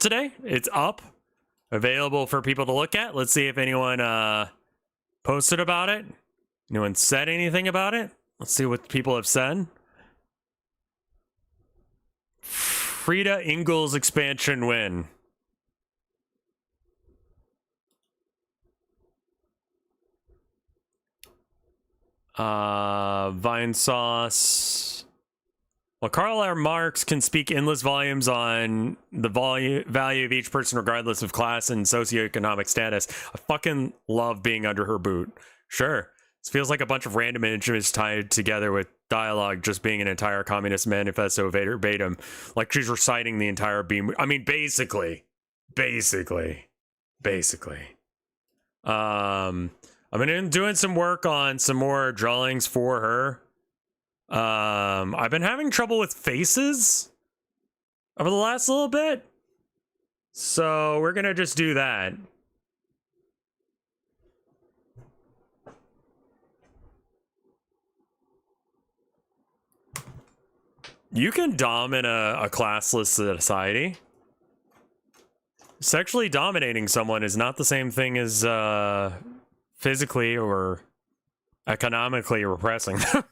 today. It's up, available for people to look at. Let's see if anyone posted about it. Anyone said anything about it? Let's see what people have said. Frida Ingalls expansion win. Vine Sauce. Well, Karl R. Marx can speak endless volumes on the value of each person regardless of class and socioeconomic status. I fucking love being under her boot. Sure. This feels like a bunch of random images tied together with dialogue just being an entire Communist Manifesto verbatim. Like she's reciting the entire beam. I mean, basically. I've been doing some work on some more drawings for her. I've been having trouble with faces over the last little bit. So we're gonna just do that. You can dom in a classless society. Sexually dominating someone is not the same thing as physically or economically repressing them.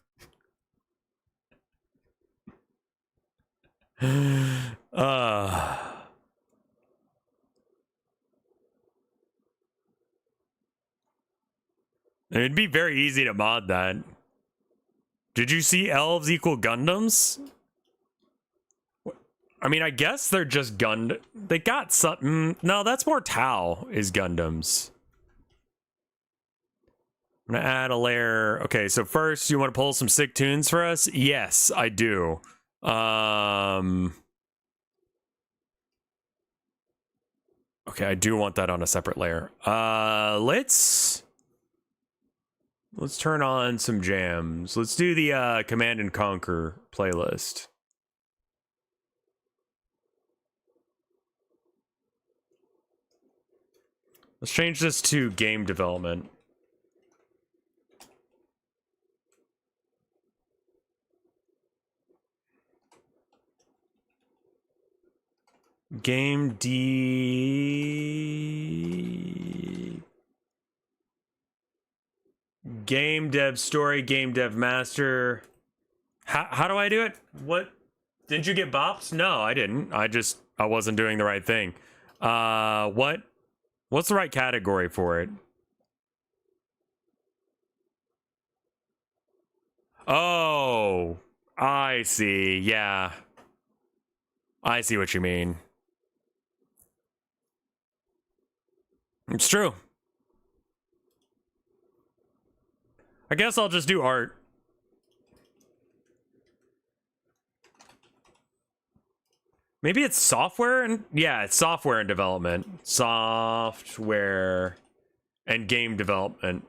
It'd be very easy to mod that. Did you see elves equal Gundams? I mean, I guess they're just they got something. No, that's more Tau is Gundams. I'm gonna add a layer. Okay, so first you want to pull some sick tunes for us? Yes, I do. Okay, I do want that on a separate layer. Let's turn on some jams. Let's do the Command and Conquer playlist. Let's change this to game development. Game dev story, game dev master. How do I do it? What? Didn't you get bops? No, I didn't. I wasn't doing the right thing. What's the right category for it? Oh, I see. Yeah. I see what you mean. It's true. I guess I'll just do art. Maybe it's software and yeah, it's software and development. Software and game development.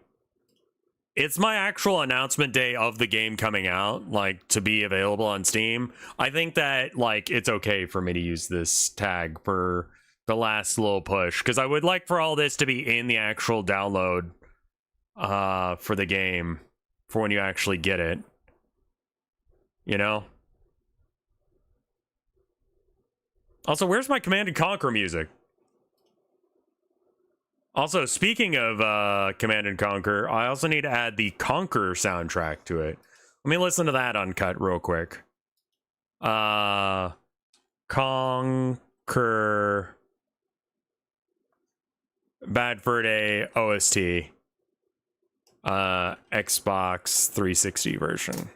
It's my actual announcement day of the game coming out, like to be available on Steam. I think that like it's okay for me to use this tag for the last little push because I would like for all this to be in the actual download for the game for when you actually get it. You know? Also, where's my Command and Conquer music? Also, speaking of Command and Conquer, I also need to add the Conquer soundtrack to it. Let me listen to that uncut real quick. Conquer Bad Fur Day OST. Xbox 360 version.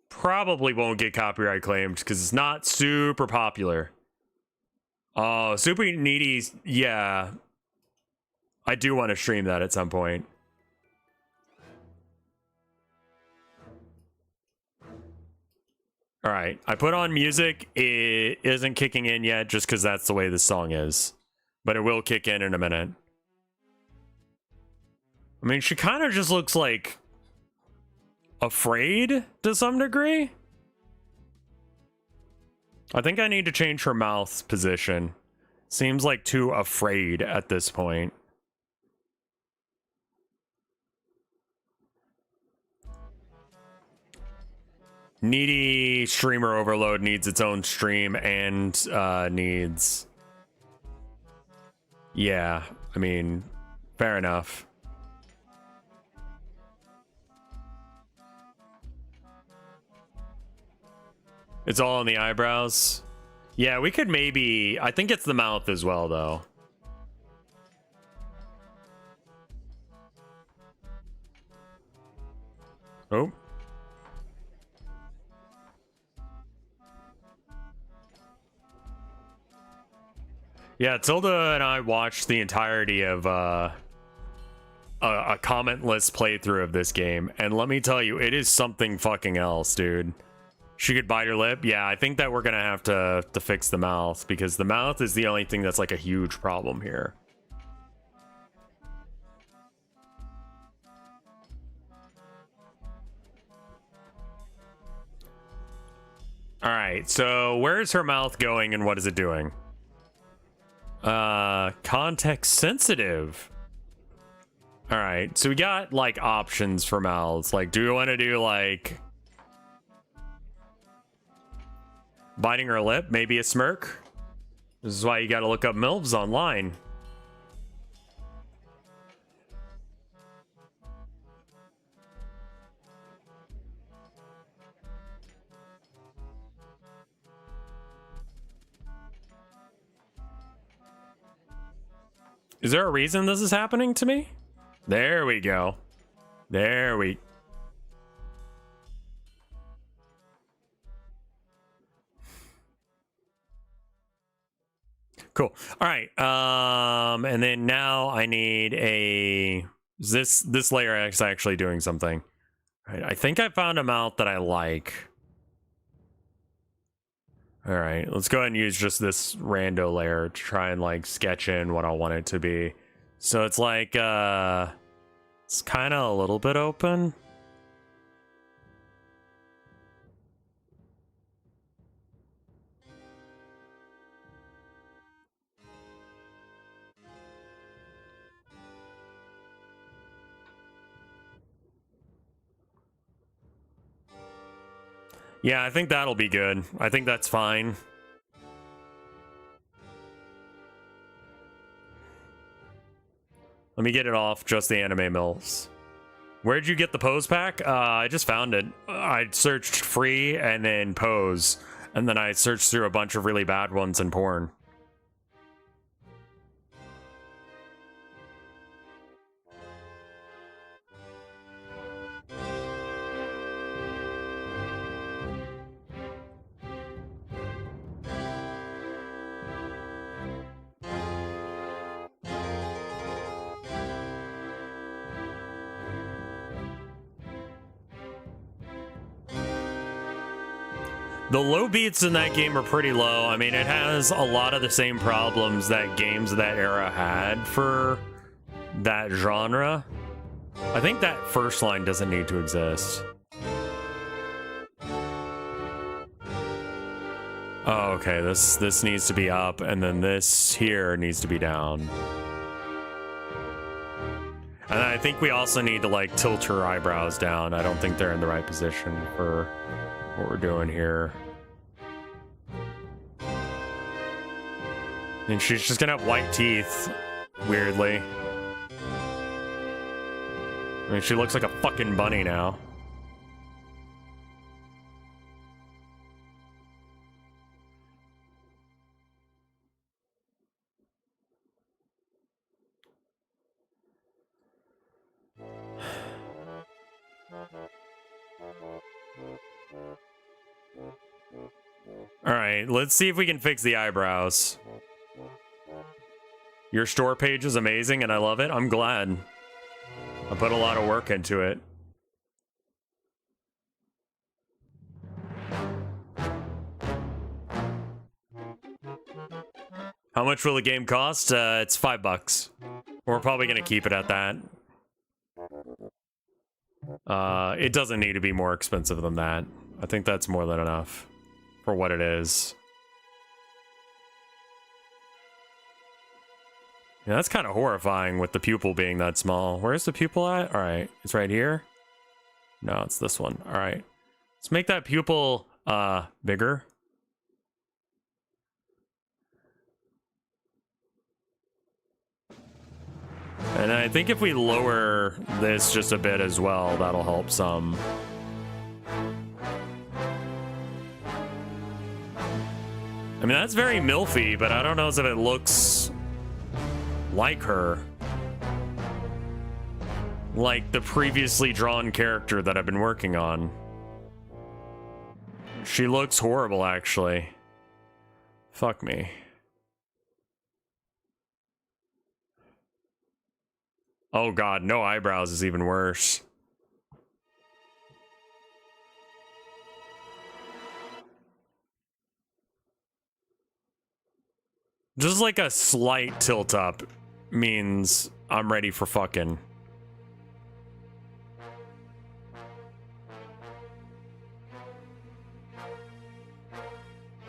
Probably won't get copyright claimed because it's not super popular. Oh, Super Needy, yeah. I do want to stream that at some point. All right, I put on music. It isn't kicking in yet just because that's the way the song is. But it will kick in a minute. I mean, she kind of just looks like afraid to some degree. I think I need to change her mouth position. Seems like too afraid at this point. Needy streamer overload needs its own stream and needs... Yeah, I mean, fair enough. It's all on the eyebrows. Yeah, we could maybe... I think it's the mouth as well, though. Oh. Yeah, Tilda and I watched the entirety of a commentless playthrough of this game, and let me tell you, it is something fucking else, dude. She could bite her lip. Yeah, I think that we're gonna have to fix the mouth, because the mouth is the only thing that's like a huge problem here. All right, so where's her mouth going and what is it doing? Context sensitive. All right, so we got like options for mouths. Like, do we want to do like biting her lip, maybe a smirk? This is why you got to look up MILFs online. Is there a reason this is happening to me? There we go. There we... Cool. All right. And then now I need a... This layer is actually doing something. All right, I think I found a mouth that I like. All right, let's go ahead and use just this rando layer to try and like sketch in what I want it to be. So it's like, it's kind of a little bit open. Yeah, I think that'll be good. I think that's fine. Let me get it off just the anime MILFs. Where'd you get the pose pack? I just found it. I searched free and then pose. And then I searched through a bunch of really bad ones in porn. The low beats in that game are pretty low. I mean, it has a lot of the same problems that games of that era had for that genre. I think that first line doesn't need to exist. Oh, okay, this needs to be up, and then this here needs to be down. And I think we also need to, like, tilt her eyebrows down. I don't think they're in the right position for what we're doing here. And she's just gonna have white teeth, weirdly. I mean, she looks like a fucking bunny now. Alright, let's see if we can fix the eyebrows. Your store page is amazing and I love it. I'm glad. I put a lot of work into it. How much will the game cost? It's $5. We're probably gonna keep it at that. It doesn't need to be more expensive than that. I think that's more than enough for what it is. Yeah, that's kind of horrifying with the pupil being that small. Where's the pupil at? All right, it's right here. No, it's this one. All right. Let's make that pupil bigger. And I think if we lower this just a bit as well, that'll help some. I mean, that's very milfy, but I don't know if it looks like her. Like the previously drawn character that I've been working on. She looks horrible, actually. Fuck me. Oh god, no eyebrows is even worse. Just like a slight tilt up means I'm ready for fucking.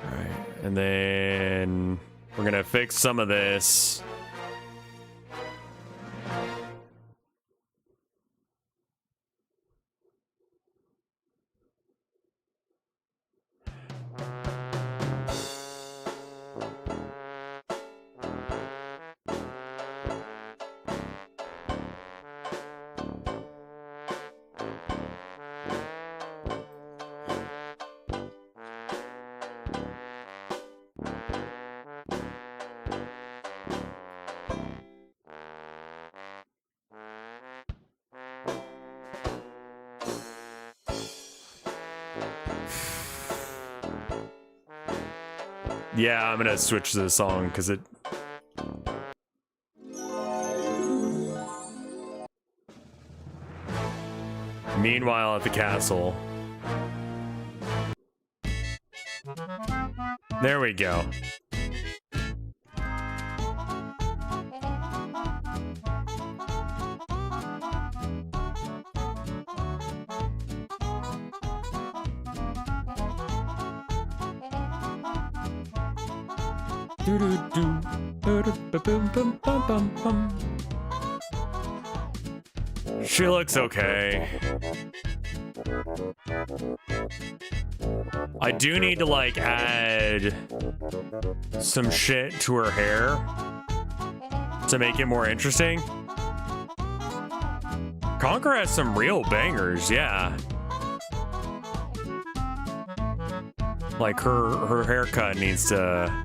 Alright, and then we're gonna fix some of this. Yeah, I'm gonna switch to the song because it. Meanwhile, at the castle. There we go. She looks okay. I do need to like add some shit to her hair to make it more interesting. Conquer has some real bangers, yeah. Like her haircut needs to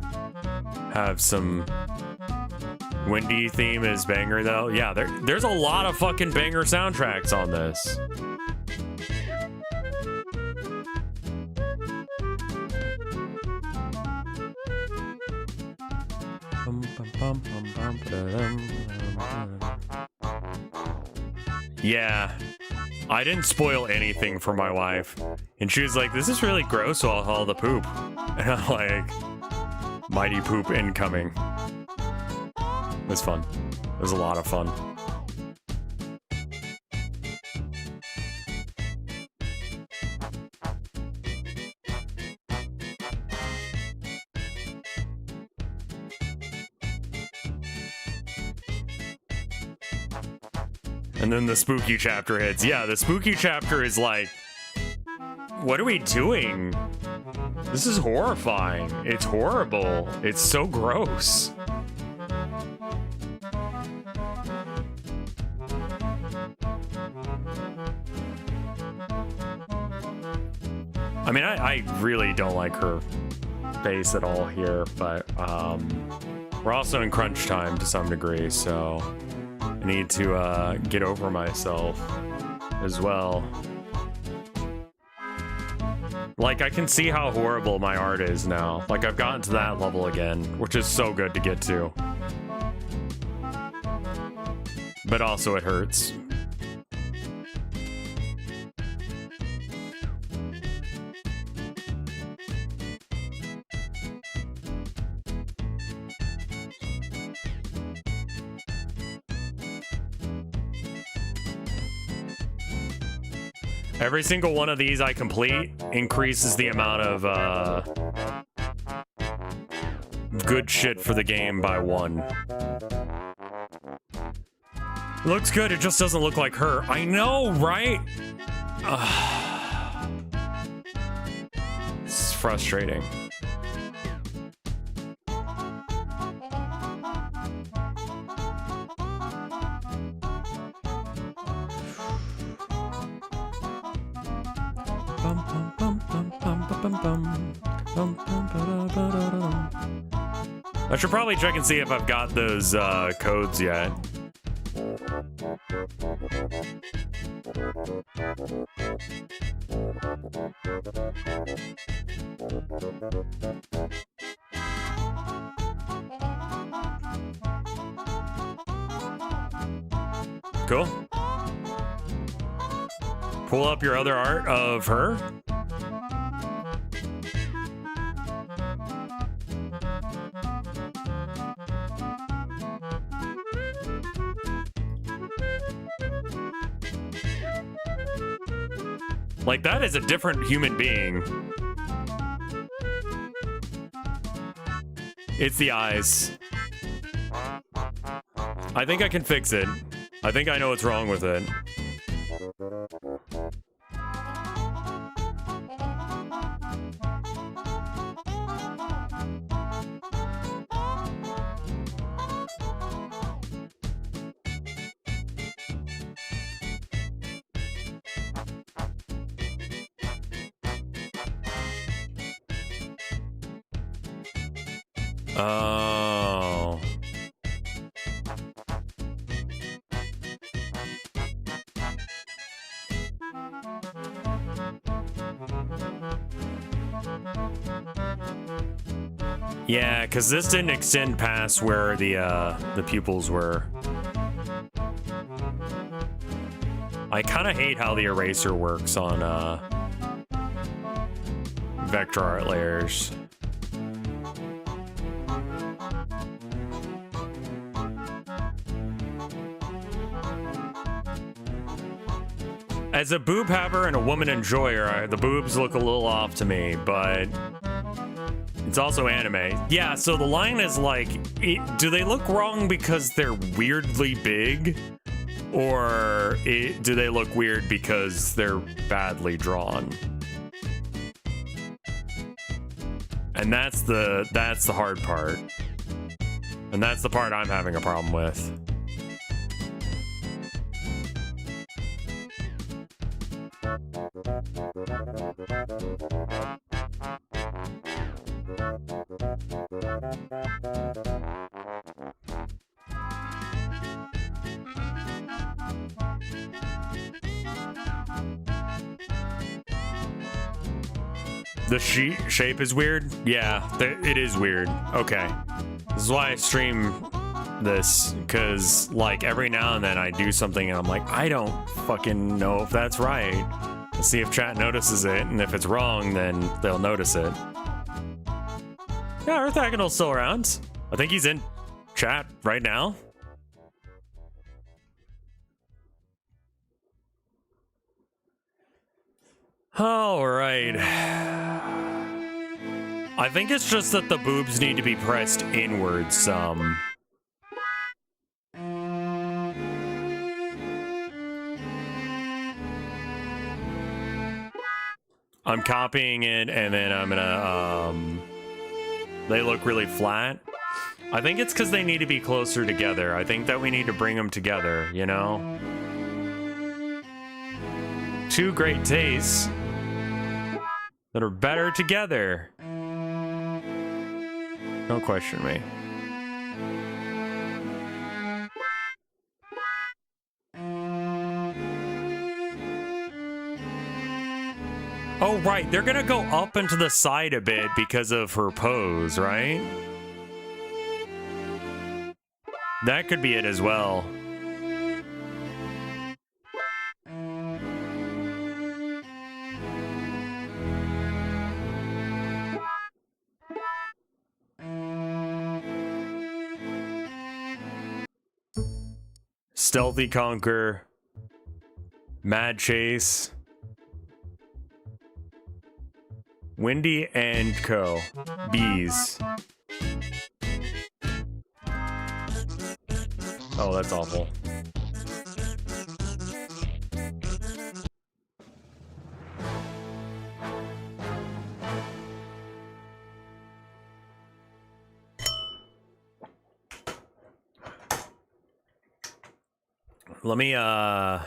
have some Windy theme is banger though. Yeah, there's a lot of fucking banger soundtracks on this. Yeah, I didn't spoil anything for my wife. And she was like, this is really gross, so I'll haul the poop. And I'm like, mighty poop incoming. It was fun. It was a lot of fun. And then the spooky chapter hits. Yeah, the spooky chapter is like, what are we doing? This is horrifying. It's horrible. It's so gross. I mean, I really don't like her face at all here, but we're also in crunch time to some degree, so I need to get over myself as well. Like, I can see how horrible my art is now. Like, I've gotten to that level again, which is so good to get to. But also it hurts. Every single one of these I complete increases the amount of good shit for the game by 1. It looks good, it just doesn't look like her. I know, right? frustrating. I should probably check and see if I've got those codes yet. Cool. Pull up your other art of her. Like, that is a different human being. It's the eyes. I think I can fix it. I think I know what's wrong with it. Oh. Yeah, because this didn't extend past where the pupils were. I kind of hate how the eraser works on vector art layers. As a boob haver and a woman enjoyer, the boobs look a little off to me, but it's also anime. Yeah, so the line is like, do they look wrong because they're weirdly big? Or do they look weird because they're badly drawn? And that's the hard part. And that's the part I'm having a problem with. The shape is weird? Yeah, it is weird. Okay. This is why I stream this, because, like, every now and then I do something and I'm like, I don't fucking know if that's right. Let's see if chat notices it, and if it's wrong, then they'll notice it. Yeah, Earthagonal's still around. I think he's in chat right now. All right. I think it's just that the boobs need to be pressed inwards some. I'm copying it, and then I'm gonna, they look really flat. I think it's because they need to be closer together. I think that we need to bring them together, you know? Two great tastes that are better together. Don't question me. Oh, right. They're gonna go up and to the side a bit because of her pose, right? That could be it as well. Stealthy Conquer, Mad Chase, Windy and Co. Bees. Oh, that's awful. Let me why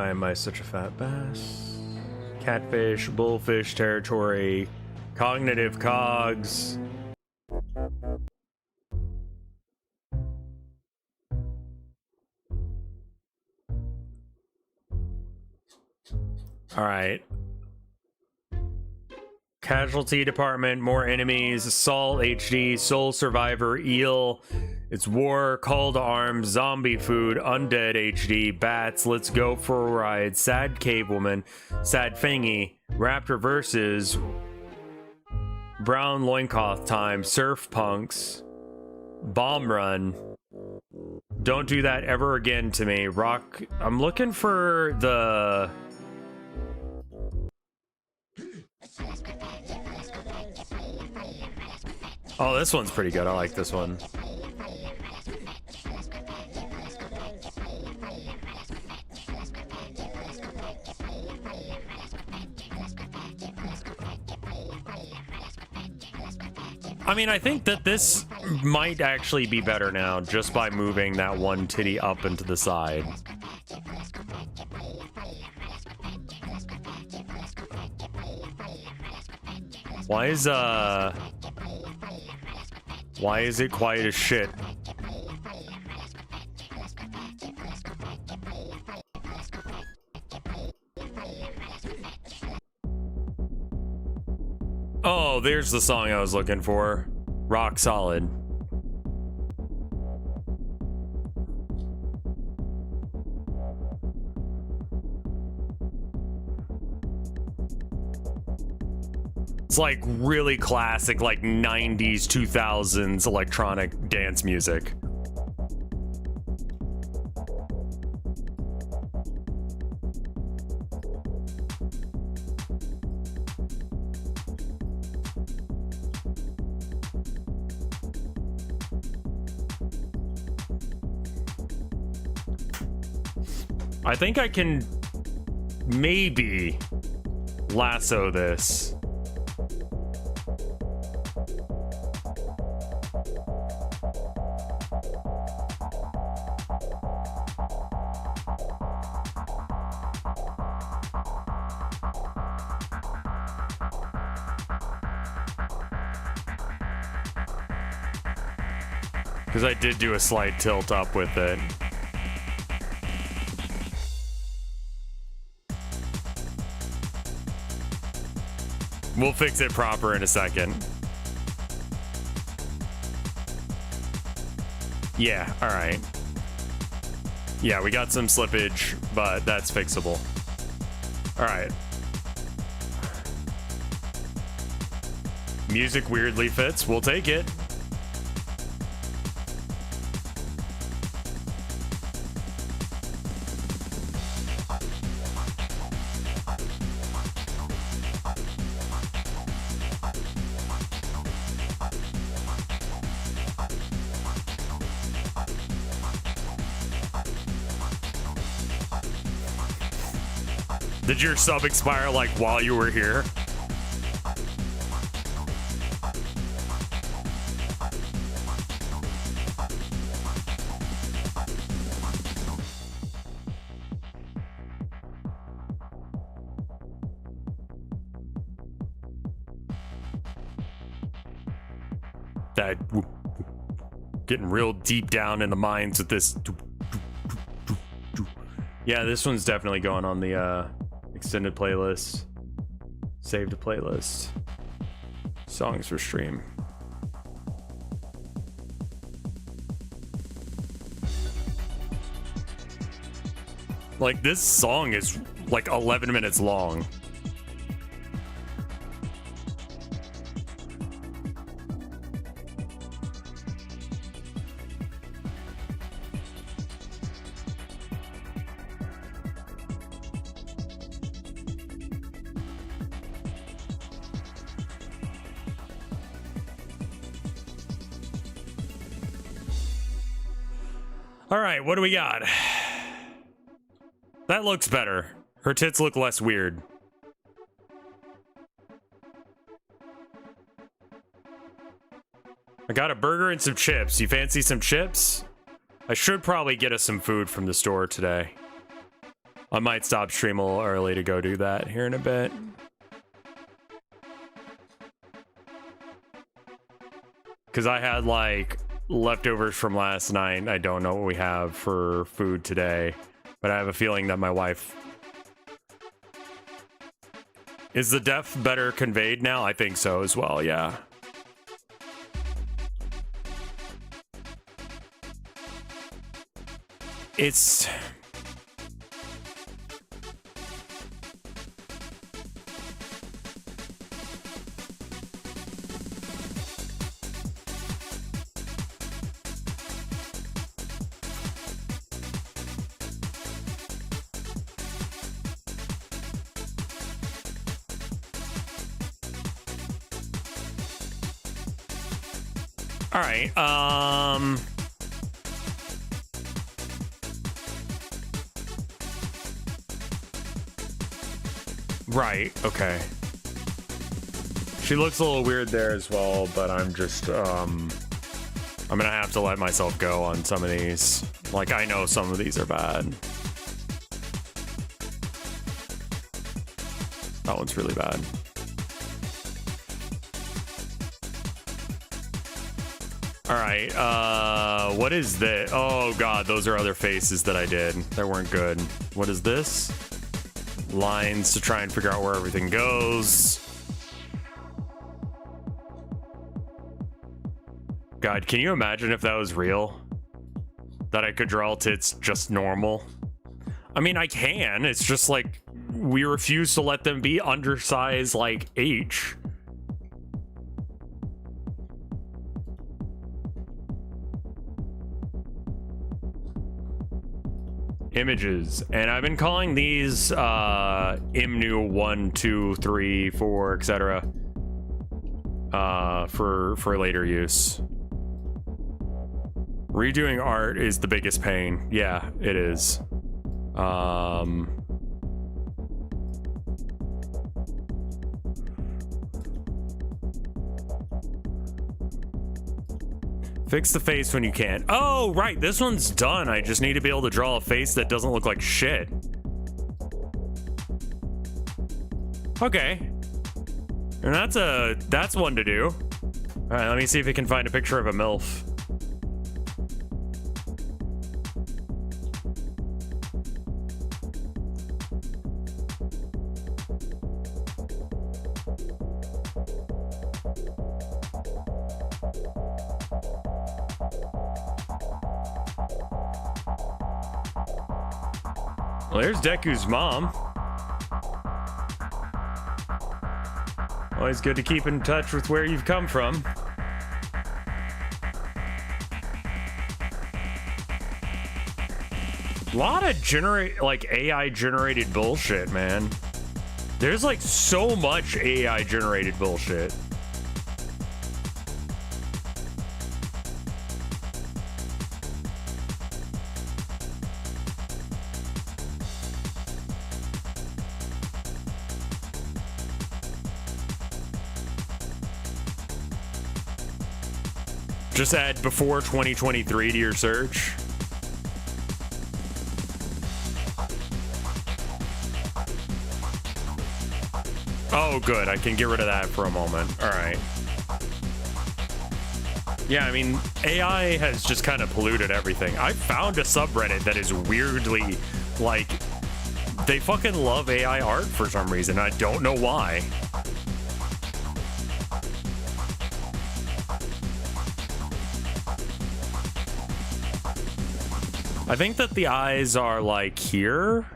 am I such a fat bass? Catfish, bullfish territory, cognitive cogs. All right. Casualty department, more enemies, assault HD, soul survivor, eel. It's war, call to arms, zombie food, undead HD, bats, let's go for a ride, sad cave woman, sad fangy, raptor versus, brown loincloth time, surf punks, bomb run. Don't do that ever again to me. Rock. I'm looking for the. Oh, this one's pretty good. I like this one. I mean, I think that this might actually be better now just by moving that one titty up and to the side. Why is it quiet as shit? Oh, there's the song I was looking for. Rock Solid. It's like really classic, like 90s, 2000s electronic dance music. I think I can maybe lasso this. Because I did do a slight tilt up with it. We'll fix it proper in a second. Yeah, all right. Yeah, we got some slippage, but that's fixable. All right. Music weirdly fits. We'll take it. Did your sub expire like while you were here? That getting real deep down in the minds with this. Yeah, this one's definitely going on the extended playlist. Saved a playlist. Songs for stream. Like, this song is like 11 minutes long. All right, what do we got? That looks better. Her tits look less weird. I got a burger and some chips. You fancy some chips? I should probably get us some food from the store today. I might stop stream a little early to go do that here in a bit. Because I had, like, leftovers from last night. I don't know what we have for food today. But I have a feeling that my wife... Is the death better conveyed now? I think so as well, yeah. It's... All right, right, okay. She looks a little weird there as well, but I'm just, I'm gonna have to let myself go on some of these. Like, I know some of these are bad. That one's really bad. All right, what is this? Oh God, those are other faces that I did. They weren't good. What is this? Lines to try and figure out where everything goes. God, can you imagine if that was real? That I could draw tits just normal? I mean, I can. It's just like, we refuse to let them be undersized like H. Images, and I've been calling these IMNU 1, 2, 3, 4, etc. For later use. Redoing art is the biggest pain. Yeah, it is. Fix the face when you can. Oh, right, this one's done. I just need to be able to draw a face that doesn't look like shit. Okay. And that's one to do. All right, let me see if I can find a picture of a MILF. Well, there's Deku's mom. Always good to keep in touch with where you've come from. A lot of AI generated bullshit, man. There's like so much AI generated bullshit. Just add before 2023 to your search. Oh, good. I can get rid of that for a moment. All right. Yeah, I mean, AI has just kind of polluted everything. I found a subreddit that is weirdly, like, they fucking love AI art for some reason. I don't know why. I think that the eyes are like here.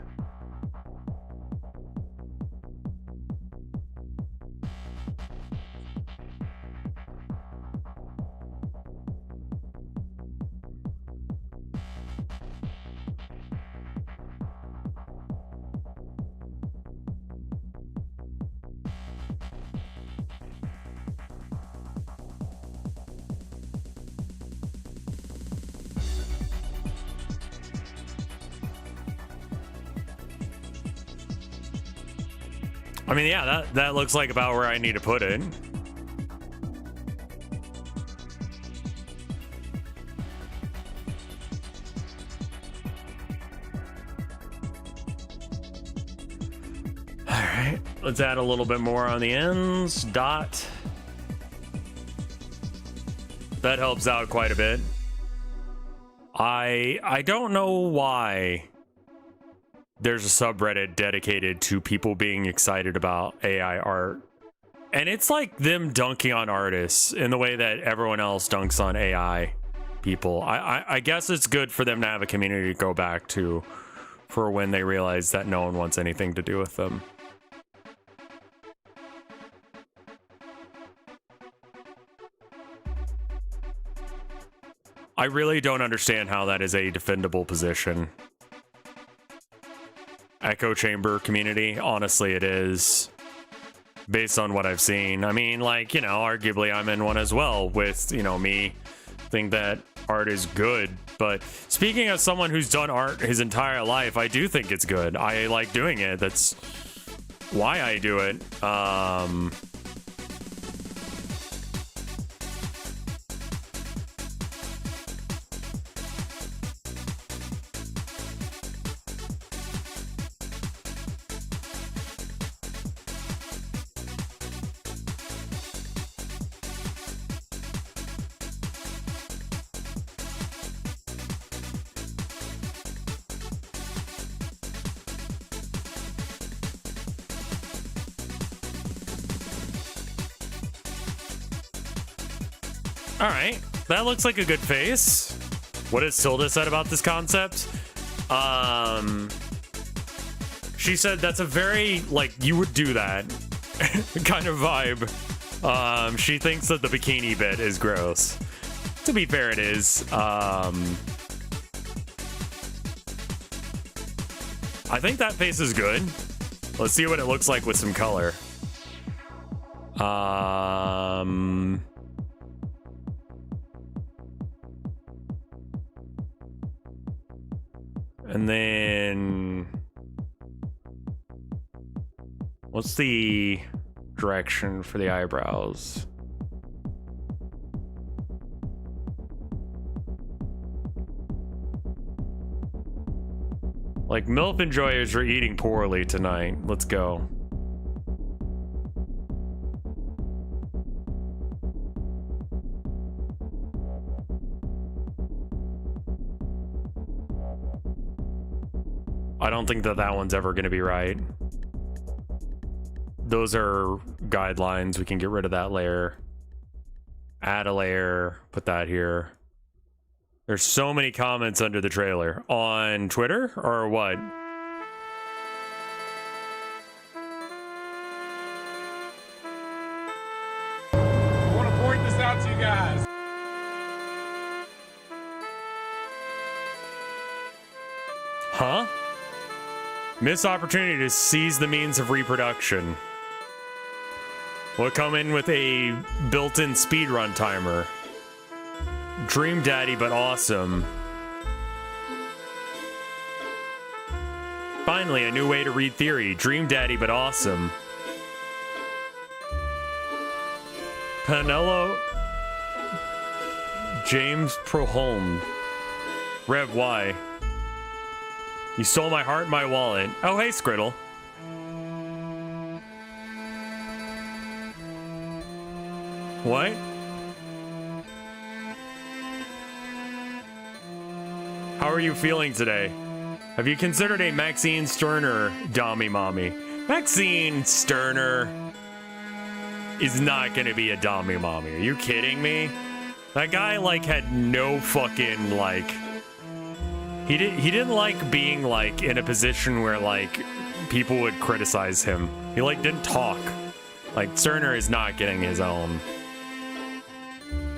I mean, yeah, that looks like about where I need to put it. All right, let's add a little bit more on the ends. Dot. That helps out quite a bit. I don't know why there's a subreddit dedicated to people being excited about AI art. And it's like them dunking on artists in the way that everyone else dunks on AI people. I guess it's good for them to have a community to go back to for when they realize that no one wants anything to do with them. I really don't understand how that is a defendable position. Echo chamber community, honestly it is, based on what I've seen. I mean, like, you know, arguably I'm in one as well with, you know, me think that art is good. But speaking as someone who's done art his entire life, I do think it's good. I like doing it. That's why I do it. All right, that looks like a good face. What has Tilda said about this concept? She said that's a very, like, you would do that kind of vibe. She thinks that the bikini bit is gross. To be fair, it is. I think that face is good. Let's see what it looks like with some color. And then what's the direction for the eyebrows? Like, MILF enjoyers are eating poorly tonight. Let's go. I don't think that that one's ever going to be right. Those are guidelines. We can get rid of that layer. Add a layer. Put that here. There's so many comments under the trailer. On Twitter or what? I want to point this out to you guys. Huh? Missed opportunity to seize the means of reproduction. Will come in with a built-in speedrun timer. Dream Daddy, but awesome. Finally, a new way to read theory. Dream Daddy, but awesome. Panello James Proholm. Rev Y. You stole my heart and my wallet. Oh, hey, Skriddle. What? How are you feeling today? Have you considered a Maxine Sterner Dommy Mommy? Maxine Sterner is not gonna be a Dommy Mommy. Are you kidding me? That guy, like, had no fucking, like... He didn't like being, like, in a position where, like, people would criticize him. He, like, didn't talk. Like, Sterner is not getting his own.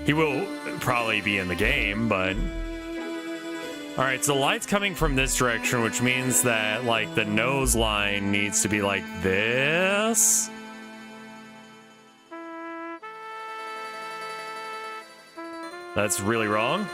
He will probably be in the game, but... Alright, so light's coming from this direction, which means that, like, the nose line needs to be like this. That's really wrong.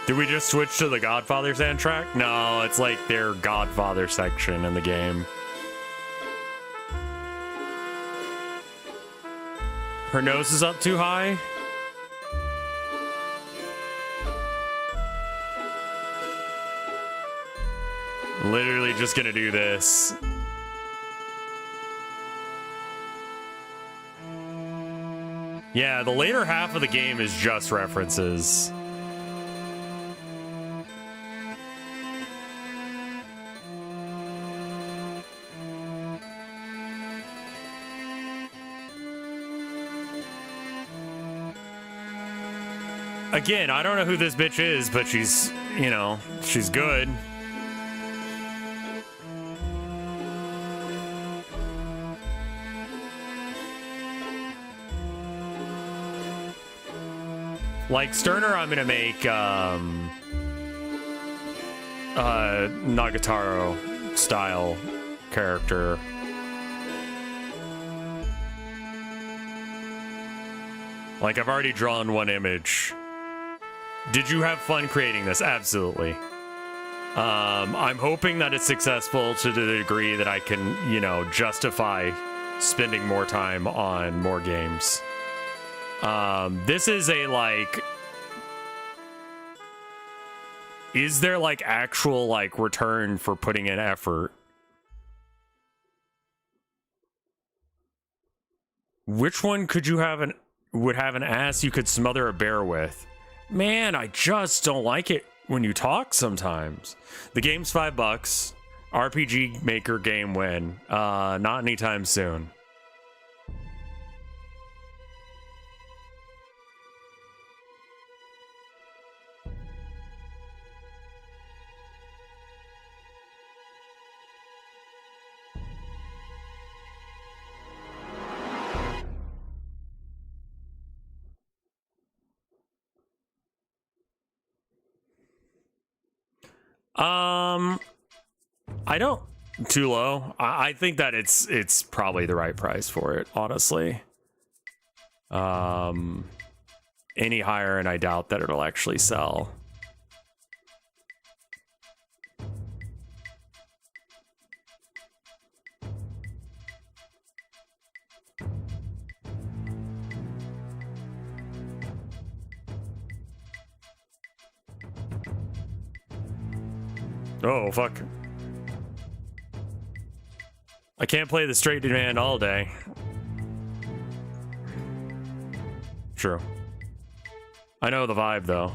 Did we just switch to the Godfather soundtrack? No, it's like their Godfather section in the game. Her nose is up too high? Literally just gonna do this. Yeah, the later half of the game is just references. Again, I don't know who this bitch is, but she's, you know, she's good. Like Sterner, I'm gonna make Nagatoro style character. Like I've already drawn one image. Did you have fun creating this? Absolutely. I'm hoping that it's successful to the degree that I can, you know, justify spending more time on more games. This is a, like, is there, like, actual, like, return for putting in effort? Which one could you have would have an ass you could smother a bear with? Man, I just don't like it when you talk sometimes. The game's $5. RPG Maker game win. Not anytime soon. I don't too low. I think that it's probably the right price for it, honestly. Any higher and I doubt that it'll actually sell. Oh, fuck. I can't play the straight demand all day. True. I know the vibe, though.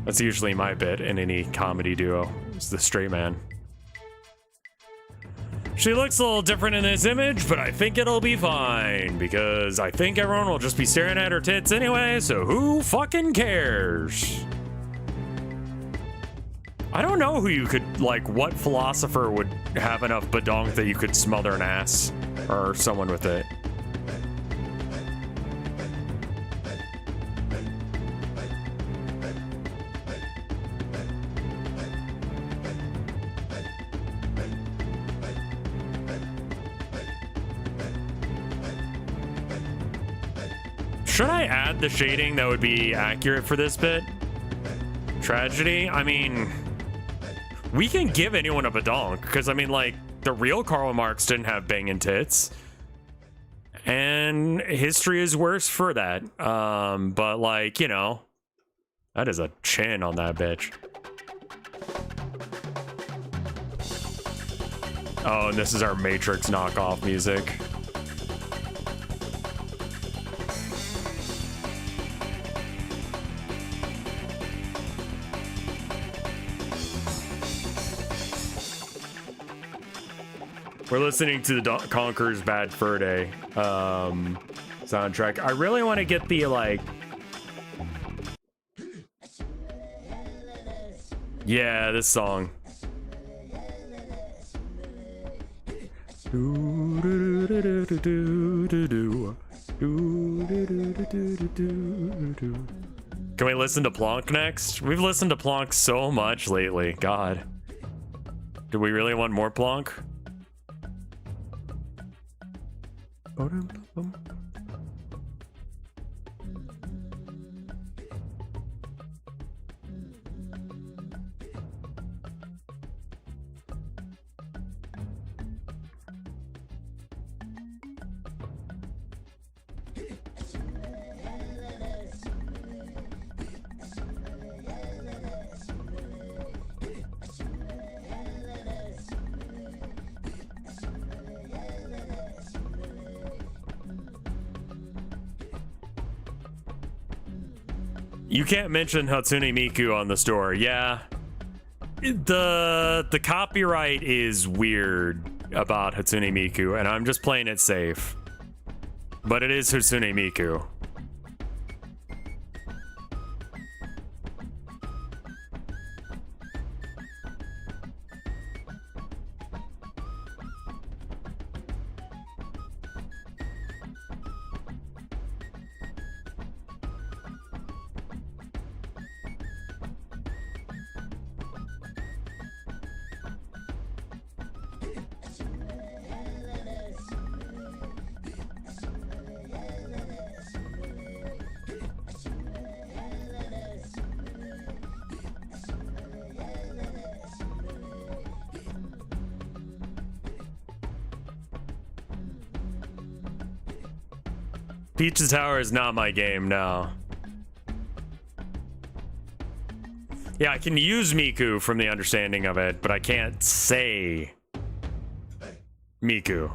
That's usually my bit in any comedy duo. It's the straight man. She looks a little different in this image, but I think it'll be fine, because I think everyone will just be staring at her tits anyway, so who fucking cares? I don't know who you could, like, what philosopher would have enough badonk that you could smother an ass or someone with it. Should I add the shading that would be accurate for this bit? Tragedy? I mean, we can give anyone a badonk, because, I mean, like, the real Karl Marx didn't have banging tits. And history is worse for that. But, like, you know, that is a chin on that bitch. Oh, and this is our Matrix knockoff music. We're listening to the Conqueror's Bad Fur Day soundtrack. I really want to get the, like... Yeah, this song. Can we listen to Plonk next? We've listened to Plonk so much lately. God. Do we really want more Plonk? You can't mention Hatsune Miku on the store. Yeah. The copyright is weird about Hatsune Miku, and I'm just playing it safe. But it is Hatsune Miku. Peach's Tower is not my game, no. Yeah, I can use Miku from the understanding of it, but I can't say Miku.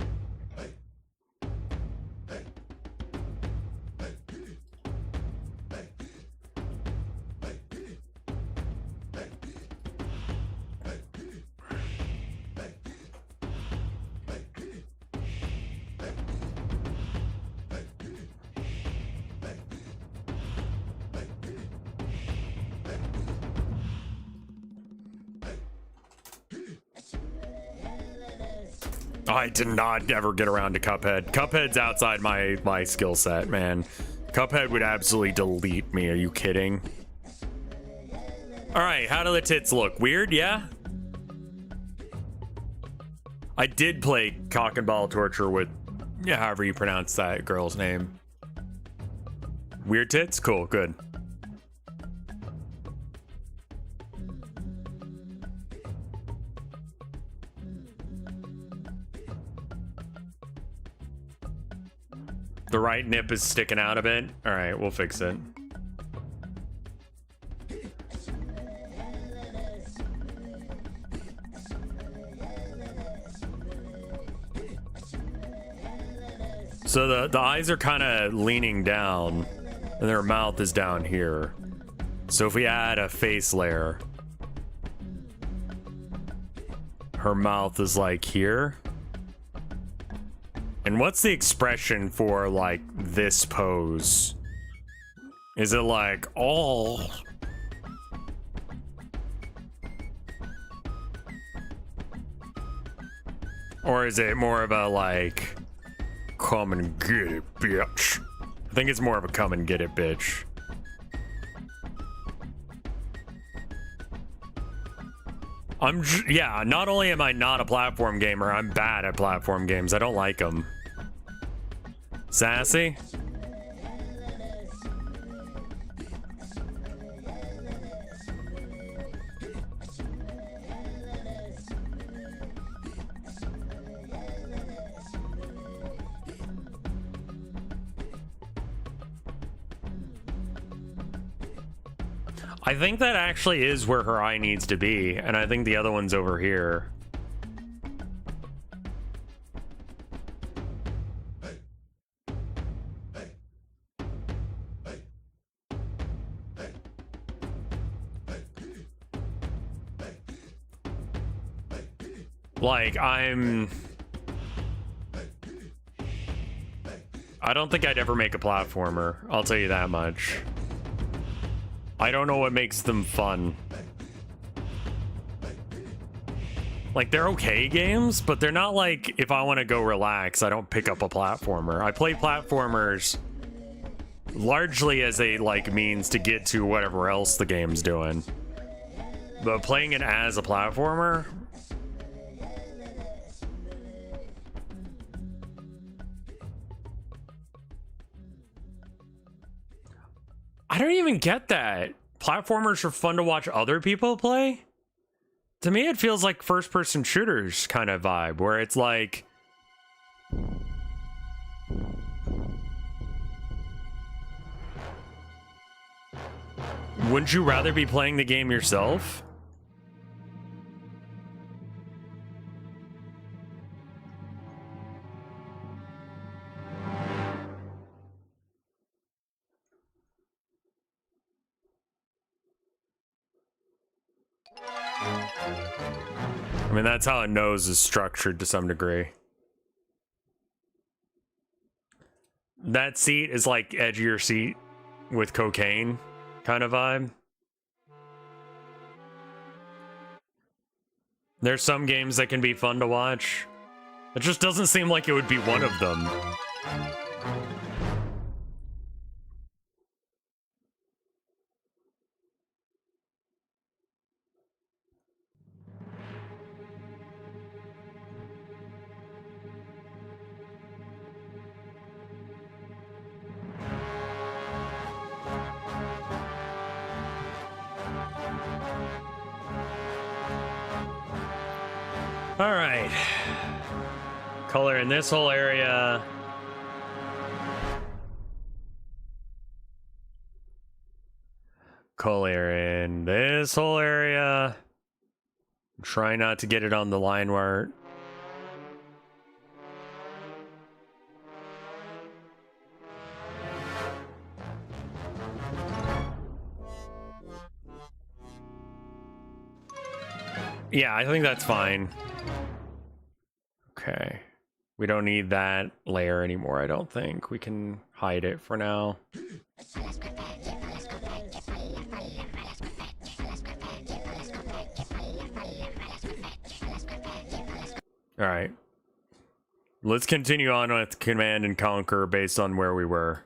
I did not ever get around to Cuphead. Cuphead's outside my skill set, man. Cuphead would absolutely delete me. Are you kidding? All right, how do the tits look? Weird, yeah? I did play Cock and Ball Torture with, yeah, however you pronounce that girl's name. Weird tits? Cool, good. The right nip is sticking out a bit. All right, we'll fix it. So the eyes are kind of leaning down and their mouth is down here. So if we add a face layer, her mouth is like here. And what's the expression for, like, this pose? Is it like, oh... Or is it more of a, like, come and get it, bitch? I think it's more of a come and get it, bitch. Yeah, not only am I not a platform gamer, I'm bad at platform games. I don't like them. Sassy? I think that actually is where her eye needs to be, and I think the other one's over here. Like, I don't think I'd ever make a platformer, I'll tell you that much. I don't know what makes them fun. Like, they're okay games, but they're not like, if I want to go relax, I don't pick up a platformer. I play platformers largely as a, like, means to get to whatever else the game's doing. But playing it as a platformer... I don't even get that. Platformers are fun to watch other people play? To me, it feels like first-person shooters kind of vibe, where it's like... Wouldn't you rather be playing the game yourself? I mean, that's how a nose is structured to some degree. That seat is like edgier seat with cocaine kind of vibe. There's some games that can be fun to watch. It just doesn't seem like it would be one of them. All right. Color in this whole area. Color in this whole area. Try not to get it on the line where... Yeah, I think that's fine. Okay. We don't need that layer anymore, I don't think. We can hide it for now. All right. Let's continue on with Command and Conquer based on where we were.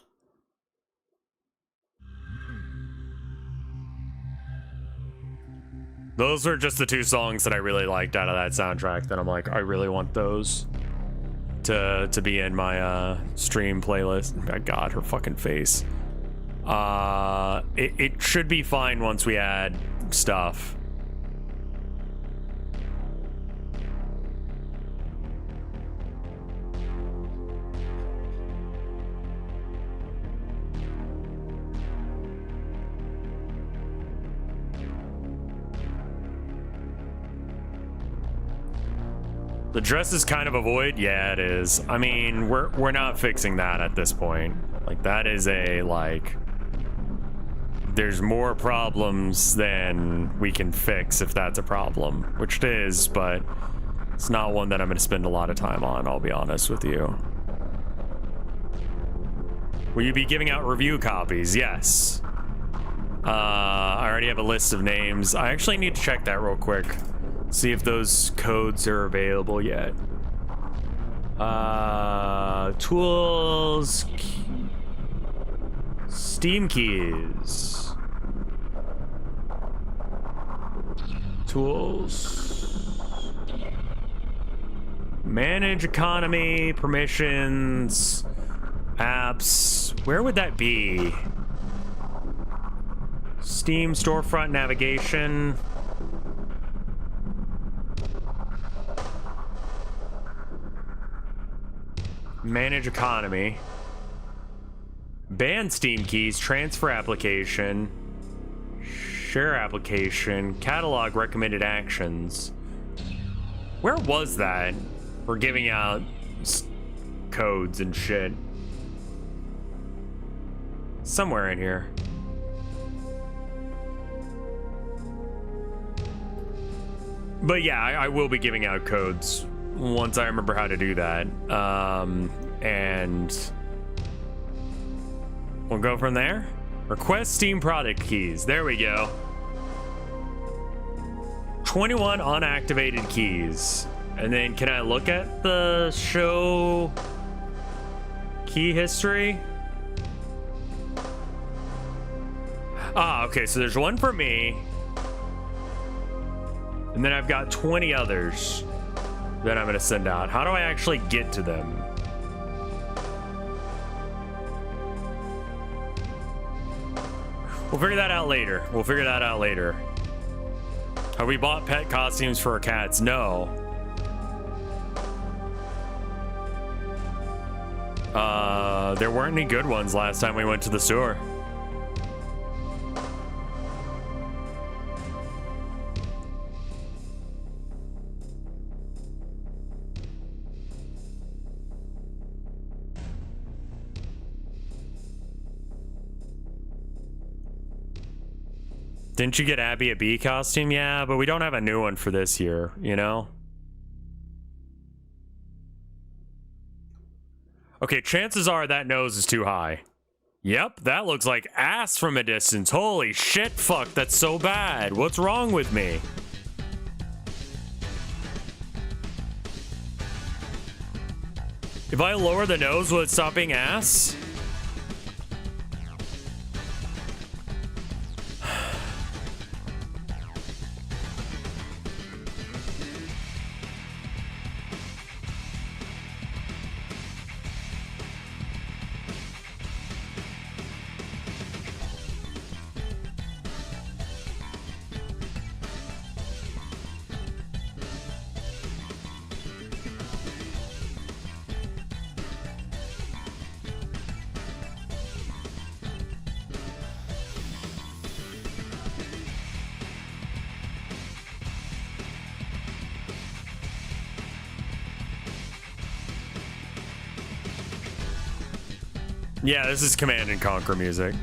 Those were just the two songs that I really liked out of that soundtrack that I'm like, I really want those to be in my stream playlist. My God, her fucking face. It should be fine once we add stuff. The dress is kind of a void. Yeah, it is. I mean, we're not fixing that at this point. Like, that is a, like... There's more problems than we can fix if that's a problem. Which it is, but it's not one that I'm going to spend a lot of time on, I'll be honest with you. Will you be giving out review copies? Yes. I already have a list of names. I actually need to check that real quick. See if those codes are available yet. Tools. Steam keys. Tools. Manage economy, permissions, apps. Where would that be? Steam storefront navigation. Manage economy. Ban Steam keys, transfer application, share application, catalog recommended actions. Where was that? We're giving out codes and shit. Somewhere in here. But yeah, I will be giving out codes once I remember how to do that. And we'll go from there. Request Steam product keys. There we go. 21 unactivated keys. And then can I look at the show key history? Ah, okay, so there's one for me. And then I've got 20 others that I'm gonna send out. How do I actually get to them? We'll figure that out later. We'll figure that out later. Have we bought pet costumes for our cats? No. There weren't any good ones last time we went to the store. Didn't you get Abby a bee costume? Yeah, but we don't have a new one for this year, you know? Okay, chances are that nose is too high. Yep, that looks like ass from a distance. Holy shit, fuck, that's so bad. What's wrong with me? If I lower the nose, will it stop being ass? Yeah, this is Command and Conquer music.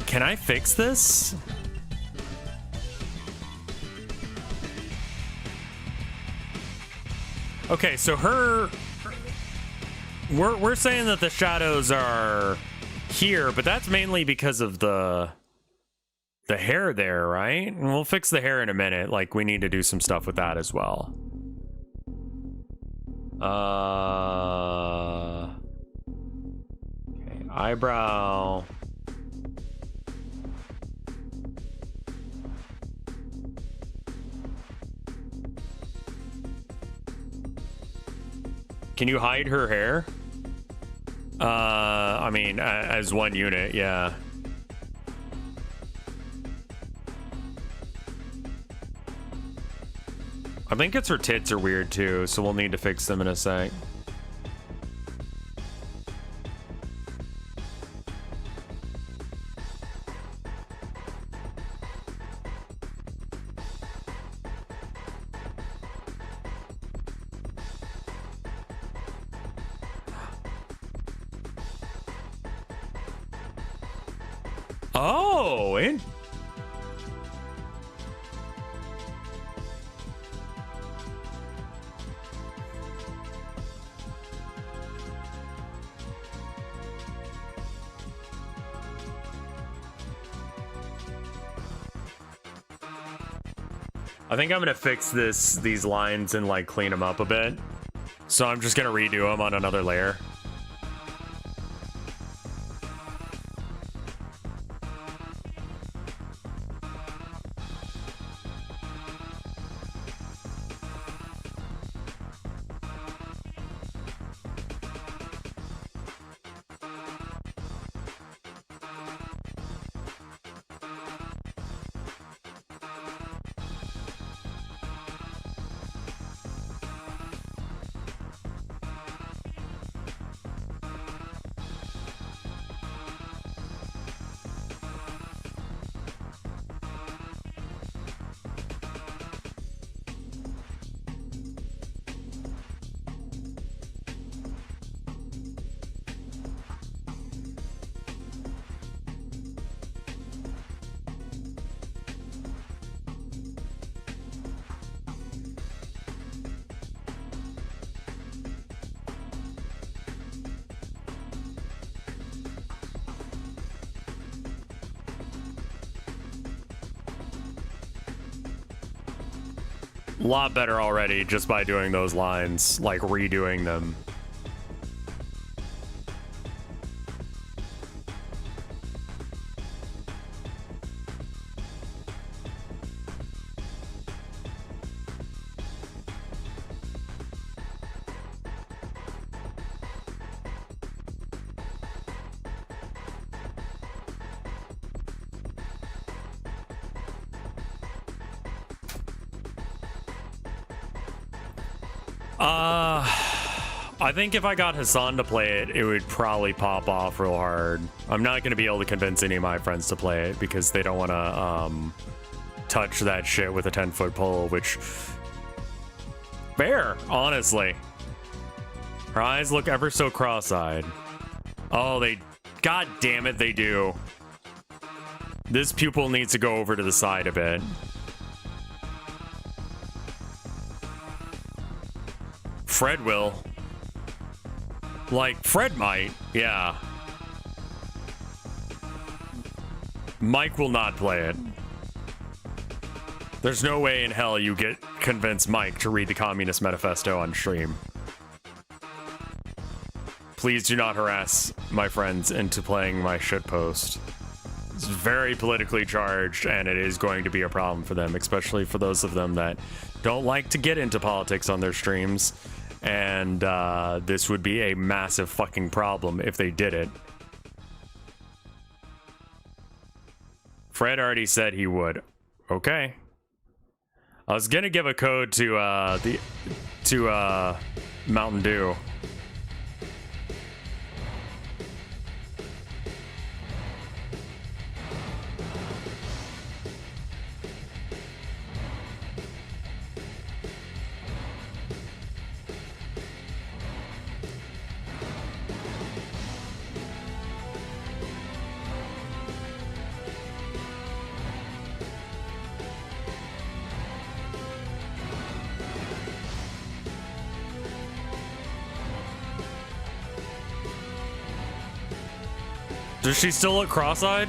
Can I fix this? Okay, so we're saying that the shadows are here, but that's mainly because of the hair there, right? And we'll fix the hair in a minute. Like, we need to do some stuff with that as well. Okay, eyebrow. Can you hide her hair? I mean, as one unit, yeah. I think it's her tits are weird too, so we'll need to fix them in a sec. Oh, and I think I'm gonna fix these lines and like clean them up a bit. So I'm just gonna redo them on another layer. A lot better already just by doing those lines, like redoing them. I think if I got Hassan to play it, it would probably pop off real hard. I'm not going to be able to convince any of my friends to play it because they don't want to touch that shit with a 10-foot pole, which... fair, honestly. Her eyes look ever so cross-eyed. Oh, they... God damn it, they do. This pupil needs to go over to the side a bit. Fred will. Like, Fred might, yeah. Mike will not play it. There's no way in hell you get convince Mike to read the Communist Manifesto on stream. Please do not harass my friends into playing my shitpost. It's very politically charged, and it is going to be a problem for them, especially for those of them that don't like to get into politics on their streams. And this would be a massive fucking problem if they did it. Fred already said he would. Okay. I was gonna give a code to Mountain Dew. Does she still look cross-eyed?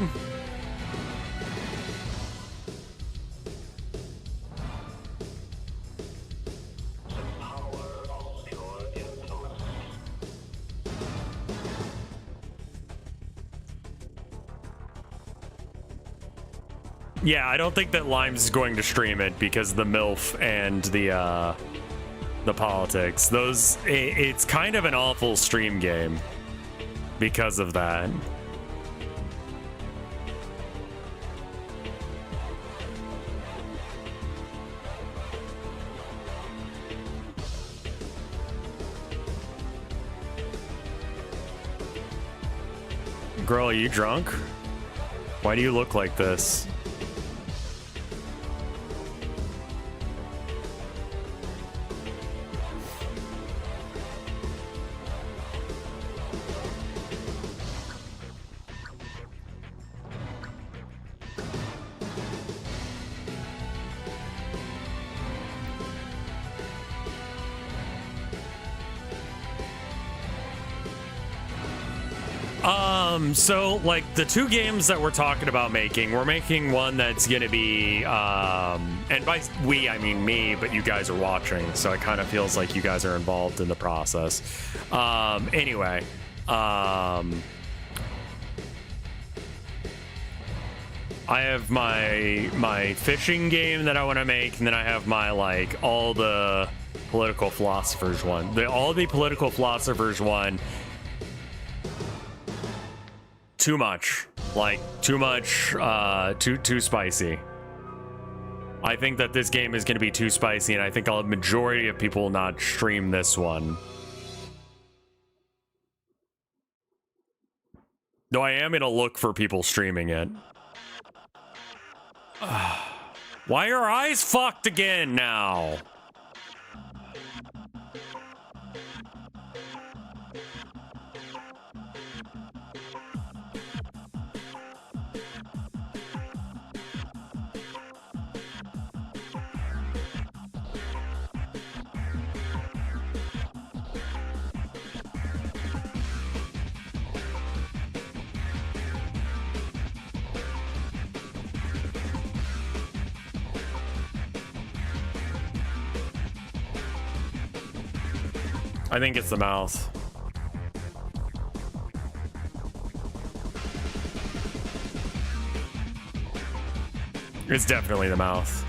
Yeah, I don't think that Limes is going to stream it because of the MILF and the politics. It's kind of an awful stream game because of that. Girl, are you drunk? Why do you look like this? So, like, the two games that we're talking about making, we're making one that's gonna be, and by we, I mean me, but you guys are watching, so it kind of feels like you guys are involved in the process. Anyway, I have my fishing game that I want to make, and then I have my, like, all the political philosophers one. All the political philosophers one, too much. Like, too much, too spicy. I think that this game is going to be too spicy, and I think a majority of people will not stream this one. Though I am going to look for people streaming it. Why are eyes fucked again now? I think it's the mouth. It's definitely the mouth.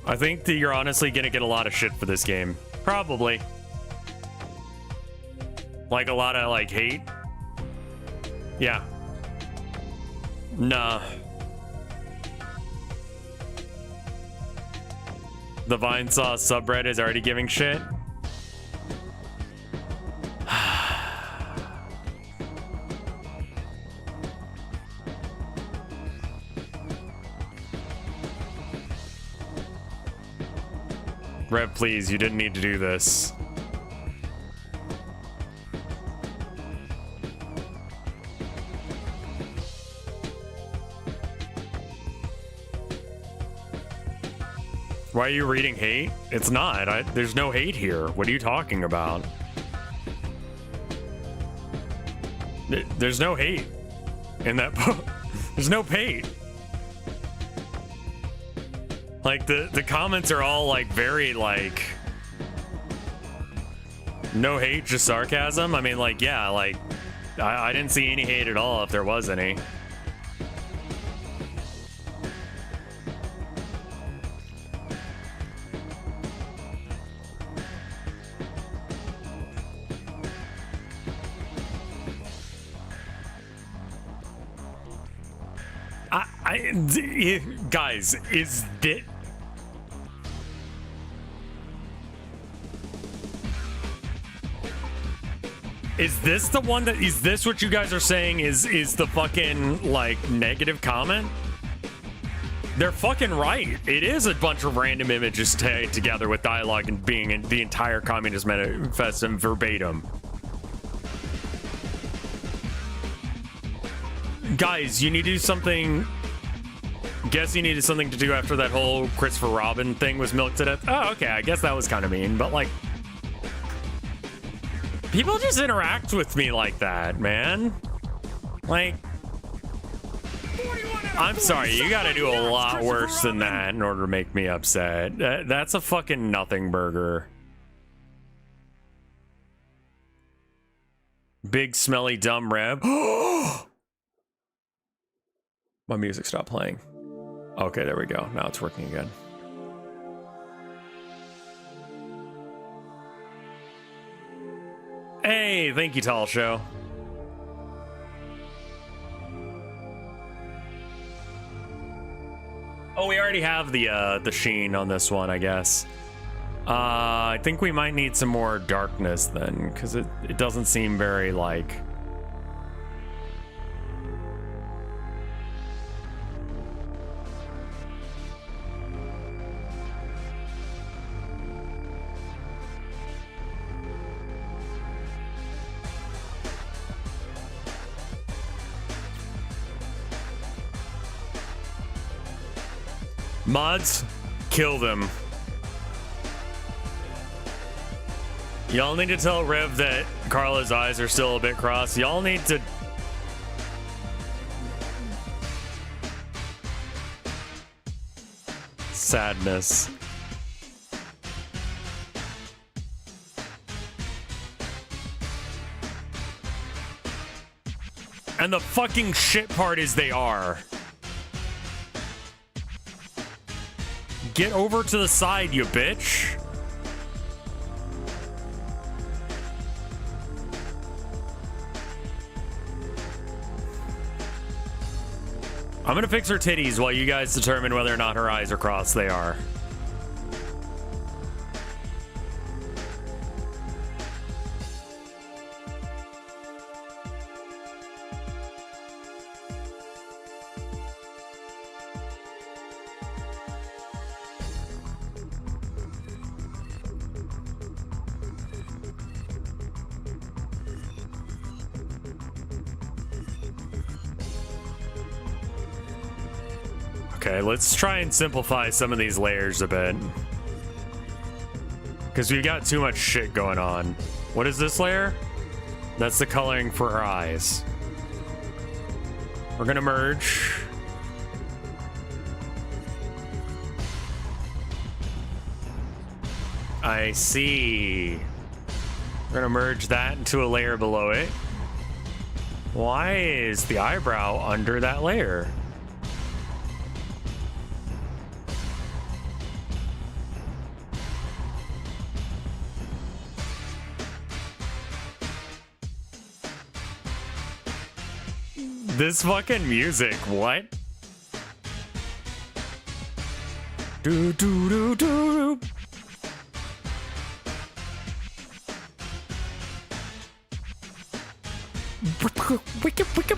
I think that you're honestly gonna get a lot of shit for this game. Probably. Like a lot of like hate. Yeah. Nah. The Vine Sauce subreddit is already giving shit. Rev, please, you didn't need to do this. Why are you reading hate? It's not. There's no hate here. What are you talking about? There's no hate in that book. There's no hate. Like the comments are all like very like no hate, just sarcasm. I mean, like, yeah, like I didn't see any hate at all if there was any. Guys, is this the one that is this what you guys are saying is the fucking like negative comment? They're fucking right. It is a bunch of random images tagged together with dialogue and being in the entire Communist Manifesto verbatim. Guys, you need to do something. Guess you needed something to do after that whole Christopher Robin thing was milked to death. Oh, okay, I guess that was kind of mean, but like, people just interact with me like that, man. Like, I'm sorry, you gotta do a lot worse than that in order to make me upset. That's a fucking nothing burger. Big, smelly, dumb Rev. My music stopped playing. Okay, there we go. Now it's working again. Hey, thank you, Tall Show. Oh, we already have the sheen on this one, I guess. I think we might need some more darkness then, because it doesn't seem very like. Mods, kill them. Y'all need to tell Rev that Carla's eyes are still a bit crossed. Y'all need to... Sadness. And the fucking shit part is they are. Get over to the side, you bitch. I'm gonna fix her titties while you guys determine whether or not her eyes are crossed. They are. Okay, let's try and simplify some of these layers a bit. Because we've got too much shit going on. What is this layer? That's the coloring for her eyes. We're gonna merge. I see. We're gonna merge that into a layer below it. Why is the eyebrow under that layer? This fucking music, what? Do do do do.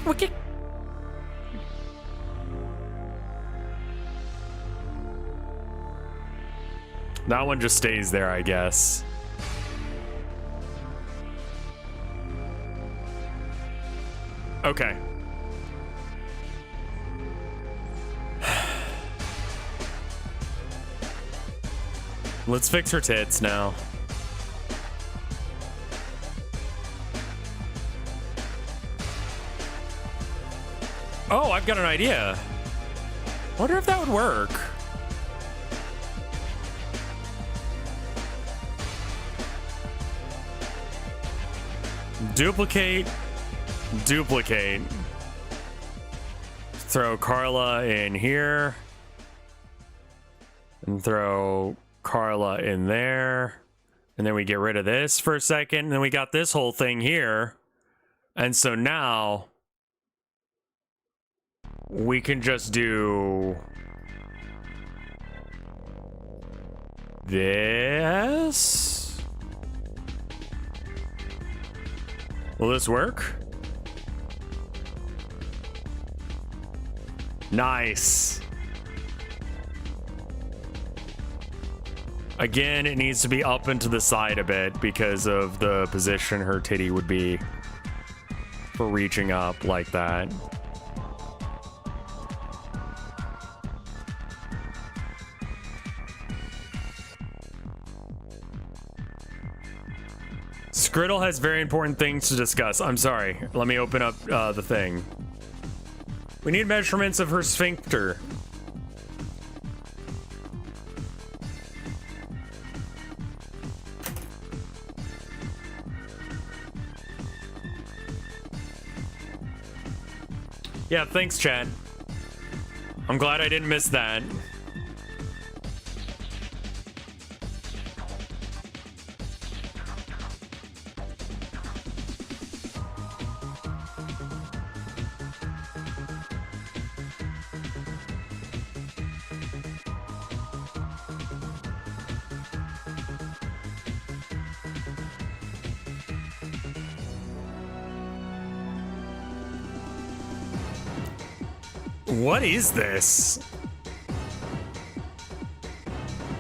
Wicked. That one just stays there, I guess. Okay. Let's fix her tits now. Oh, I've got an idea. Wonder if that would work. Duplicate. Throw Carla in here. And throw Carla in there. And then we get rid of this for a second. And then we got this whole thing here. And so now we can just do this. Will this work? Nice. Again, it needs to be up and to the side a bit because of the position her titty would be for reaching up like that. Skriddle has very important things to discuss. I'm sorry. Let me open up the thing. We need measurements of her sphincter. Yeah, thanks, chat. I'm glad I didn't miss that. What is this?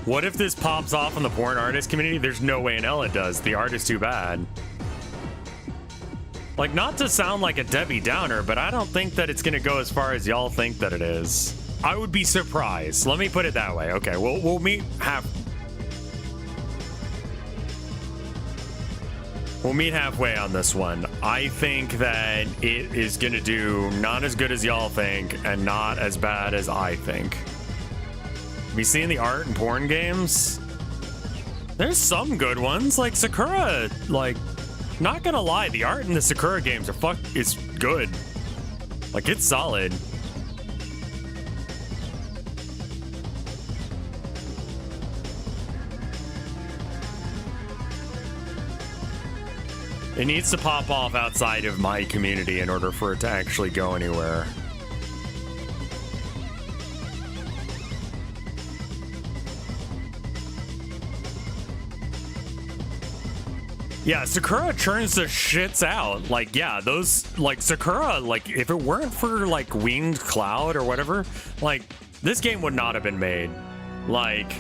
What if this pops off in the porn artist community? There's no way in hell it does. The art is too bad. Like, not to sound like a Debbie Downer, but I don't think that it's gonna go as far as y'all think that it is. I would be surprised. Let me put it that way. Okay, we'll meet We'll meet halfway on this one. I think that it is going to do not as good as y'all think and not as bad as I think. Have you seen the art in porn games? There's some good ones, like Sakura. Like, not gonna lie, the art in the Sakura games is good. Like, it's solid. It needs to pop off outside of my community in order for it to actually go anywhere. Yeah, Sakura churns the shits out. Like, yeah, those, like, Sakura, like, if it weren't for, like, Winged Cloud or whatever, like, this game would not have been made. Like,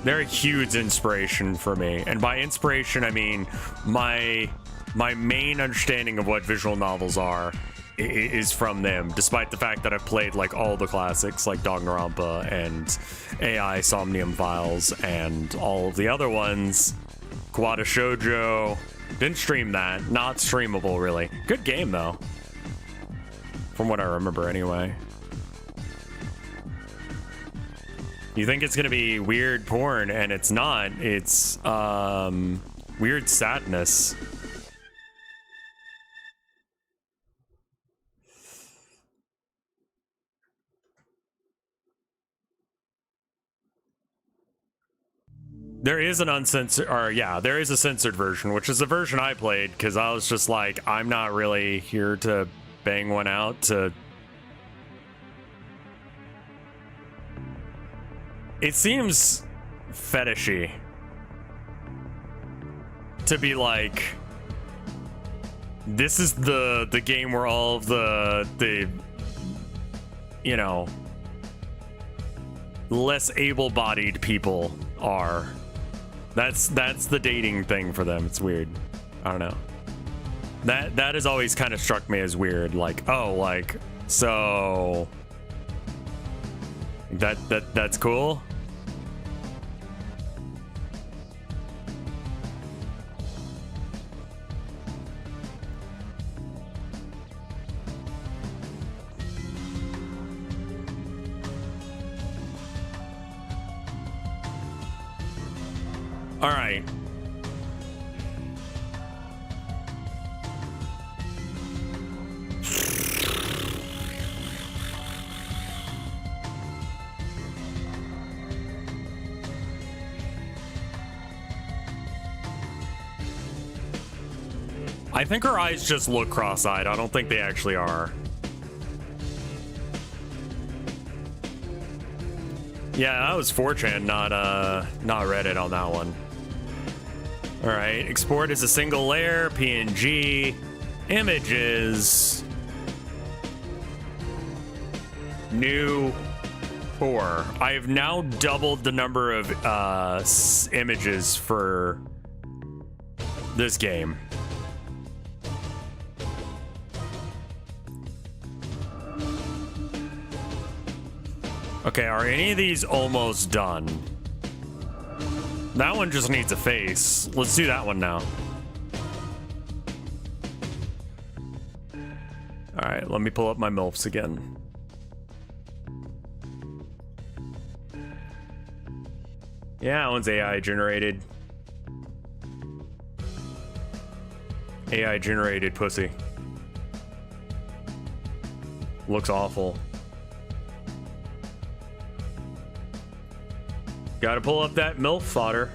they're a huge inspiration for me. And by inspiration, I mean my main understanding of what visual novels are is from them, despite the fact that I've played like all the classics like Danganronpa and AI Somnium Files and all of the other ones. Kawada Shoujo. Didn't stream that. Not streamable, really. Good game, though. From what I remember, anyway. You think it's gonna be weird porn, and it's not. It's, weird sadness. There is an uncensored, or yeah, there is a censored version, which is the version I played, because I was just like, I'm not really here to bang one out to It seems fetishy to be like, this is the game where all of the you know, less able-bodied people are. That's the dating thing for them. It's weird. I don't know. That has always kind of struck me as weird. Like, oh, like, so that's cool. All right. I think her eyes just look cross-eyed. I don't think they actually are. Yeah, that was 4chan, not Reddit on that one. All right, export as a single layer, PNG, images, new 4. I have now doubled the number of images for this game. Okay, are any of these almost done? That one just needs a face. Let's do that one now. All right, let me pull up my MILFs again. Yeah, that one's AI generated. AI generated pussy. Looks awful. Gotta pull up that MILF fodder.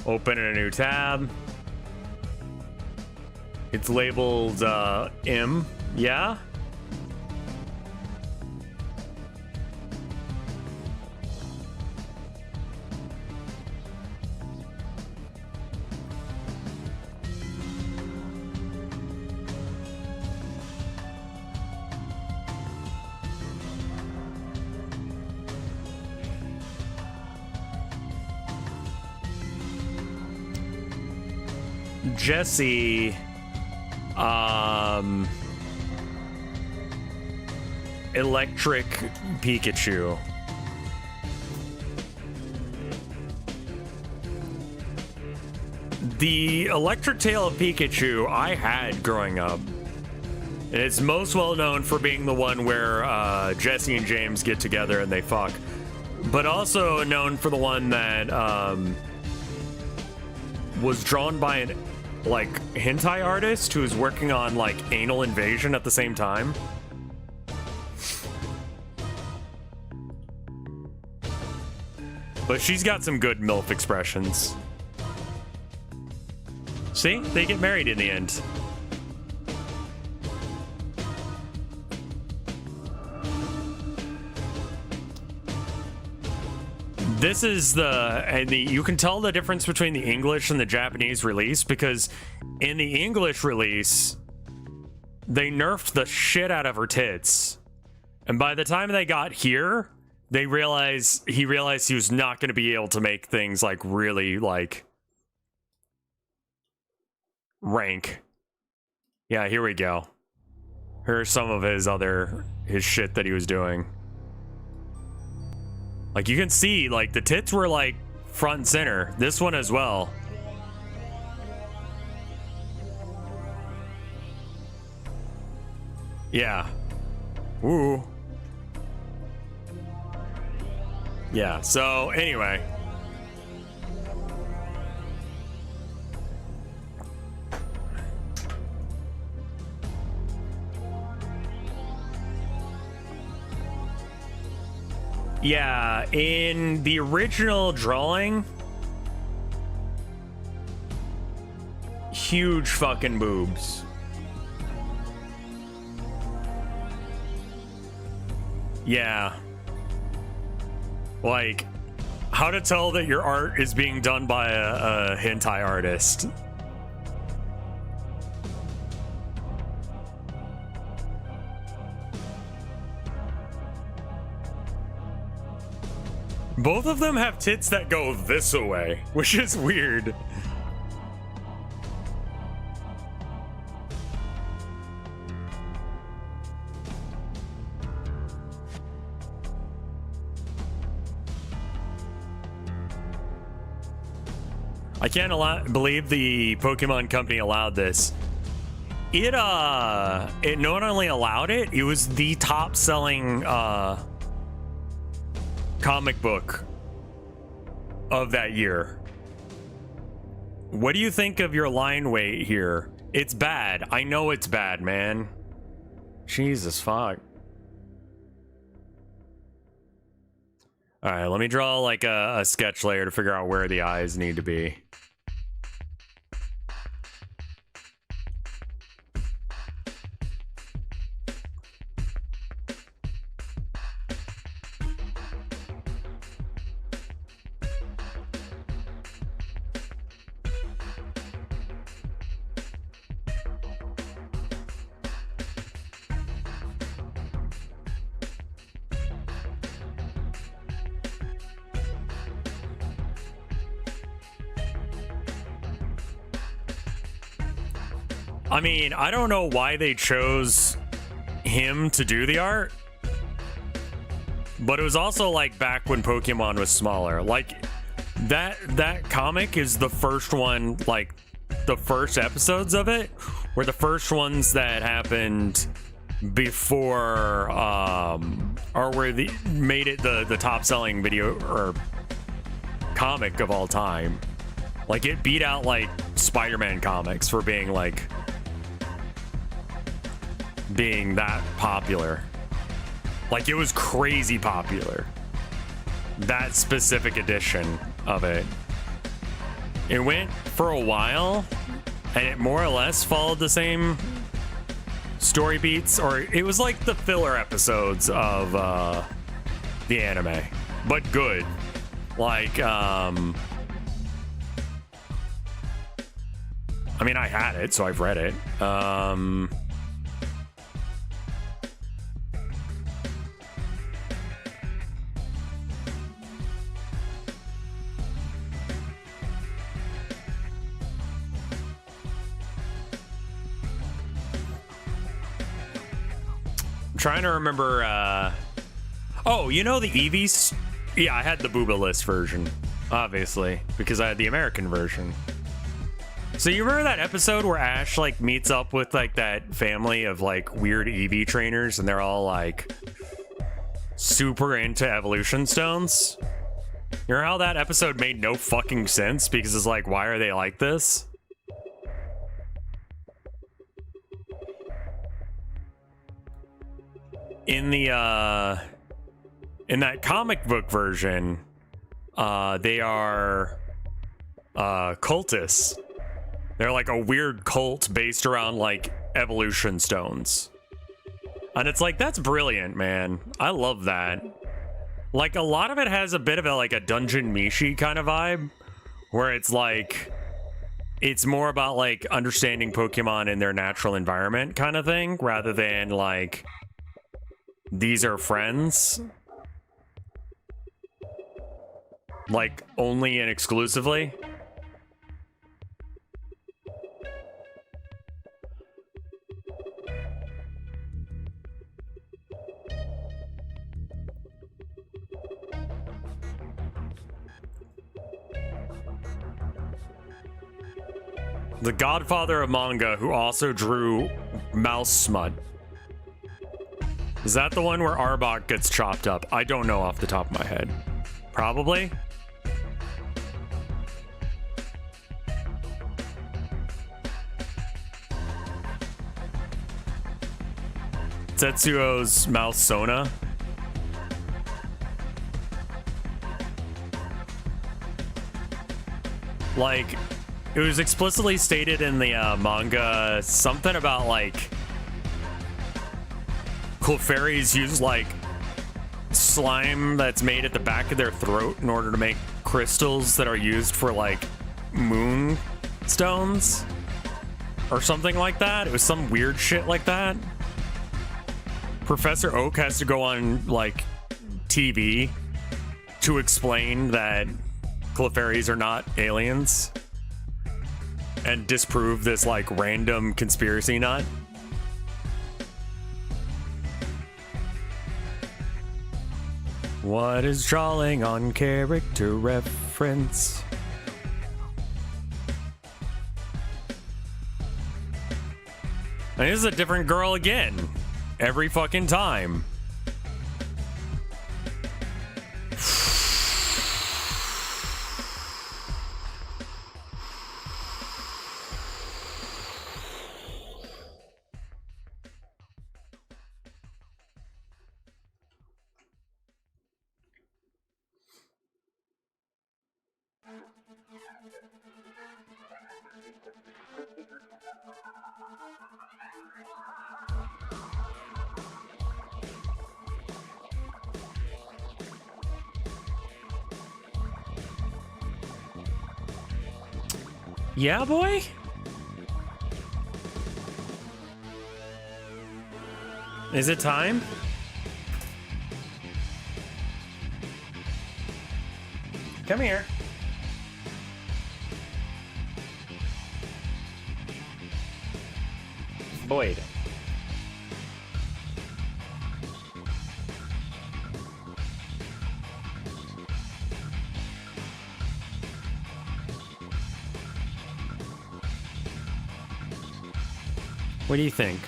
Open a new tab. It's labeled M. Yeah? Jesse, electric Pikachu. The electric tail of Pikachu I had growing up. And it's most well known for being the one where Jesse and James get together and they fuck. But also known for the one that was drawn by an like hentai artist who's working on like anal invasion at the same time. But she's got some good MILF expressions. See? They get married in the end. This is you can tell the difference between the English and the Japanese release, because in the English release, they nerfed the shit out of her tits. And by the time they got here, he realized he was not going to be able to make things like really like rank. Yeah, here we go. Here's some of his shit that he was doing. Like, you can see, like, the tits were, like, front and center. This one as well. Yeah. Ooh. Yeah, so, anyway. Yeah, in the original drawing, huge fucking boobs. Yeah. Like, how to tell that your art is being done by a hentai artist. Both of them have tits that go this way, which is weird. I can't believe the Pokemon company allowed this. It not only allowed it, it was the top selling comic book of that year. What do you think of your line weight here? It's bad. I know it's bad, man. Jesus fuck. All right, let me draw like a sketch layer to figure out where the eyes need to be. I mean, I don't know why they chose him to do the art, but it was also like back when Pokemon was smaller. Like that comic is the first one, like the first episodes of it were the first ones that happened before or where the made it the top selling video or comic of all time. Like it beat out like Spider-Man comics for being that popular. Like it was crazy popular, that specific edition of it. It went for a while and it more or less followed the same story beats, or it was like the filler episodes of the anime, but good. Like I mean, I had it, so I've read it. Trying to remember. Oh, you know the Eevees? Yeah, I had the Boobalist version, obviously, because I had the American version. So you remember that episode where Ash like meets up with like that family of like weird Eevee trainers, and they're all like super into evolution stones? You remember how that episode made no fucking sense because it's like, why are they like this? In the in that comic book version, they are cultists. They're like a weird cult based around like evolution stones. And it's like, that's brilliant, man. I love that. Like a lot of it has a bit of a like a Dungeon Mishi kind of vibe, where it's like it's more about like understanding Pokemon in their natural environment kind of thing, rather than like these are friends, like only and exclusively. The godfather of manga, who also drew Mouse Smut. Is that the one where Arbok gets chopped up? I don't know off the top of my head. Probably. Tetsuo's Mouse Sona. Like, it was explicitly stated in the manga something about like Clefairies use like slime that's made at the back of their throat in order to make crystals that are used for like moon stones or something like that. It was some weird shit like that. Professor Oak has to go on like TV to explain that Clefairies are not aliens and disprove this like random conspiracy nut. What is drawing on character reference? And this is a different girl again. Every fucking time. Yeah, boy? Is it time? Come here. Boyd. What do you think?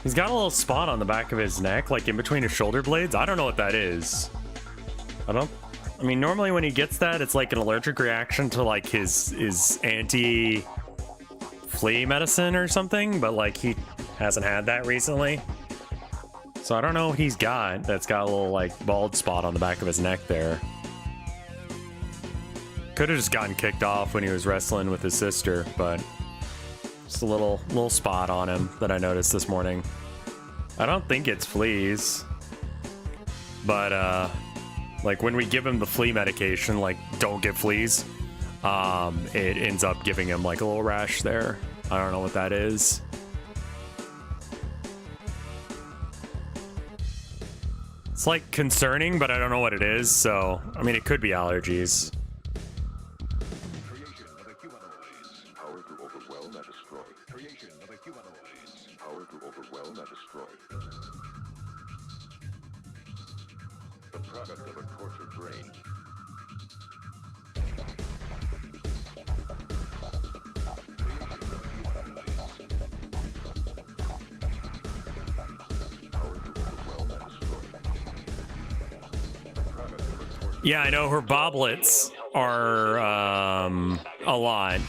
He's got a little spot on the back of his neck, like in between his shoulder blades. I don't know what that is. I mean, normally when he gets that, it's like an allergic reaction to like his anti-flea medicine or something, but like he hasn't had that recently. So I don't know what he's got that's got a little like bald spot on the back of his neck there. Could have just gotten kicked off when he was wrestling with his sister, but just a little spot on him that I noticed this morning. I don't think it's fleas, but like when we give him the flea medication, like don't give fleas, it ends up giving him like a little rash there. I don't know what that is. It's like concerning, but I don't know what it is. So, I mean, it could be allergies. Yeah, I know her boblets are a lot.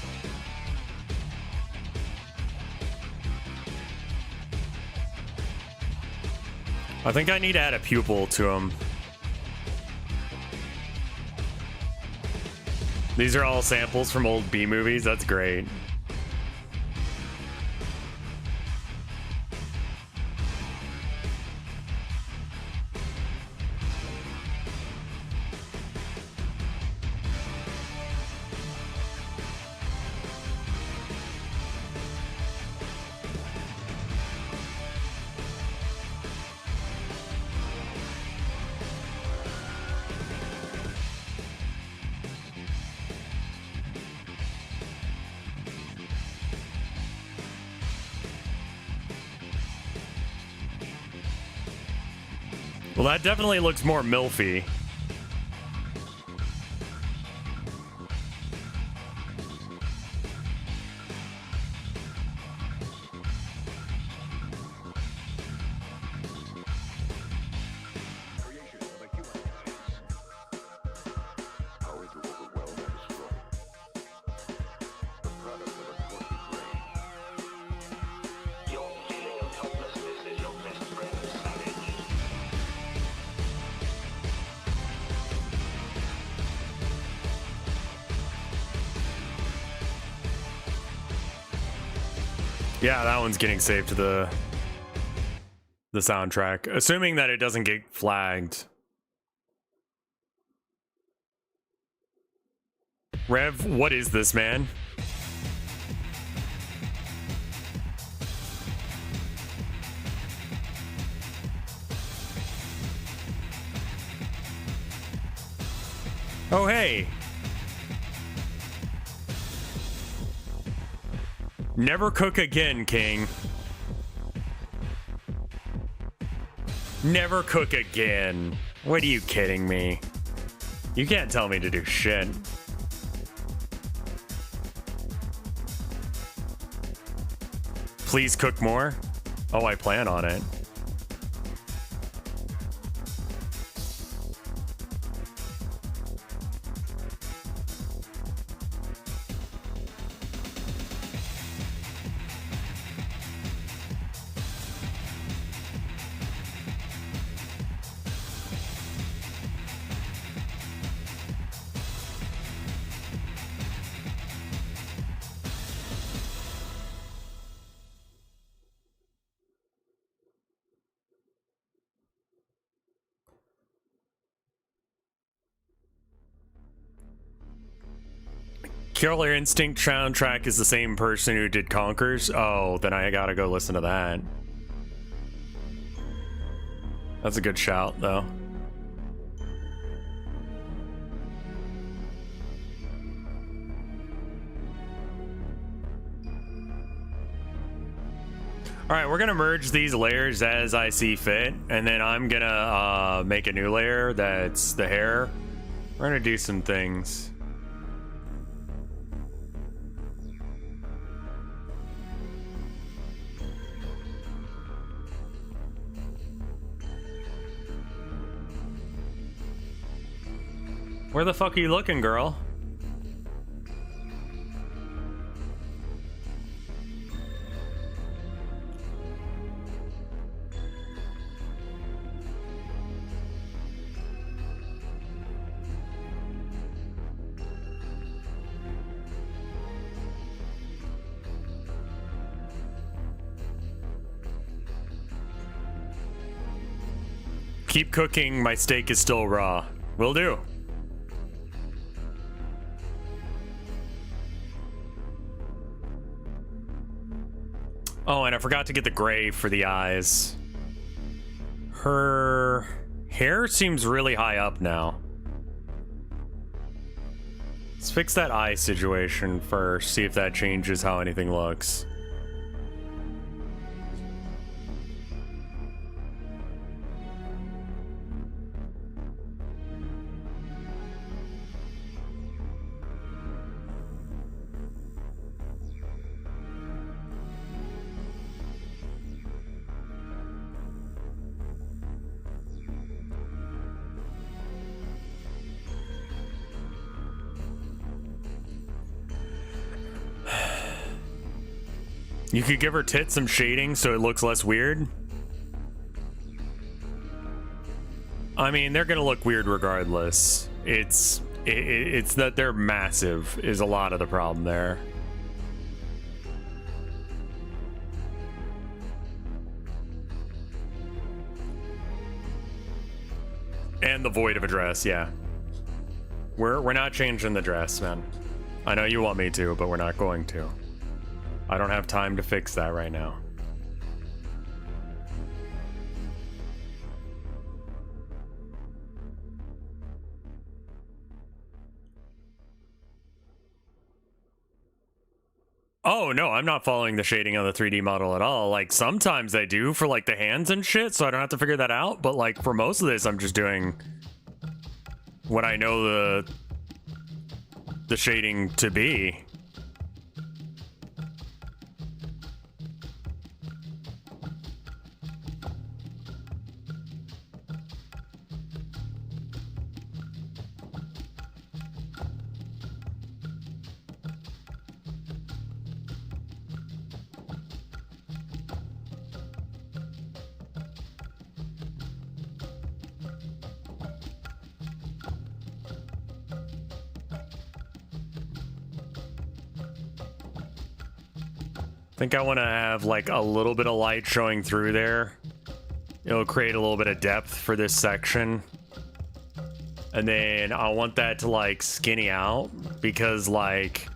I think I need to add a pupil to them. These are all samples from old B movies. That's great. Well, that definitely looks more milfy. Yeah, that one's getting saved to the soundtrack, assuming that it doesn't get flagged. Rev, what is this, man? Oh, hey. Never cook again, King. Never cook again. What are you kidding me? You can't tell me to do shit. Please cook more? Oh, I plan on it. Killer Instinct soundtrack is the same person who did Conkers. Oh, then I gotta go listen to that. That's a good shout, though. All right, we're gonna merge these layers as I see fit, and then I'm gonna make a new layer that's the hair. We're gonna do some things. Where the fuck are you looking, girl? Keep cooking, my steak is still raw. Will do. Oh, and I forgot to get the gray for the eyes. Her hair seems really high up now. Let's fix that eye situation first, see if that changes how anything looks. You could give her tits some shading so it looks less weird. I mean, they're gonna look weird regardless. It's that they're massive is a lot of the problem there. And the void of a dress, yeah. We're not changing the dress, man. I know you want me to, but we're not going to. I don't have time to fix that right now. Oh, no, I'm not following the shading on the 3D model at all. Like, sometimes I do for, like, the hands and shit, so I don't have to figure that out. But, like, for most of this, I'm just doing what I know the shading to be. think I want to have like a little bit of light showing through there. It'll create a little bit of depth for this section. And then I want that to like skinny out because like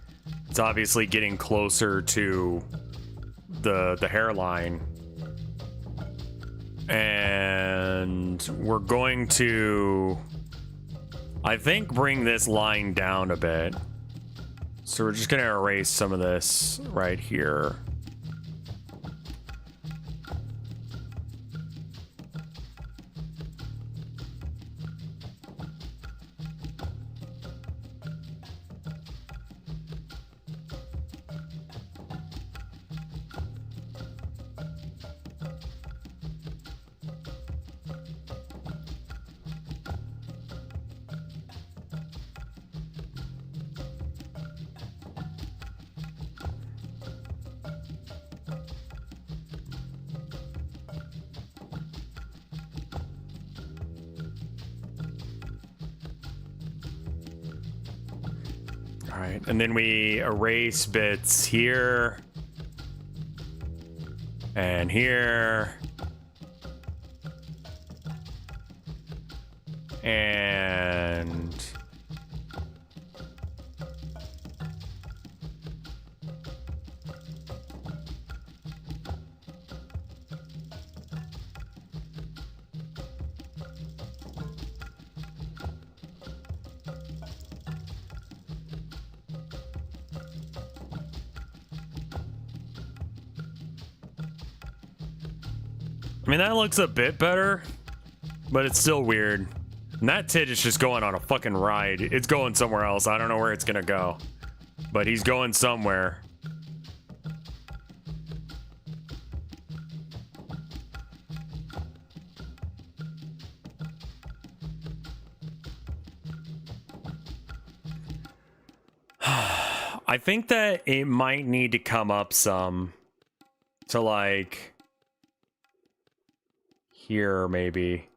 it's obviously getting closer to the hairline. And we're going to, I think, bring this line down a bit. So we're just gonna erase some of this right here. All right, and then we erase bits here and here and I mean, that looks a bit better, but it's still weird. And that tit is just going on a fucking ride. It's going somewhere else. I don't know where it's gonna go, but he's going somewhere. I think that it might need to come up some to like here, maybe.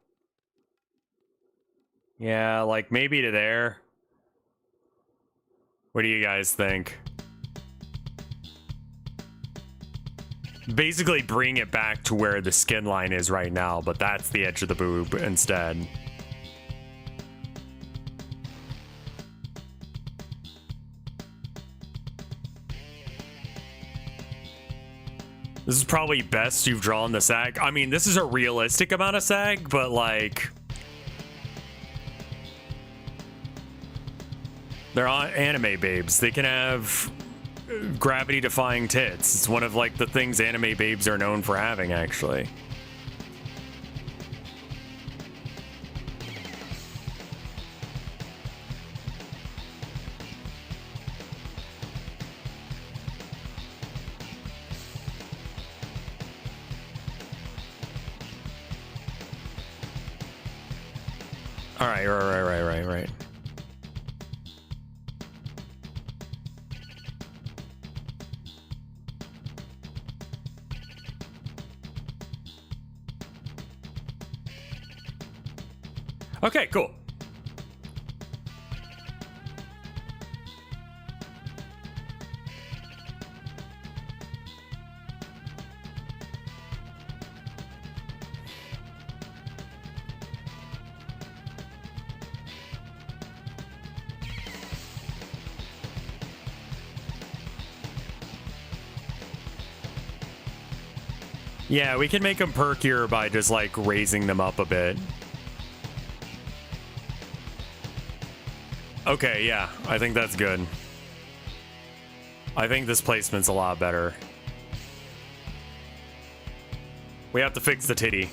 Yeah, like maybe to there. What do you guys think? Basically bring it back to where the skin line is right now, but that's the edge of the boob instead. This is probably best you've drawn the sag. I mean, this is a realistic amount of sag, but like, they're anime babes. They can have gravity-defying tits. It's one of like the things anime babes are known for having, actually. All right, right. Okay, cool. Yeah, we can make them perkier by just like raising them up a bit. Okay, yeah, I think that's good. I think this placement's a lot better. We have to fix the titty,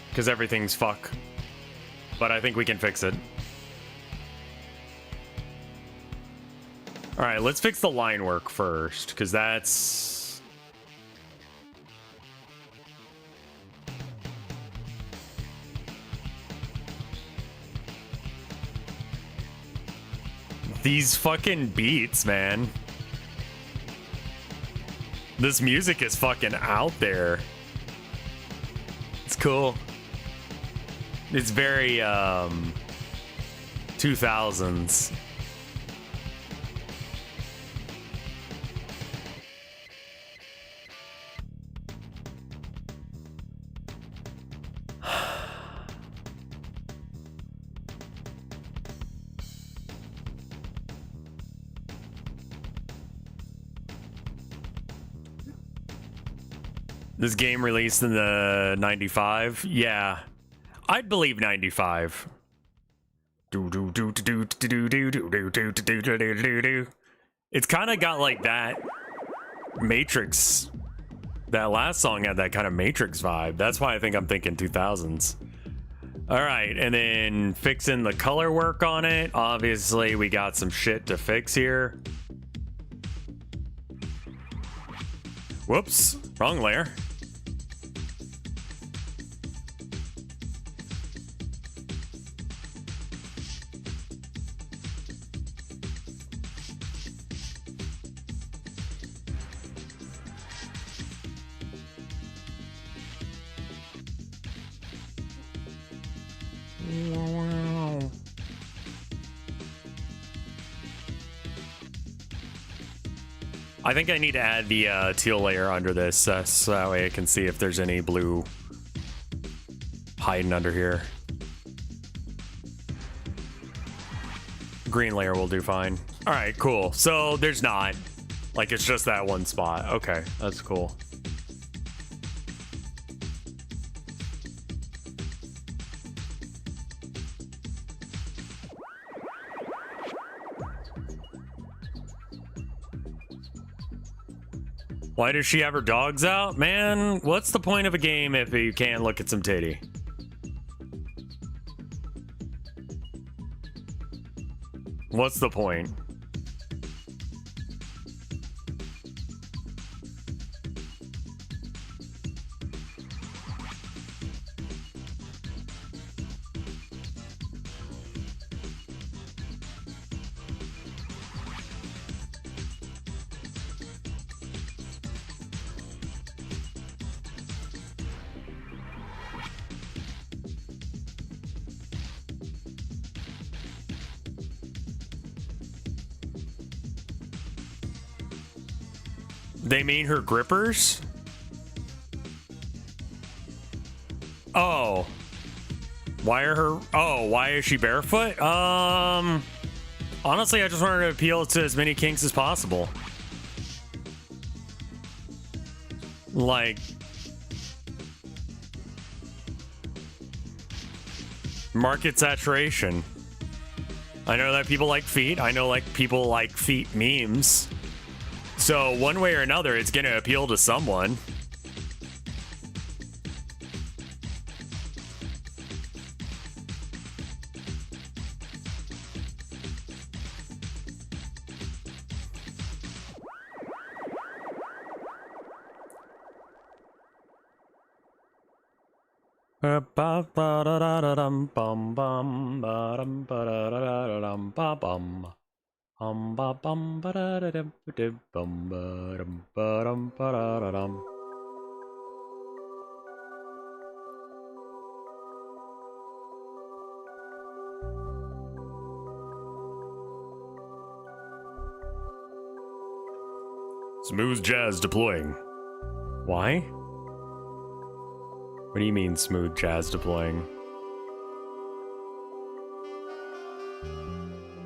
because everything's fuck. But I think we can fix it. Alright, let's fix the line work first, because that's... These fucking beats, man. This music is fucking out there. It's cool. It's very 2000s. This game released in the 95? Yeah. I'd believe 95. It's kind of got like that Matrix. That last song had that kind of Matrix vibe. That's why I think I'm thinking 2000s. All right, and then fixing the color work on it. Obviously, we got some shit to fix here. Whoops, wrong layer. I think I need to add the teal layer under this so that way I can see if there's any blue hiding under here. Green layer will do fine. All right, cool. So there's not. Like, it's just that one spot. Okay, that's cool. Why does she have her dogs out? Man, what's the point of a game if you can't look at some titty? What's the point? They mean her grippers? Oh. Why is she barefoot? Honestly, I just wanted to appeal to as many kinks as possible. Like, market saturation. I know that people like feet. I know like people like feet memes. So one way or another, it's gonna appeal to someone. Smooth jazz deploying. Why? What do you mean smooth jazz deploying?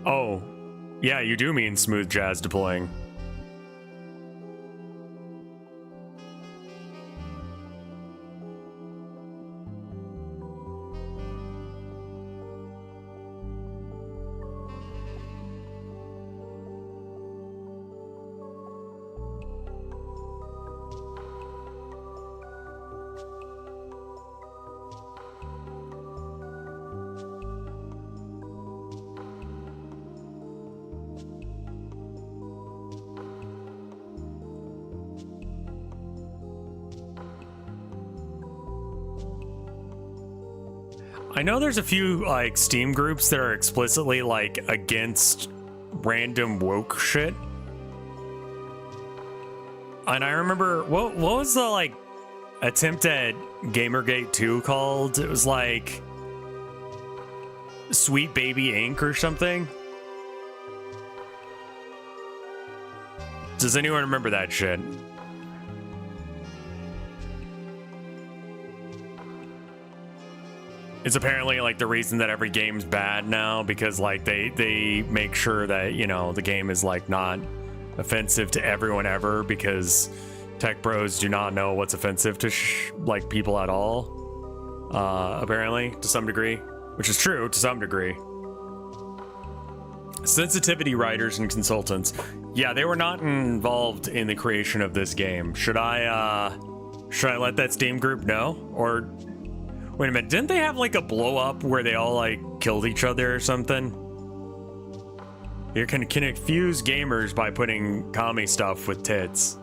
Oh, yeah, you do mean smooth jazz deploying. I know there's a few like Steam groups that are explicitly like against random woke shit. And I remember what was the like attempt at Gamergate 2 called? It was like Sweet Baby Inc. or something. Does anyone remember that shit? It's apparently like the reason that every game's bad now, because like they make sure that, you know, the game is like not offensive to everyone ever, because tech bros do not know what's offensive to like people at all. Apparently, to some degree, which is true to some degree. Sensitivity writers and consultants. Yeah, they were not involved in the creation of this game. Should I let that Steam group know? Or wait a minute, didn't they have like a blow up where they all like killed each other or something? You can confuse gamers by putting commie stuff with tits.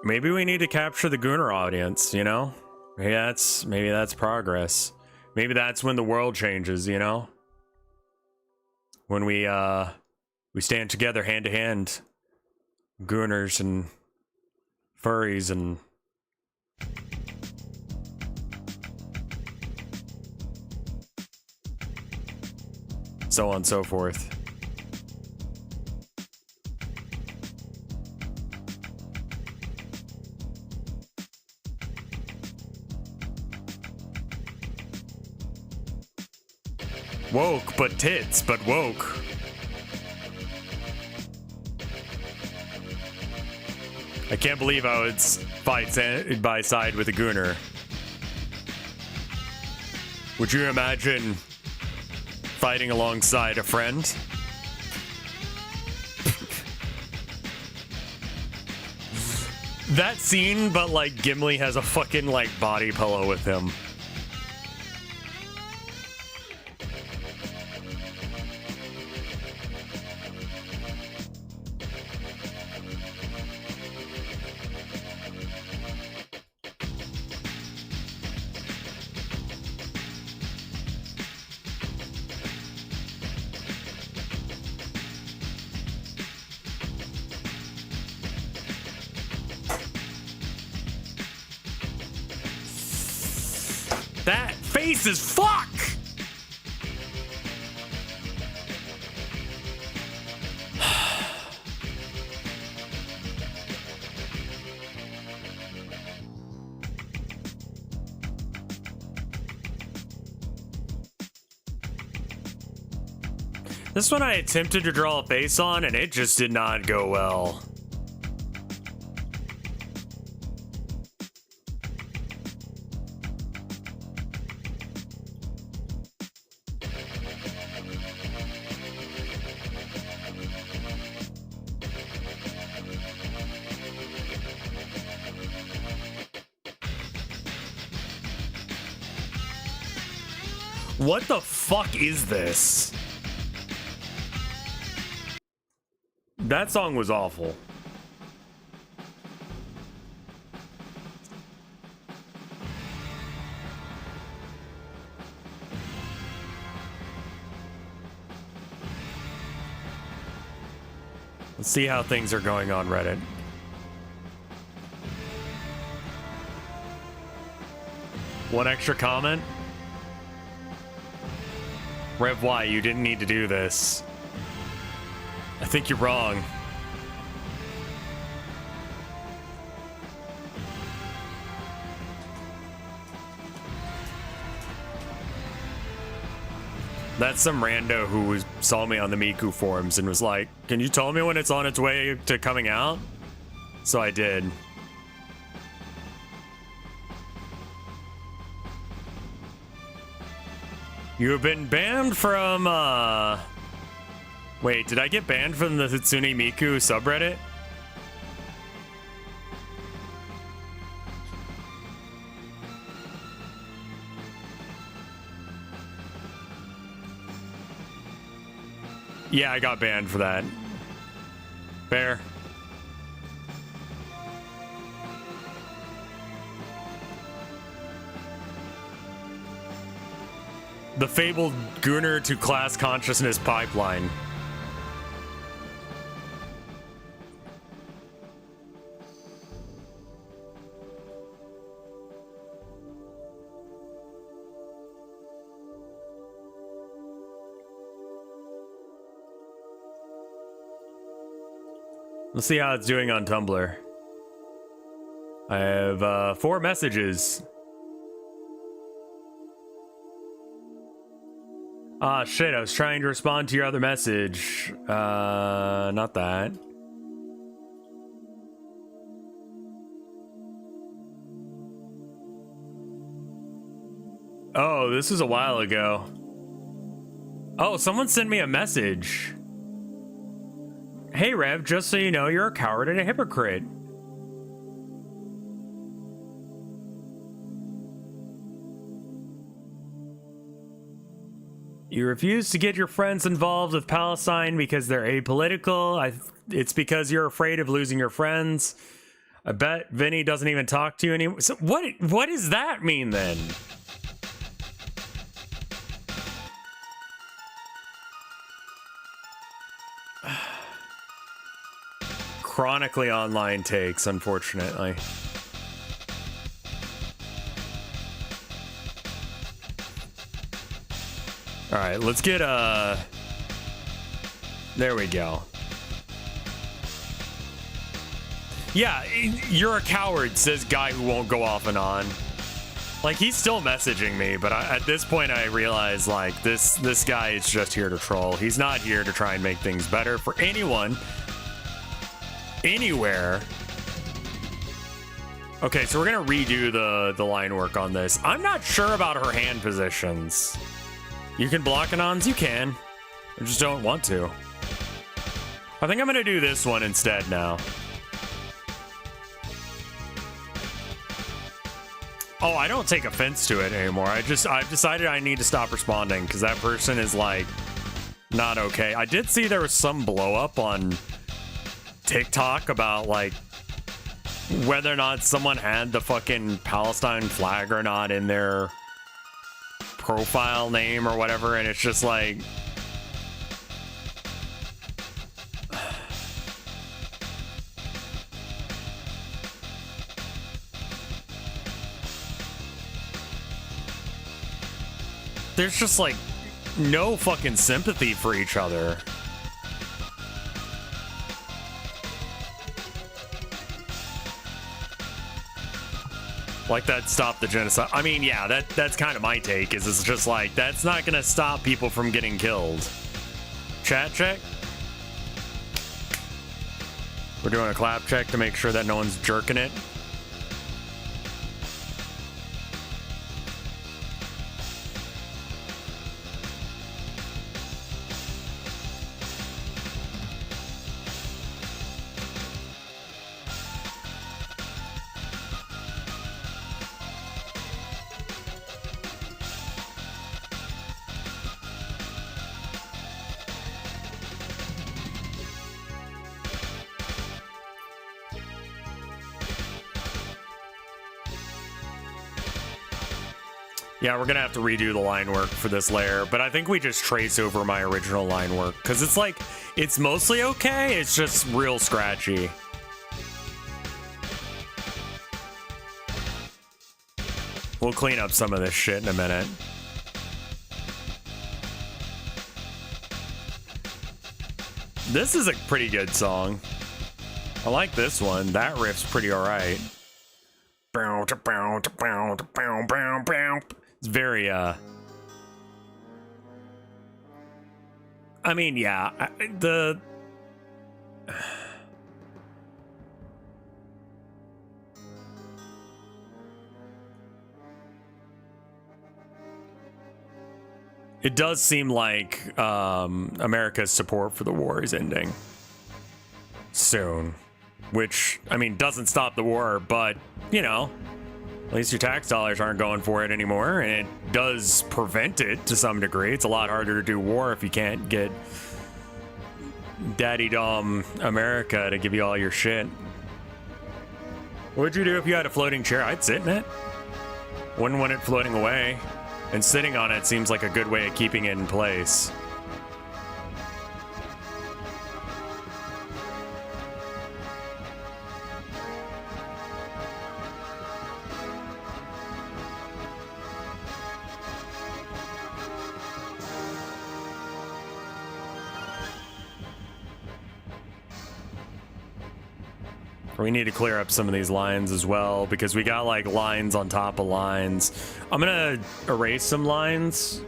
Maybe we need to capture the Gooner audience, you know? Maybe that's progress. Maybe that's when the world changes, you know? When we stand together hand to hand, Gooners and furries and so on and so forth. Woke, but tits, but woke. I can't believe I would fight side by side with a Gooner. Would you imagine fighting alongside a friend? That scene, but like Gimli has a fucking like body pillow with him. That face is fuck! This one I attempted to draw a face on and it just did not go well. What the fuck is this? That song was awful. Let's see how things are going on Reddit. One extra comment? Rev Y, you didn't need to do this. I think you're wrong. That's some rando who saw me on the Miku forums and was like, can you tell me when it's on its way to coming out? So I did. You have been banned from, Wait, did I get banned from the Hatsune Miku subreddit? Yeah, I got banned for that. Fair. The fabled Gooner to class consciousness pipeline. Let's see how it's doing on Tumblr. I have 4 messages. Ah, shit, I was trying to respond to your other message. Not that. Oh, this was a while ago. Oh, someone sent me a message. Hey, Rev, just so you know, you're a coward and a hypocrite. You refuse to get your friends involved with Palestine because they're apolitical. It's because you're afraid of losing your friends. I bet Vinny doesn't even talk to you anymore. So what does that mean then? Chronically online takes, unfortunately. All right, let's get there we go. Yeah, you're a coward, says guy who won't go off and on. Like, he's still messaging me, but at this point I realize, like, this guy is just here to troll. He's not here to try and make things better for anyone, anywhere. Okay, so we're gonna redo the line work on this. I'm not sure about her hand positions. You can block anons, you can. I just don't want to. I think I'm gonna do this one instead now. Oh, I don't take offense to it anymore. I've decided I need to stop responding because that person is like not okay. I did see there was some blow up on TikTok about like whether or not someone had the fucking Palestine flag or not in their profile name or whatever, and it's just like there's just like no fucking sympathy for each other. Like that stop the genocide. I mean, yeah, that's kind of my take, is it's just like, that's not gonna stop people from getting killed. Chat check. We're doing a clap check to make sure that no one's jerking it. Yeah, we're gonna have to redo the line work for this layer, but I think we just trace over my original line work, because it's like, it's mostly okay, it's just real scratchy. We'll clean up some of this shit in a minute. This is a pretty good song. I like this one. That riff's pretty alright. It's very, I mean, yeah, it does seem like, America's support for the war is ending soon, which, I mean, doesn't stop the war, but, you know, at least your tax dollars aren't going for it anymore, and it does prevent it to some degree. It's a lot harder to do war if you can't get Daddy Dom America to give you all your shit. What would you do if you had a floating chair? I'd sit in it. Wouldn't want it floating away. And sitting on it seems like a good way of keeping it in place. We need to clear up some of these lines as well, because we got like lines on top of lines. I'm gonna erase some lines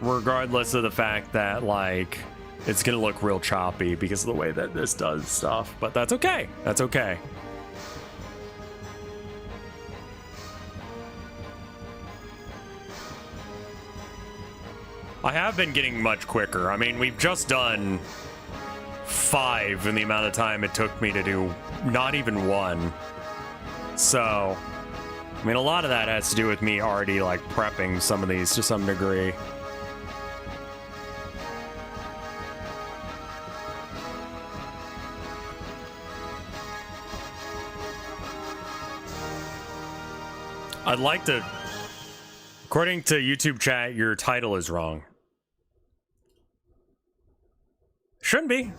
regardless of the fact that, like, it's gonna look real choppy because of the way that this does stuff. But that's okay. That's okay. I have been getting much quicker. I mean, we've just done 5 in the amount of time it took me to do not even 1. So, I mean, a lot of that has to do with me already, like, prepping some of these to some degree. I'd like to... According to YouTube chat, your title is wrong. Shouldn't be.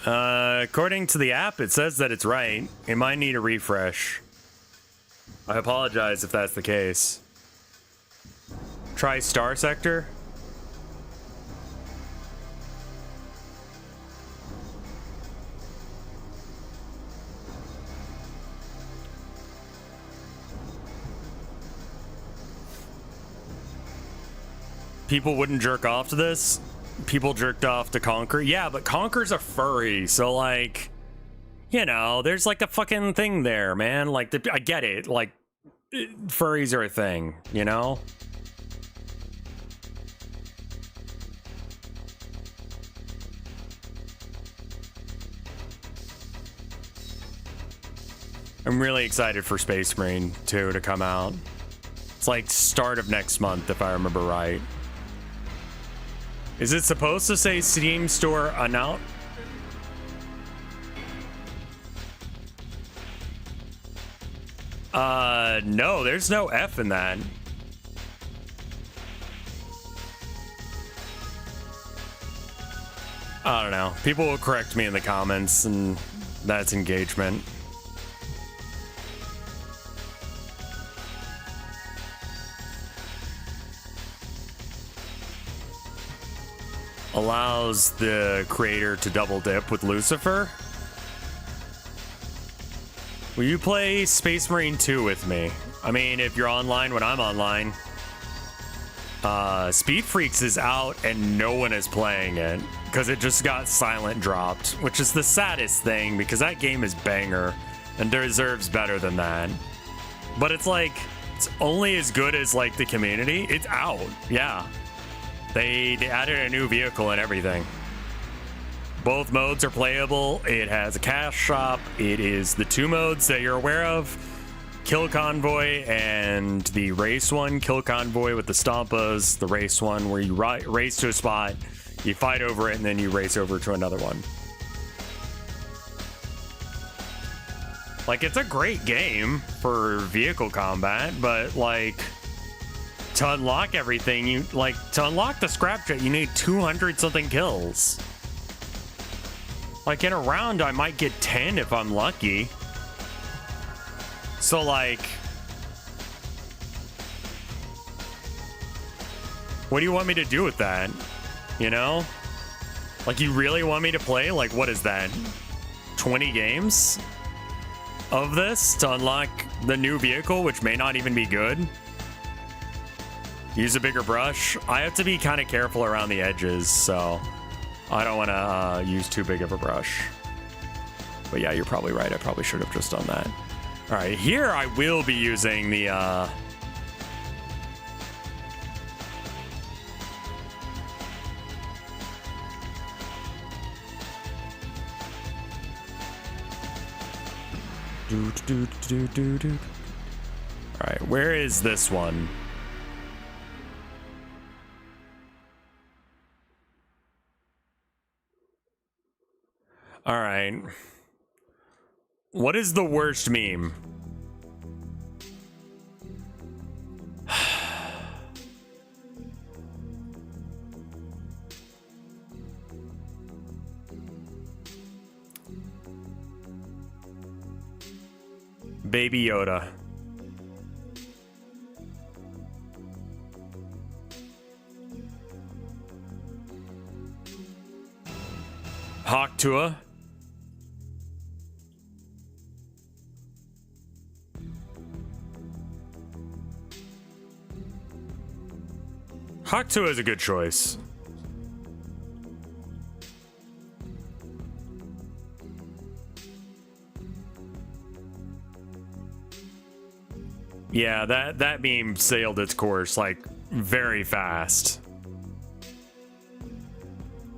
According to the app, it says that it's right. It might need a refresh. I apologize if that's the case. Try Star Sector. People wouldn't jerk off to this. People jerked off to Conquer. Yeah, but Conquer's a furry, so, like, you know, there's like a fucking thing there, man. Like, I get it. Like, furries are a thing, you know? I'm really excited for Space Marine 2 to come out. It's like start of next month, if I remember right. Is it supposed to say Steam Store announce? No, there's no F in that. I don't know. People will correct me in the comments, and that's engagement. Allows the creator to double dip with Lucifer. Will you play Space Marine 2 with me? I mean, if you're online when I'm online. Speed Freaks is out and no one is playing it because it just got silent dropped, which is the saddest thing because that game is banger and deserves better than that. But it's like, it's only as good as like the community. It's out, yeah. They added a new vehicle and everything. Both modes are playable. It has a cash shop. It is the 2 modes that you're aware of. Kill Convoy and the race one. Kill Convoy with the Stompas. The race one where you race to a spot, you fight over it, and then you race over to another one. Like, it's a great game for vehicle combat, but like... to unlock everything, to unlock the scrapjet, you need 200 something kills. Like, in a round, I might get 10 if I'm lucky. So, like, what do you want me to do with that? You know? Like, you really want me to play, like, what is that? 20 games of this to unlock the new vehicle, which may not even be good? Use a bigger brush. I have to be kind of careful around the edges, so I don't want to use too big of a brush. But yeah, you're probably right. I probably should have just done that. All right, here I will be using the... All right, where is this one? All right. What is the worst meme? Baby Yoda. Hawk Tua. Hawk 2 is a good choice. Yeah, that meme sailed its course like very fast.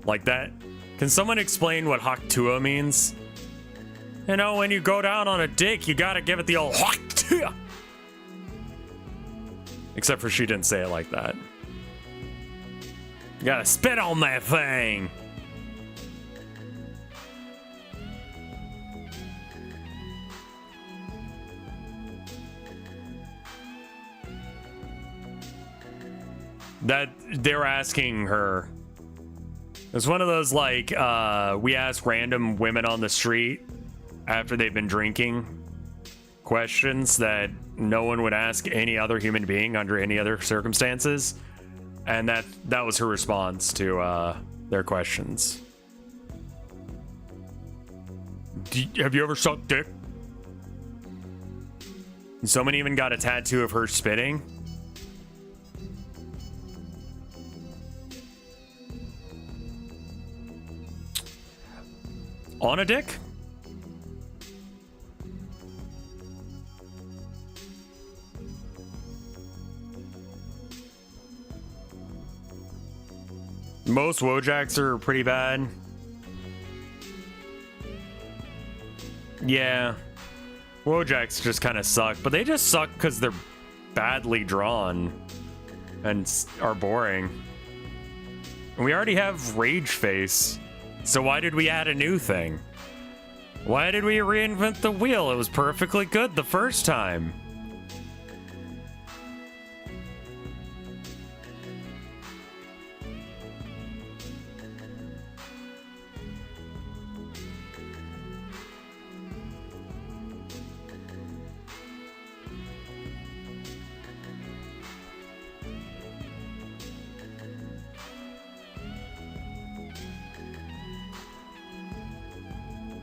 Like that. Can someone explain what Hawk 2 means? You know, when you go down on a dick, you gotta give it the old Hawk 2. Except for she didn't say it like that. You gotta spit on that thing. That they were asking her. It's one of those like we ask random women on the street after they've been drinking questions that no one would ask any other human being under any other circumstances, and that was her response to their questions. Have you ever sucked dick? Someone even got a tattoo of her spitting. On a dick? Most Wojaks are pretty bad. Yeah. Wojaks just kind of suck, but they just suck because they're badly drawn and are boring. And we already have Rage Face. So why did we add a new thing? Why did we reinvent the wheel? It was perfectly good the first time.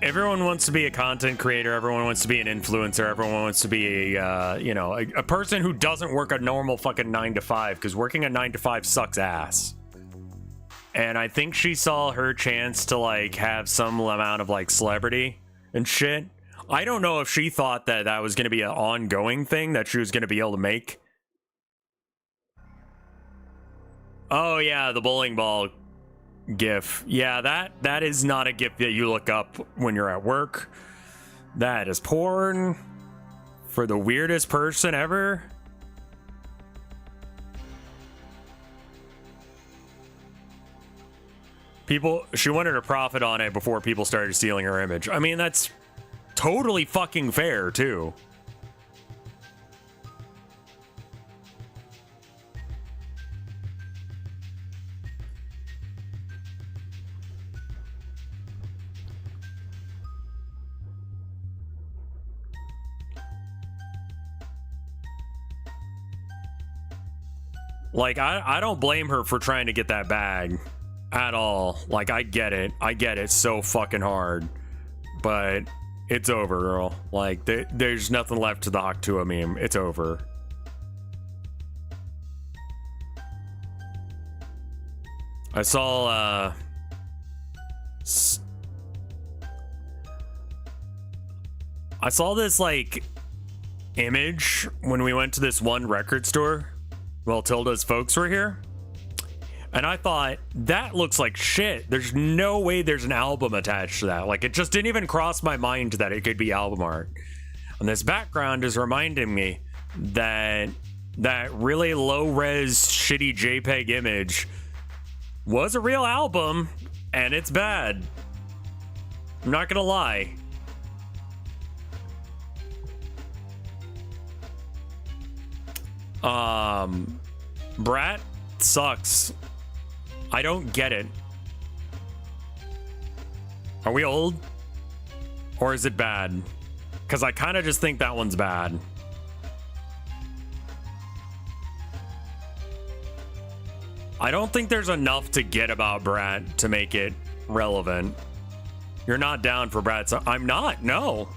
Everyone wants to be a content creator. Everyone wants to be an influencer. Everyone wants to be a, you know, a person who doesn't work a normal fucking 9 to 5, because working a 9 to 5 sucks ass. And I think she saw her chance to like have some amount of like celebrity and shit. I don't know if she thought that that was going to be an ongoing thing that she was going to be able to make. Oh yeah, the bowling ball GIF. Yeah, that is not a GIF that you look up when you're at work. That is porn for the weirdest person ever. She wanted to profit on it before people started stealing her image. I mean, that's totally fucking fair too. Like, I don't blame her for trying to get that bag at all. Like, I get it. I get it so fucking hard. But it's over, girl. Like, there's nothing left to the Hawk 2 meme. It's over. I saw, I saw this, like, image when we went to this one record store. Well, Tilda's folks were here. And I thought, that looks like shit. There's no way there's an album attached to that. Like, it just didn't even cross my mind that it could be album art. And this background is reminding me that that really low-res, shitty JPEG image was a real album, and it's bad. I'm not gonna lie. Brat sucks. I don't get it. Are we old? Or is it bad? Because I kind of just think that one's bad. I don't think there's enough to get about Brat to make it relevant. You're not down for Brat, so I'm not, no.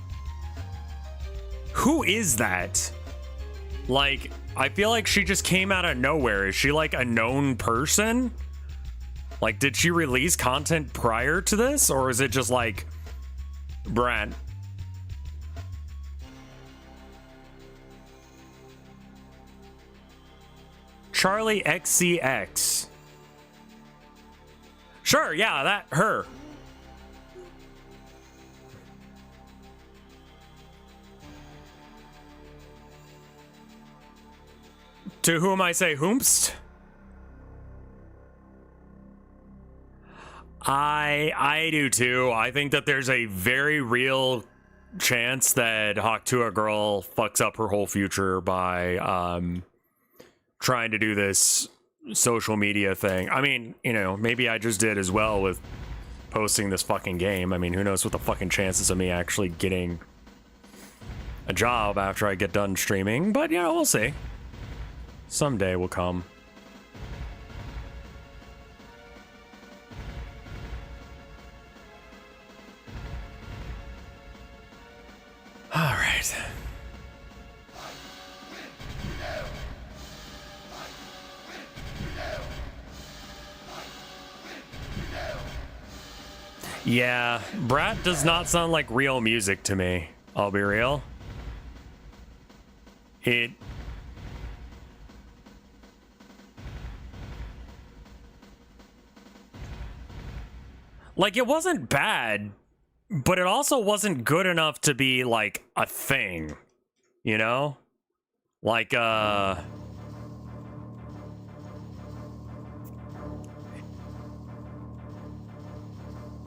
Who is that? Like, I feel like she just came out of nowhere. Is she like a known person? Like, did she release content prior to this? Or is it just like, Brad? Charlie XCX. Sure, yeah, her. To whom I say whomst? I do too. I think that there's a very real chance that Hawktua Girl fucks up her whole future by trying to do this social media thing. I mean, you know, maybe I just did as well with posting this fucking game. I mean, who knows what the fucking chances of me actually getting a job after I get done streaming, but you know, we'll see. Someday will come. All right. Yeah, Brat does not sound like real music to me. I'll be real. Like, it wasn't bad, but it also wasn't good enough to be, like, a thing. You know? Like,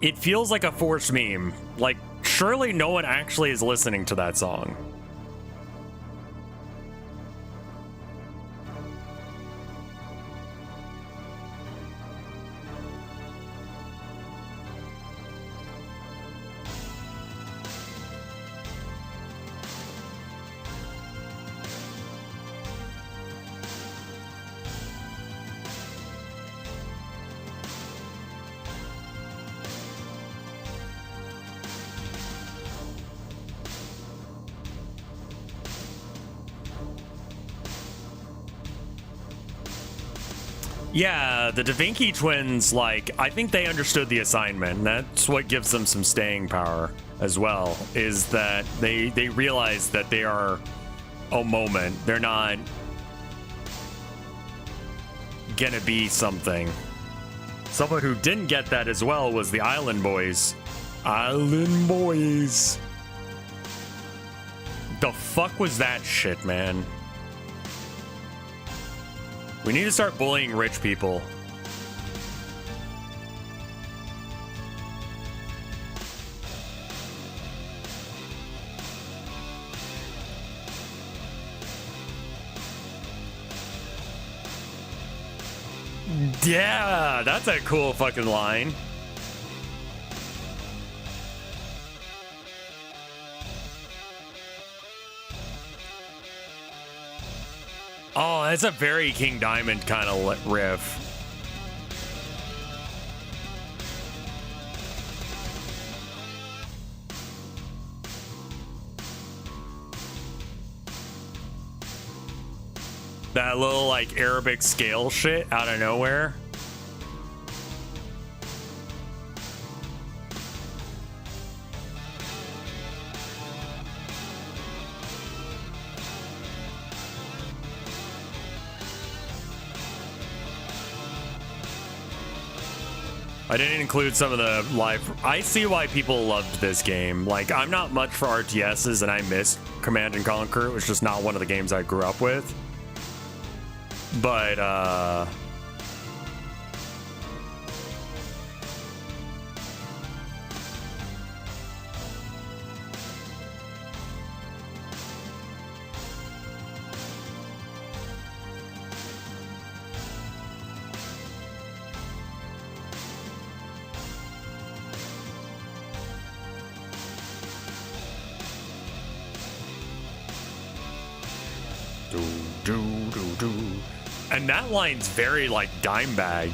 it feels like a forced meme. Like, surely no one actually is listening to that song. Yeah, the Da Vinci twins, like, I think they understood the assignment. That's what gives them some staying power as well, is that they realize that they are a moment. They're not gonna be something. Someone who didn't get that as well was the Island Boys. Island Boys. The fuck was that shit, man? We need to start bullying rich people. Yeah, that's a cool fucking line. Oh, that's a very King Diamond kind of riff. That little, like, Arabic scale shit out of nowhere. I didn't include some of the live. I see why people loved this game. Like, I'm not much for RTSs, and I miss Command and Conquer. It was just not one of the games I grew up with. But, and that line's very, like, Dimebag.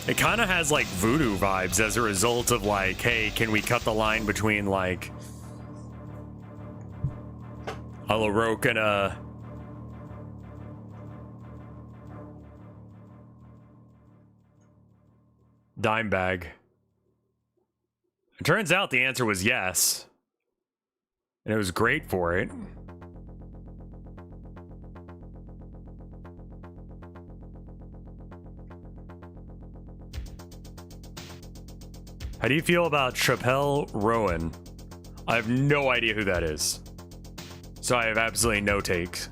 It kind of has, like, voodoo vibes as a result of, like, hey, can we cut the line between, like, A LaRoque and a... dime bag. It turns out the answer was yes. And it was great for it. How do you feel about Chappelle Rowan? I have no idea who that is. So I have absolutely no takes.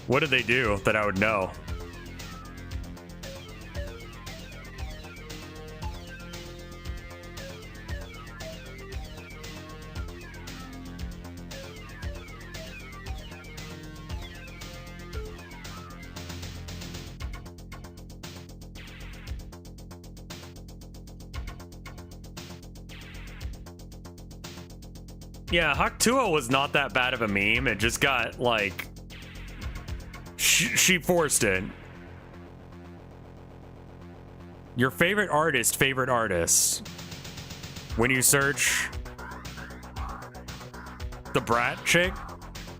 What did they do that I would know? Yeah, Haktua was not that bad of a meme. It just got, like... She forced it. Your favorite artist, When you search... the Brat chick?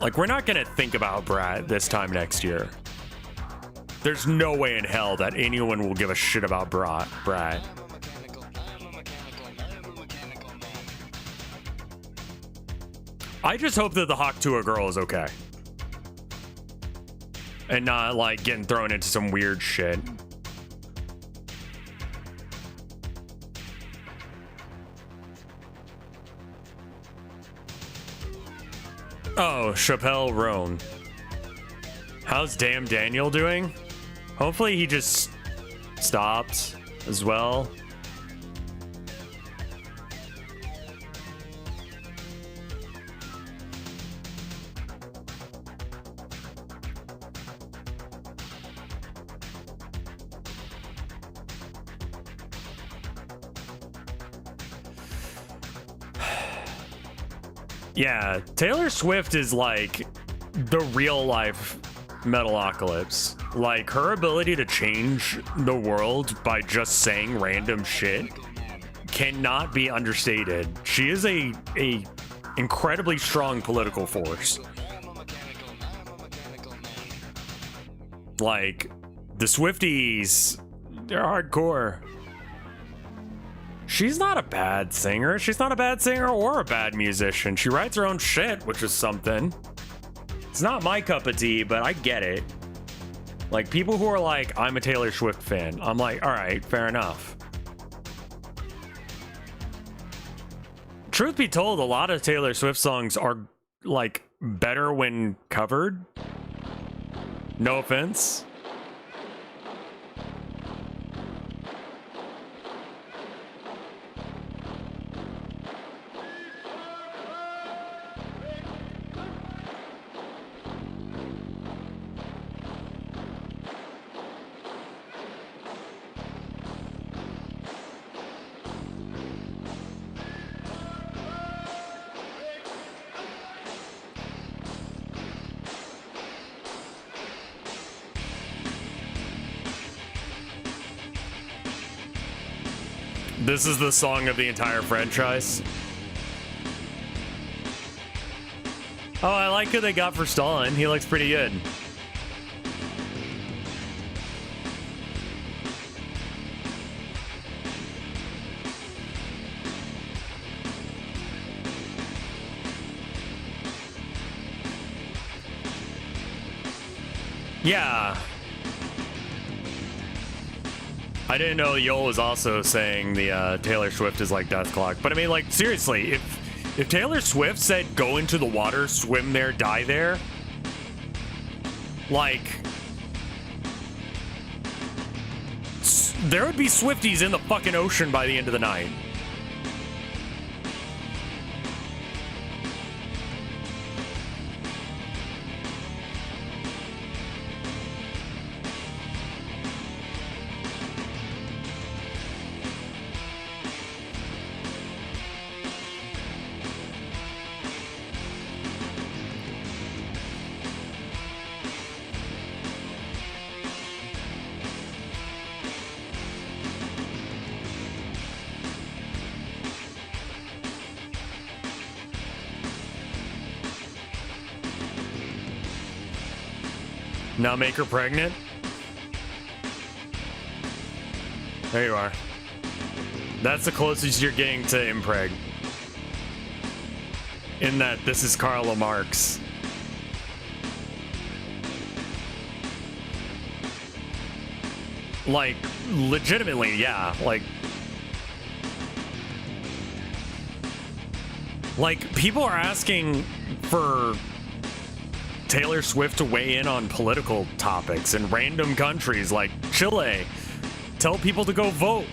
Like, we're not gonna think about Brat this time next year. There's no way in hell that anyone will give a shit about Brat. I just hope that the Haktua girl is okay. And not, like, getting thrown into some weird shit. Oh, Chappelle Roan. How's Damn Daniel doing? Hopefully he just stops as well. Yeah, Taylor Swift is like the real life Metalocalypse. Like, her ability to change the world by just saying random shit cannot be understated. She is a incredibly strong political force. Like, the Swifties, they're hardcore. She's not a bad singer. She's not a bad singer or a bad musician. She writes her own shit, which is something. It's not my cup of tea, but I get it. Like, people who are like, I'm a Taylor Swift fan. I'm like, all right, fair enough. Truth be told, a lot of Taylor Swift songs are, like, better when covered. No offense. This is the song of the entire franchise. Oh, I like who they got for Stalin. He looks pretty good. Yeah. I didn't know Yol was also saying the Taylor Swift is like Death Clock. But I mean, like, seriously, if Taylor Swift said go into the water, swim there, die there, like, there would be Swifties in the fucking ocean by the end of the night. Now make her pregnant. There you are. That's the closest you're getting to impreg. In that this is Karl Marx. Like, legitimately, yeah. Like, people are asking for Taylor Swift to weigh in on political topics in random countries like Chile. Tell people to go vote.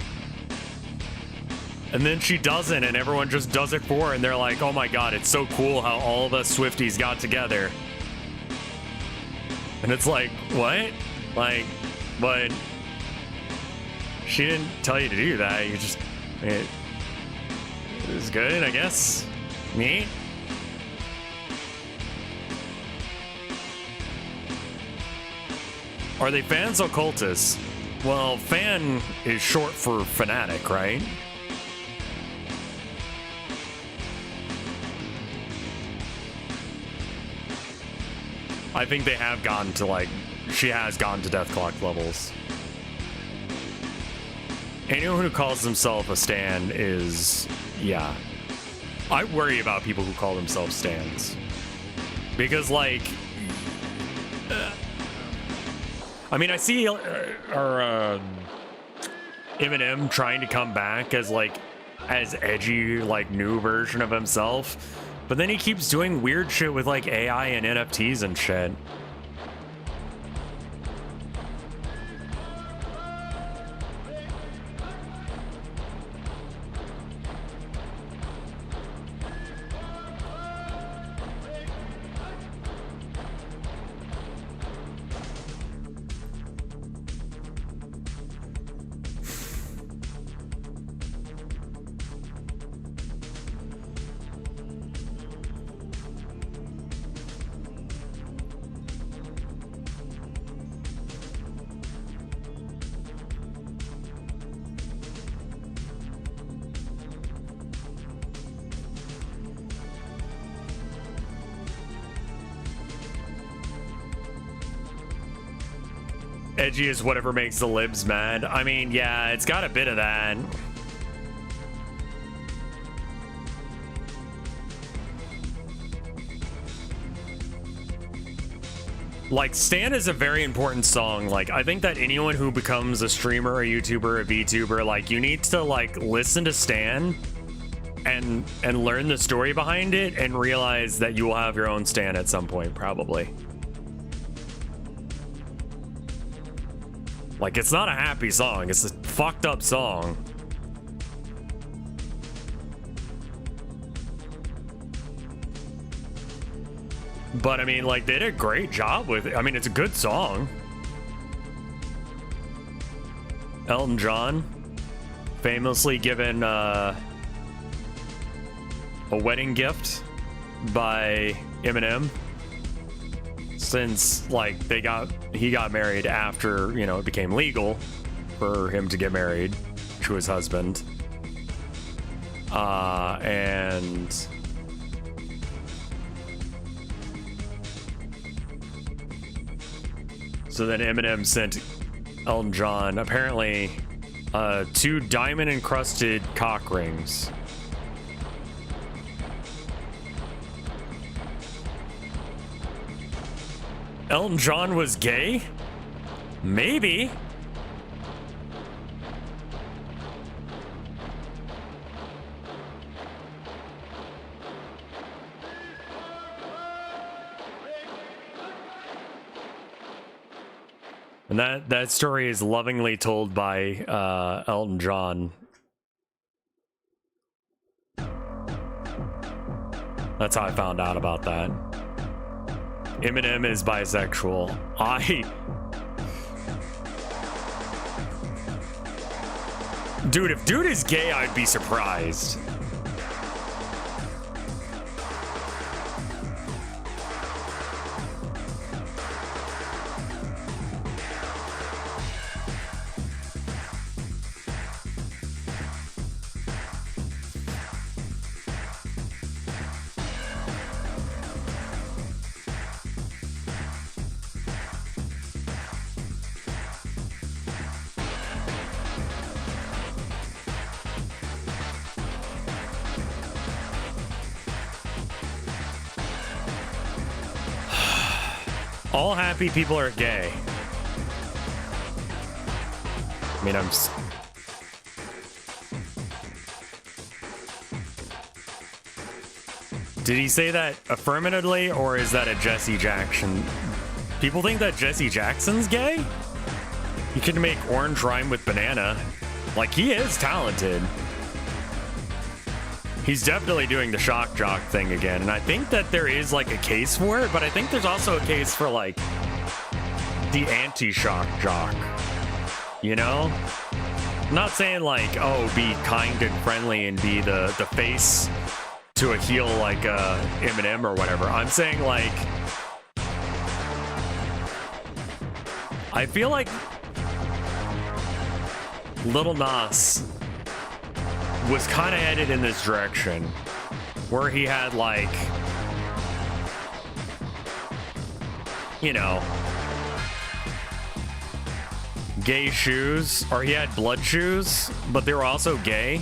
And then she doesn't, and everyone just does it for her, and they're like, oh my god, it's so cool how all of us Swifties got together. And it's like, what? Like, but she didn't tell you to do that. You just, it was good, I guess. Me? Are they fans or cultists? Well, fan is short for fanatic, right? I think they have gone to, like, she has gone to Death Clock levels. Anyone who calls himself a stan is, yeah. I worry about people who call themselves stans. Because, like, I mean, I see our Eminem trying to come back as, like, as edgy, like, new version of himself. But then he keeps doing weird shit with, like, AI and NFTs and shit. Edgy is whatever makes the libs mad. I mean, yeah, it's got a bit of that. Like, Stan is a very important song. Like, I think that anyone who becomes a streamer, a YouTuber, a VTuber, like, you need to, like, listen to Stan and learn the story behind it and realize that you will have your own Stan at some point, probably. Like, it's not a happy song. It's a fucked up song. But, I mean, like, they did a great job with it. I mean, it's a good song. Elton John, famously given a wedding gift by Eminem. Since, like, he got married after, you know, it became legal for him to get married to his husband. And so then Eminem sent Elton John, apparently, 2 diamond-encrusted cock rings. Elton John was gay? Maybe. And that story is lovingly told by Elton John. That's how I found out about that. Eminem is bisexual. Dude, if dude is gay, I'd be surprised. All happy people are gay. I mean, Did he say that affirmatively, or is that a Jesse Jackson? People think that Jesse Jackson's gay? He can make orange rhyme with banana. Like, he is talented. He's definitely doing the shock jock thing again, and I think that there is, like, a case for it, but I think there's also a case for, like, the anti-shock jock. You know? I'm not saying, like, oh, be kind and friendly and be the face to a heel like Eminem or whatever. I'm saying, like, I feel like Lil Nas was kind of headed in this direction where he had, like, you know, gay shoes, or he had blood shoes, but they were also gay.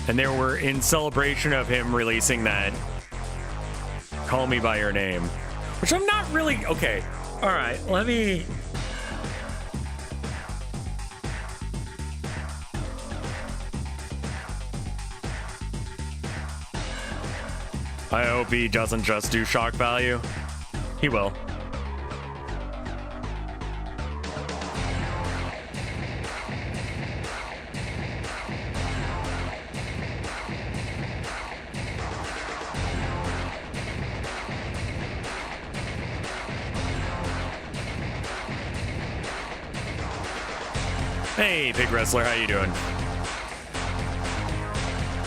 And they were in celebration of him releasing that Call Me By Your Name, which I'm not really, okay. All right, let me, I hope he doesn't just do shock value. He will. Hey, Big Wrestler, how you doing?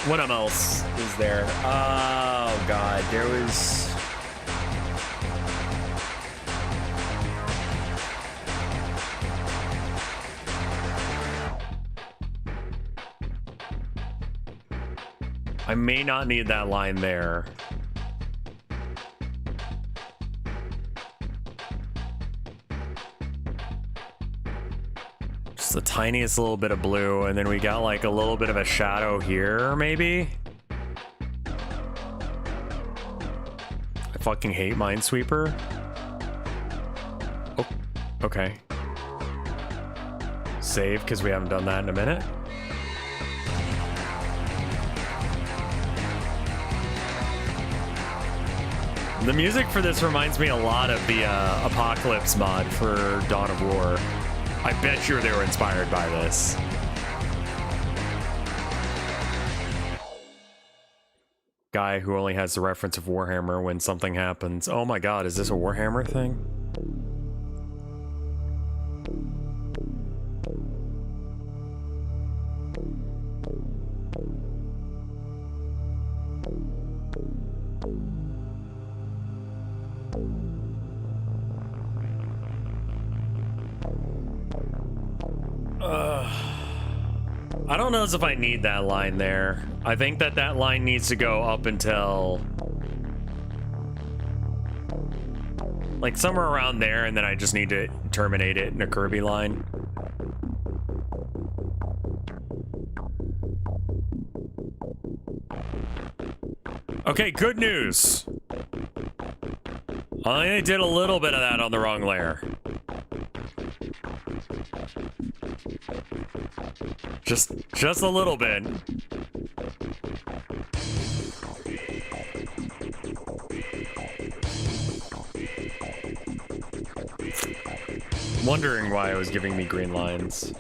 What else is there? Oh, God, there was... I may not need that line there. The tiniest little bit of blue, and then we got like a little bit of a shadow here, maybe. I fucking hate Minesweeper. Oh, okay. Save, because we haven't done that in a minute. The music for this reminds me a lot of the Apocalypse mod for Dawn of War. I bet you they were inspired by this. Guy who only has the reference of Warhammer when something happens. Oh my god, is this a Warhammer thing? I don't know as if I need that line there. I think that that line needs to go up until like somewhere around there, and then I just need to terminate it in a Kirby line. Okay, good news. I only did a little bit of that on the wrong layer. Just a little bit. Wondering why it was giving me green lines.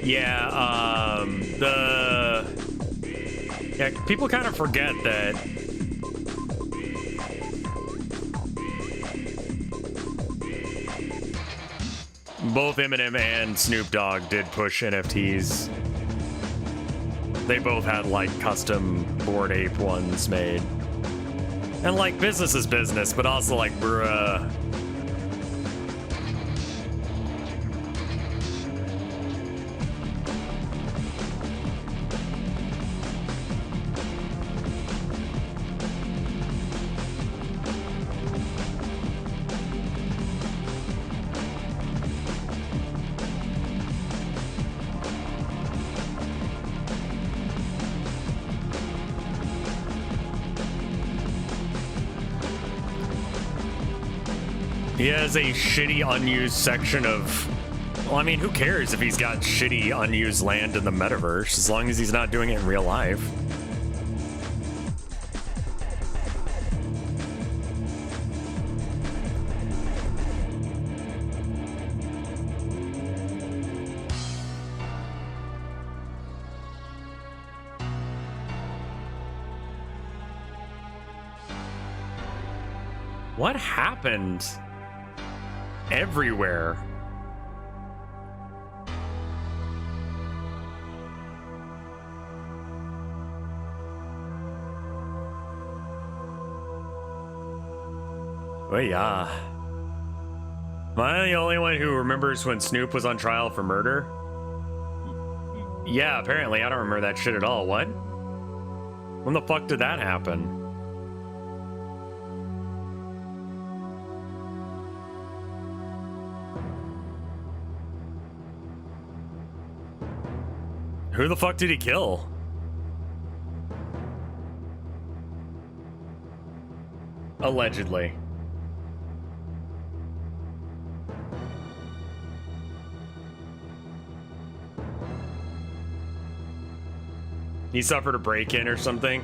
Yeah, people kind of forget that both Eminem and Snoop Dogg did push NFTs. They both had like custom Bored Ape ones made. And like business is business, but also like bruh. He has a shitty unused section of... Well, I mean, who cares if he's got shitty unused land in the metaverse, as long as he's not doing it in real life. What happened? Everywhere. Oh yeah. Am I the only one who remembers when Snoop was on trial for murder? Yeah, apparently. I don't remember that shit at all. What? When the fuck did that happen? Who the fuck did he kill? Allegedly. He suffered a break-in or something?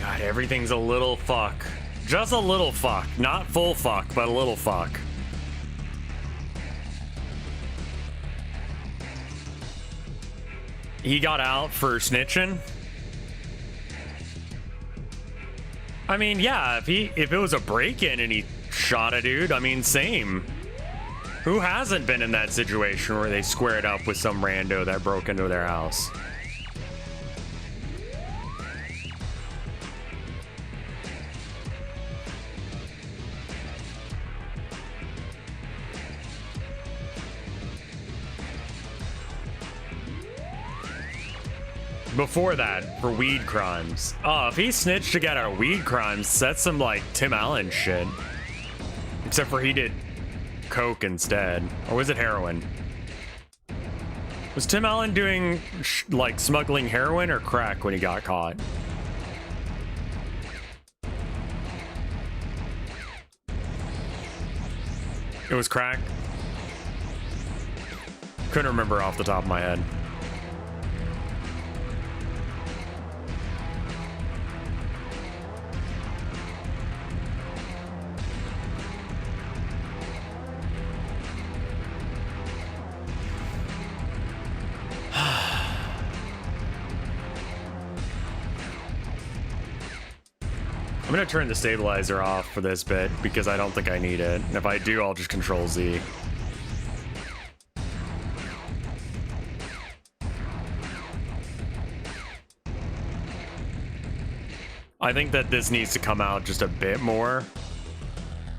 God, everything's a little fuck. Just a little fuck. Not full fuck, but a little fuck. He got out for snitching? I mean, yeah, if it was a break-in and he shot a dude, I mean, same. Who hasn't been in that situation where they squared up with some rando that broke into their house? Before that, for weed crimes. Oh, if he snitched to get out of weed crimes, that's some, like, Tim Allen shit. Except for he did coke instead. Or was it heroin? Was Tim Allen doing, like, smuggling heroin or crack when he got caught? It was crack? Couldn't remember off the top of my head. I'm gonna turn the stabilizer off for this bit because I don't think I need it. And if I do, I'll just Control Z. I think that this needs to come out just a bit more.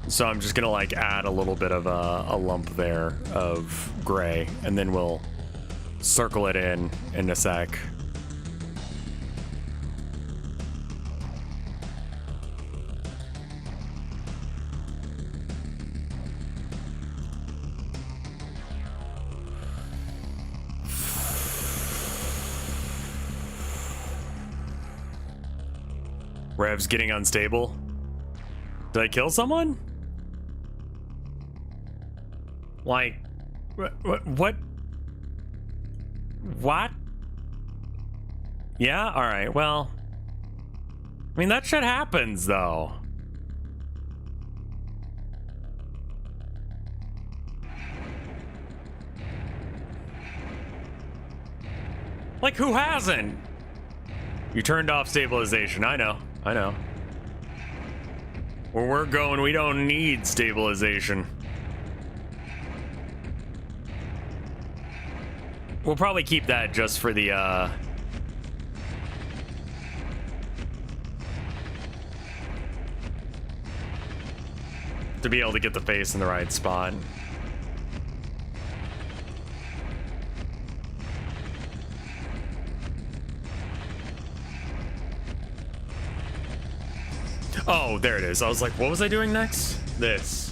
So I'm just gonna like add a little bit of a lump there of gray, and then we'll circle it in a sec. Rev's getting unstable. Did I kill someone? Like, what? What? Yeah, alright, well. I mean, that shit happens, though. Like, who hasn't? You turned off stabilization. I know. Where we're going, we don't need stabilization. We'll probably keep that just for the, to be able to get the face in the right spot. Oh, there it is. I was like, what was I doing next? This.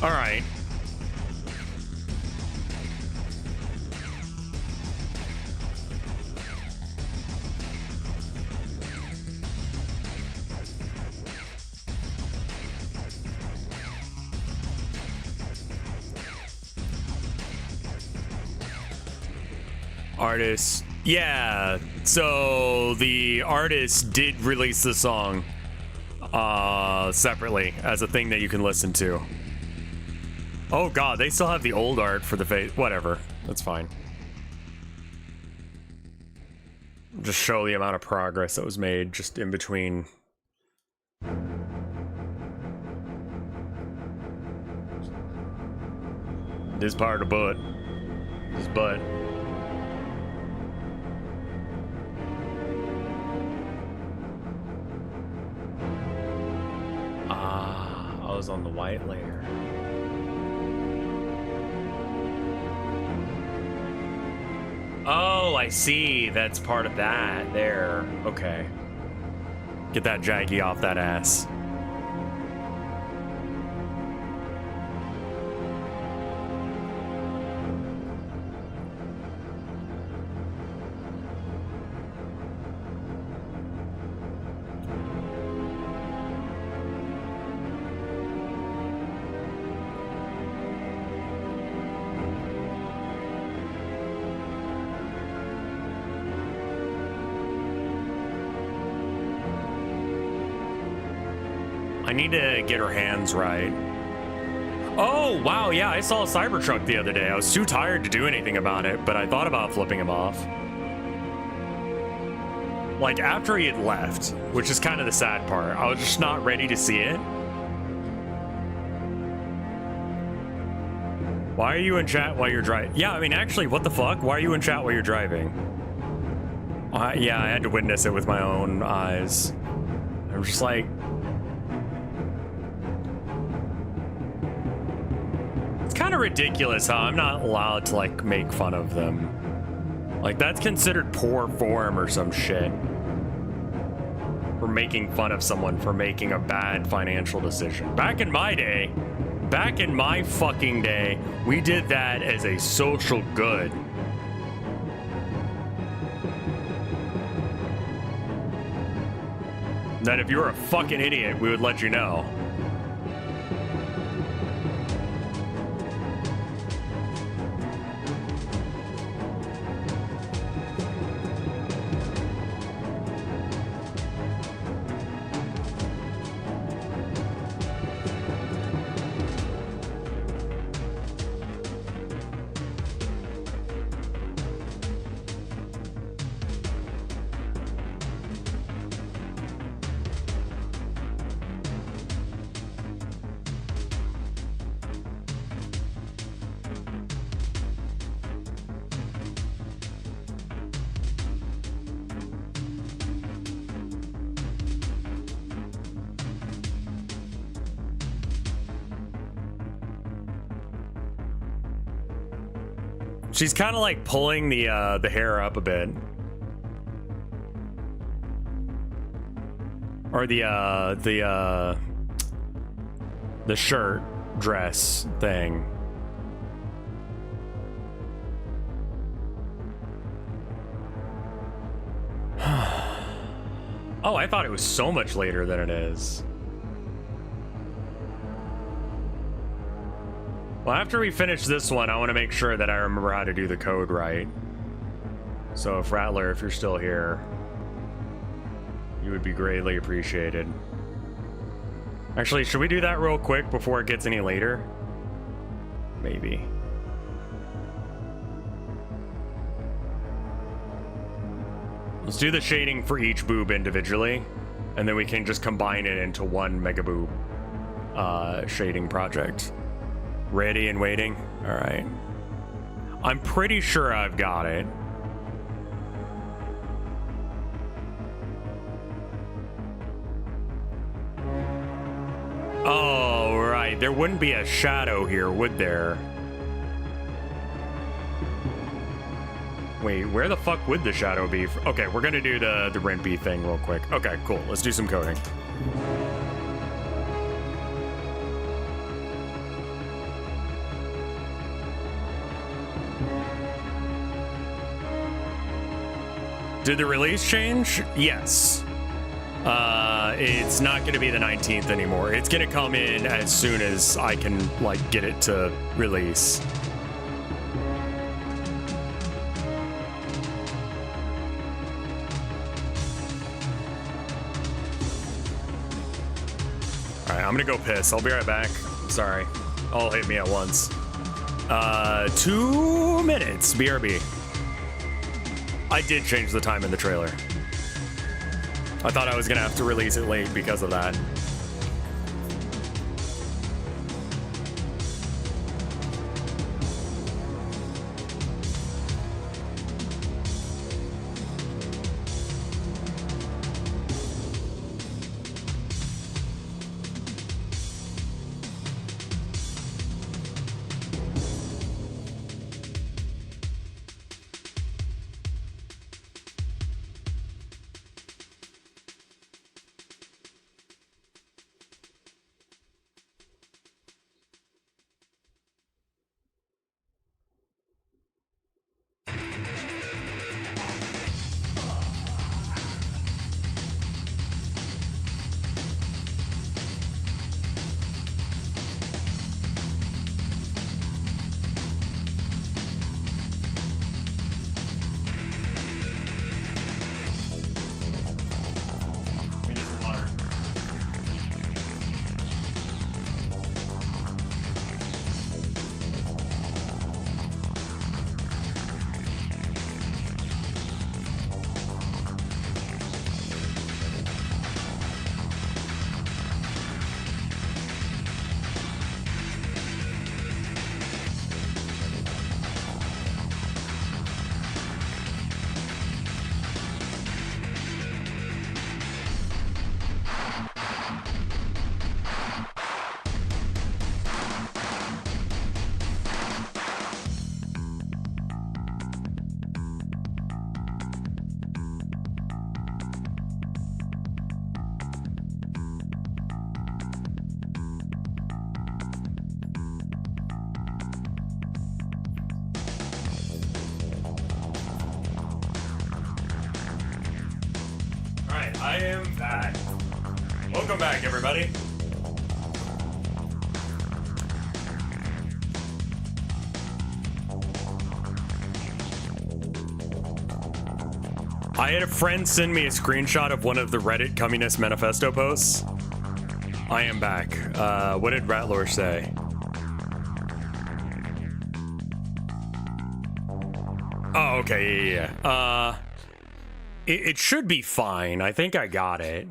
All right. Artist. Yeah. So the artist did release the song separately as a thing that you can listen to. Oh god, they still have the old art for the face. Whatever. That's fine. Just show the amount of progress that was made just in between. This part of the butt. This butt. Ah, I was on the white layer. Oh, I see. That's part of that. There. Okay. Get that jaggy off that ass. I need to get her hands right. Oh, wow, yeah, I saw a Cybertruck the other day. I was too tired to do anything about it, but I thought about flipping him off. Like, after he had left, which is kind of the sad part. I was just not ready to see it. Why are you in chat while you're driving? Yeah, I mean, actually, what the fuck? Why are you in chat while you're driving? Yeah, I had to witness it with my own eyes. I'm just like... kind of ridiculous how I'm not allowed to like make fun of them. Like that's considered poor form or some shit. For making fun of someone for making a bad financial decision. Back in my day, back in my fucking day, we did that as a social good. That if you were a fucking idiot, we would let you know. She's kind of like pulling the hair up a bit. Or the shirt. dress thing. Oh, I thought it was so much later than it is. Well, after we finish this one, I want to make sure that I remember how to do the code right. So if Rattler, if you're still here, you would be greatly appreciated. Actually, should we do that real quick before it gets any later? Maybe. Let's do the shading for each boob individually, and then we can just combine it into one mega boob shading project. Ready and waiting? All right. I'm pretty sure I've got it. Oh, right. There wouldn't be a shadow here, would there? Wait, where the fuck would the shadow be? Okay, we're gonna do the Rimpy thing real quick. Okay, cool. Let's do some coding. Did the release change? Yes. It's not going to be the 19th anymore. It's going to come in as soon as I can, like, get it to release. All right, I'm going to go piss. I'll be right back. Sorry. All hit me at once. 2 minutes. BRB. I did change the time in the trailer. I thought I was gonna have to release it late because of that. I am back. Welcome back, everybody. I had a friend send me a screenshot of one of the Reddit Communist Manifesto posts. I am back. What did Rattler say? Oh, okay, yeah. It should be fine. I think I got it.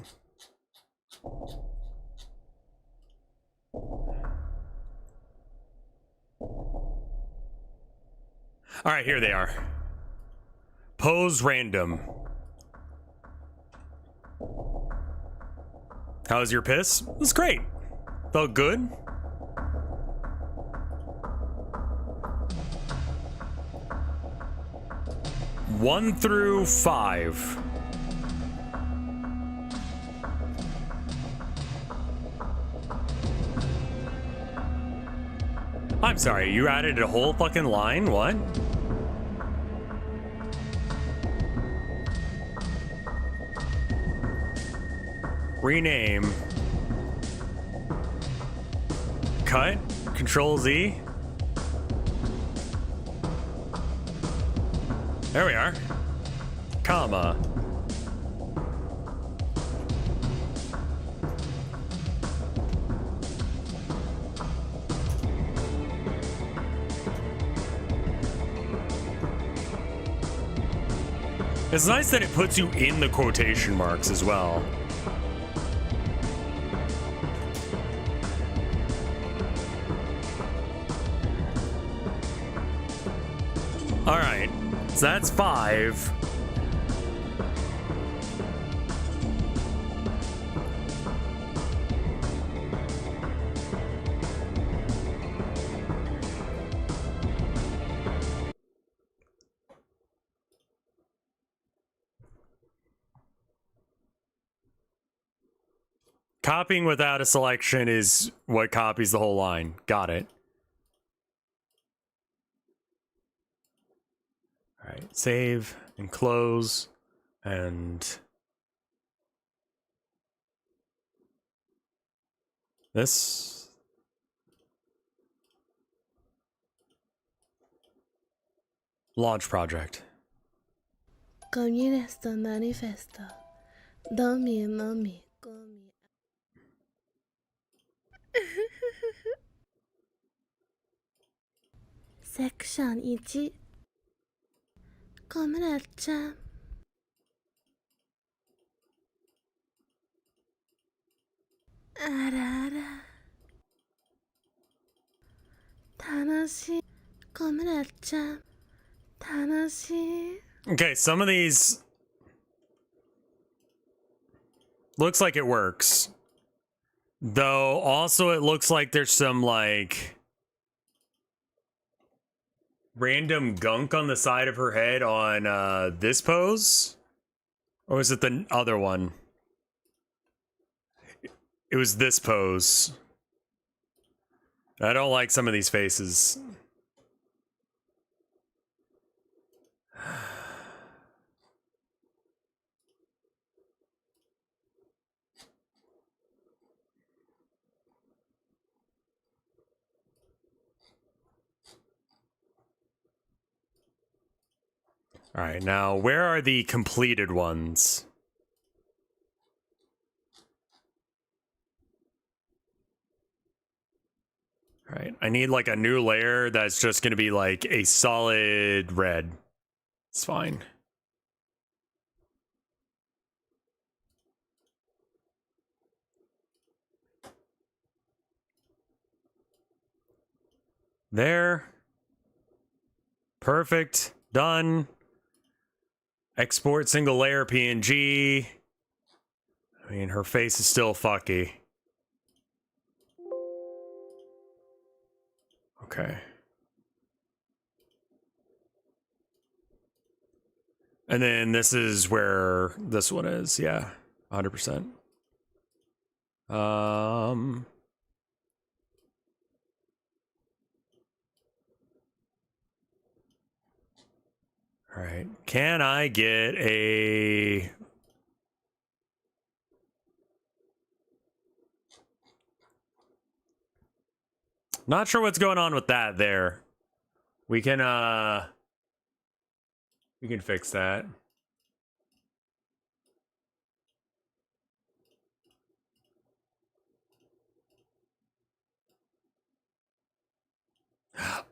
All right, here they are. Pose random. How was your piss? It was great. Felt good. One through 5. I'm sorry, you added a whole fucking line? What? Rename. Cut. Control Z. There we are. Comma. It's nice that it puts you in the quotation marks as well. All right, so that's 5. Copying without a selection is what copies the whole line. Got it. All right, save and close and this. Launch project. Condensed manifesto. Domi mami komi. Section 1. Comrade-chan. Arara. Tanoshii. Comrade-chan. Tanoshii. Okay, some of these looks like it works. Though also it looks like there's some like random gunk on the side of her head on this pose. Or was it the other one? It was this pose. I don't like some of these faces. All right, now where are the completed ones? All right, I need like a new layer that's just going to be like a solid red. It's fine. There. Perfect. Done. Export single layer PNG. I mean, her face is still fucky. Okay. And then this is where this one is. Yeah, 100%. All right. Can I get a... Not sure what's going on with that there. We can fix that.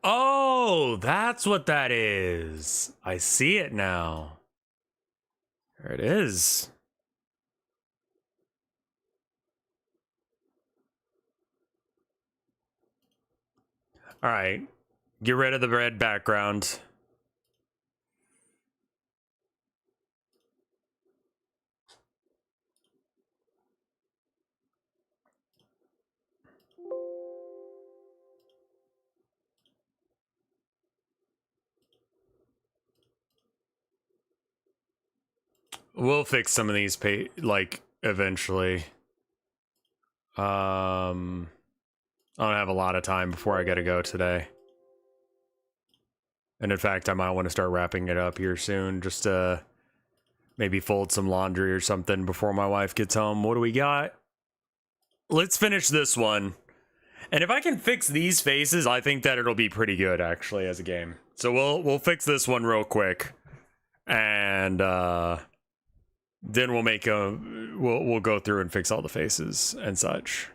Oh, that's what that is. I see it now. There it is. All right. Get rid of the red background. We'll fix some of these like eventually. I don't have a lot of time before I gotta go today. And in fact, I might want to start wrapping it up here soon, just to maybe fold some laundry or something before my wife gets home. What do we got? Let's finish this one. And if I can fix these faces, I think that it'll be pretty good actually as a game. So we'll fix this one real quick. And then we'll make a we'll go through and fix all the faces and such.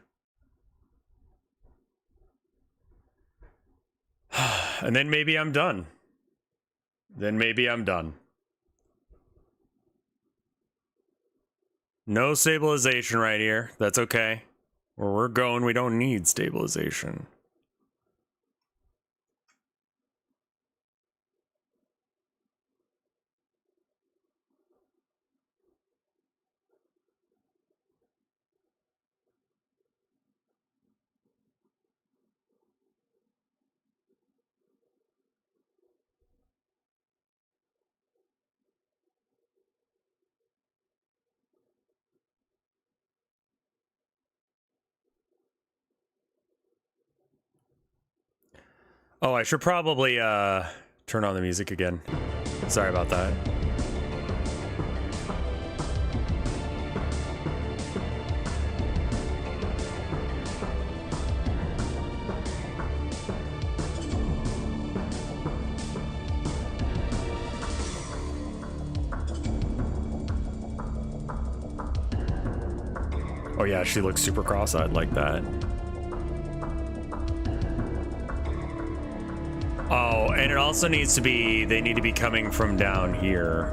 And then maybe I'm done. No stabilization right here. That's okay. Where we're going, we don't need stabilization. Oh, I should probably turn on the music again. Sorry about that. Oh yeah, she looks super cross-eyed like that. Oh, and it also needs to be, they need to be coming from down here.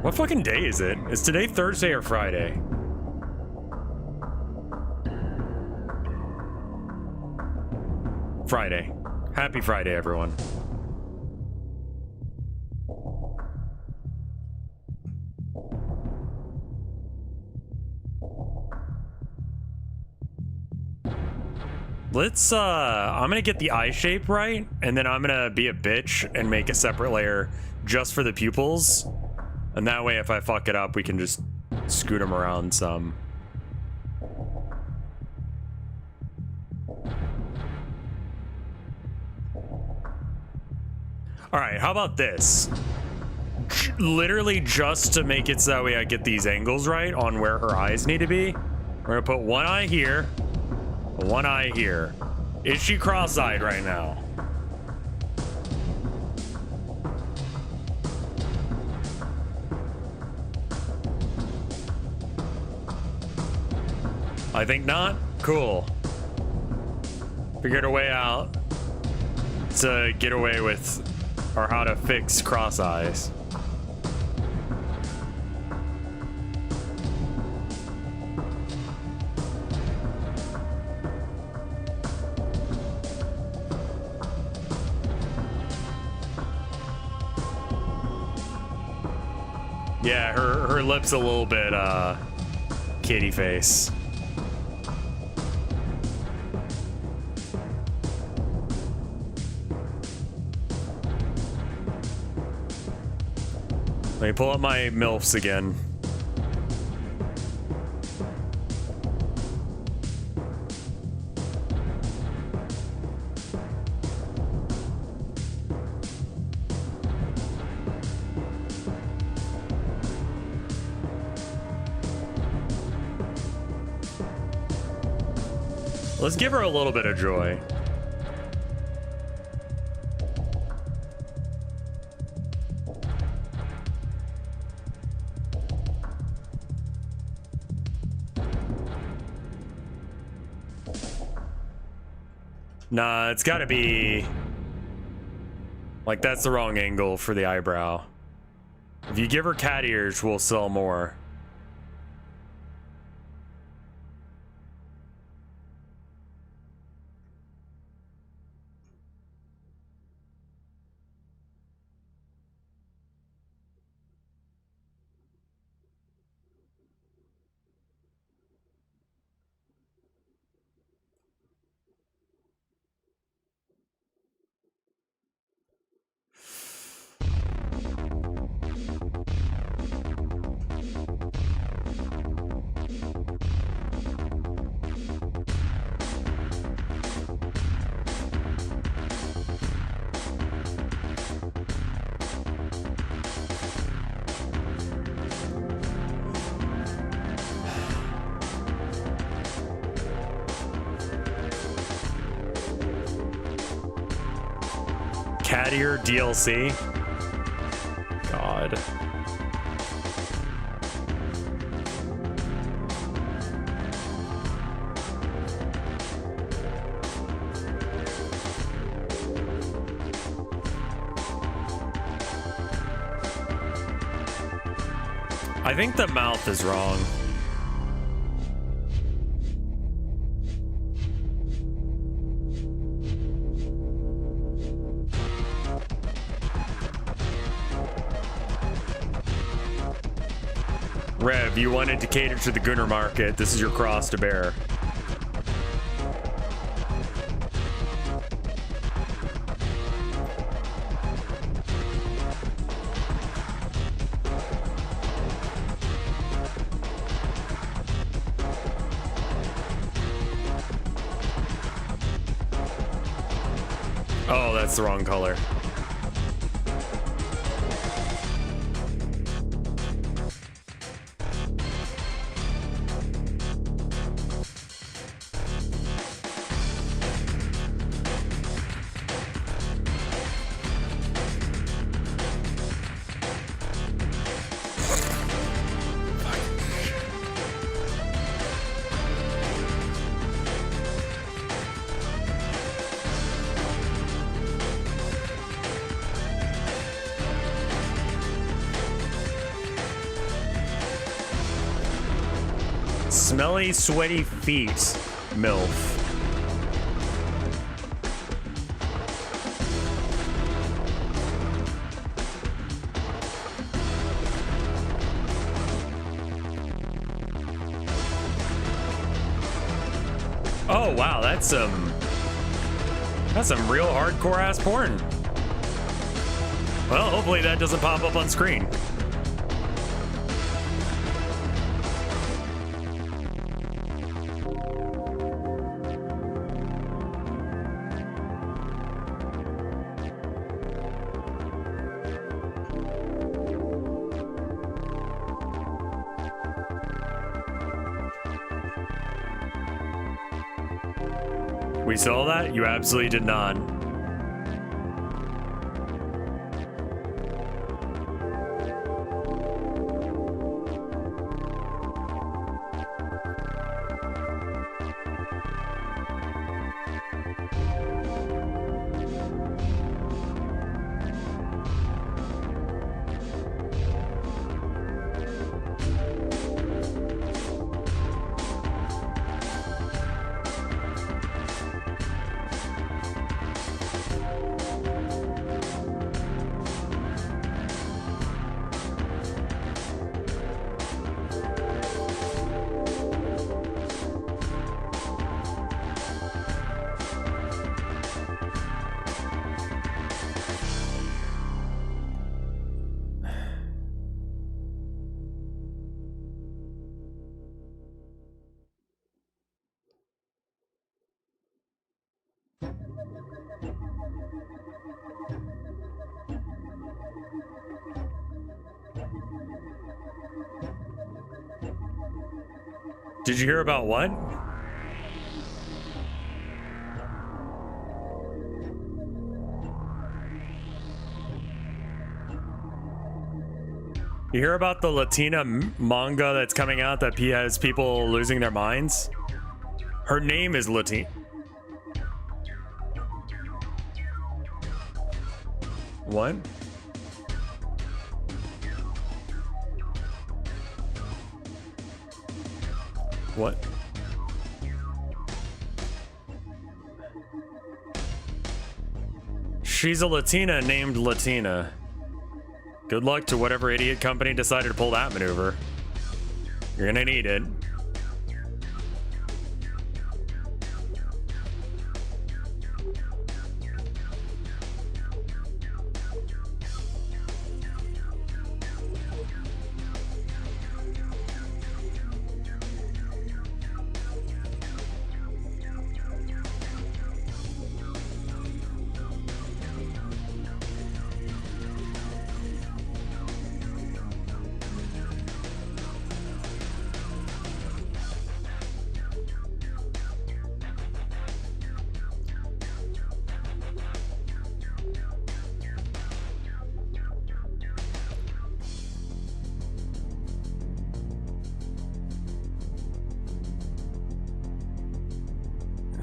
What fucking day is it? Is today Thursday or Friday? Friday. Happy Friday, everyone. Let's, I'm gonna get the eye shape right, and then I'm gonna be a bitch and make a separate layer just for the pupils. And that way, if I fuck it up, we can just scoot them around some. All right, how about this? Literally just to make it so that way I get these angles right on where her eyes need to be. We're gonna put one eye here, one eye here. Is she cross-eyed right now? I think not. Cool. Figured a way out to get away with, or how to fix cross eyes. Yeah, her lips a little bit kitty face. Let me pull up my MILFs again. Let's give her a little bit of joy. Nah, it's gotta be... like, that's the wrong angle for the eyebrow. If you give her cat ears, we'll sell more. Gladiator DLC. God. I think the mouth is wrong. Rev, you wanted to cater to the Gunner market. This is your cross to bear. Oh, that's the wrong color. Smelly, sweaty feet, MILF. Oh wow, that's some real hardcore ass porn. Well, hopefully that doesn't pop up on screen. We saw that? You absolutely did not. Did you hear about what? You hear about the Latina manga that's coming out that has people losing their minds? Her name is Latina. What? What? She's a Latina named Latina. Good luck to whatever idiot company decided to pull that maneuver. You're gonna need it.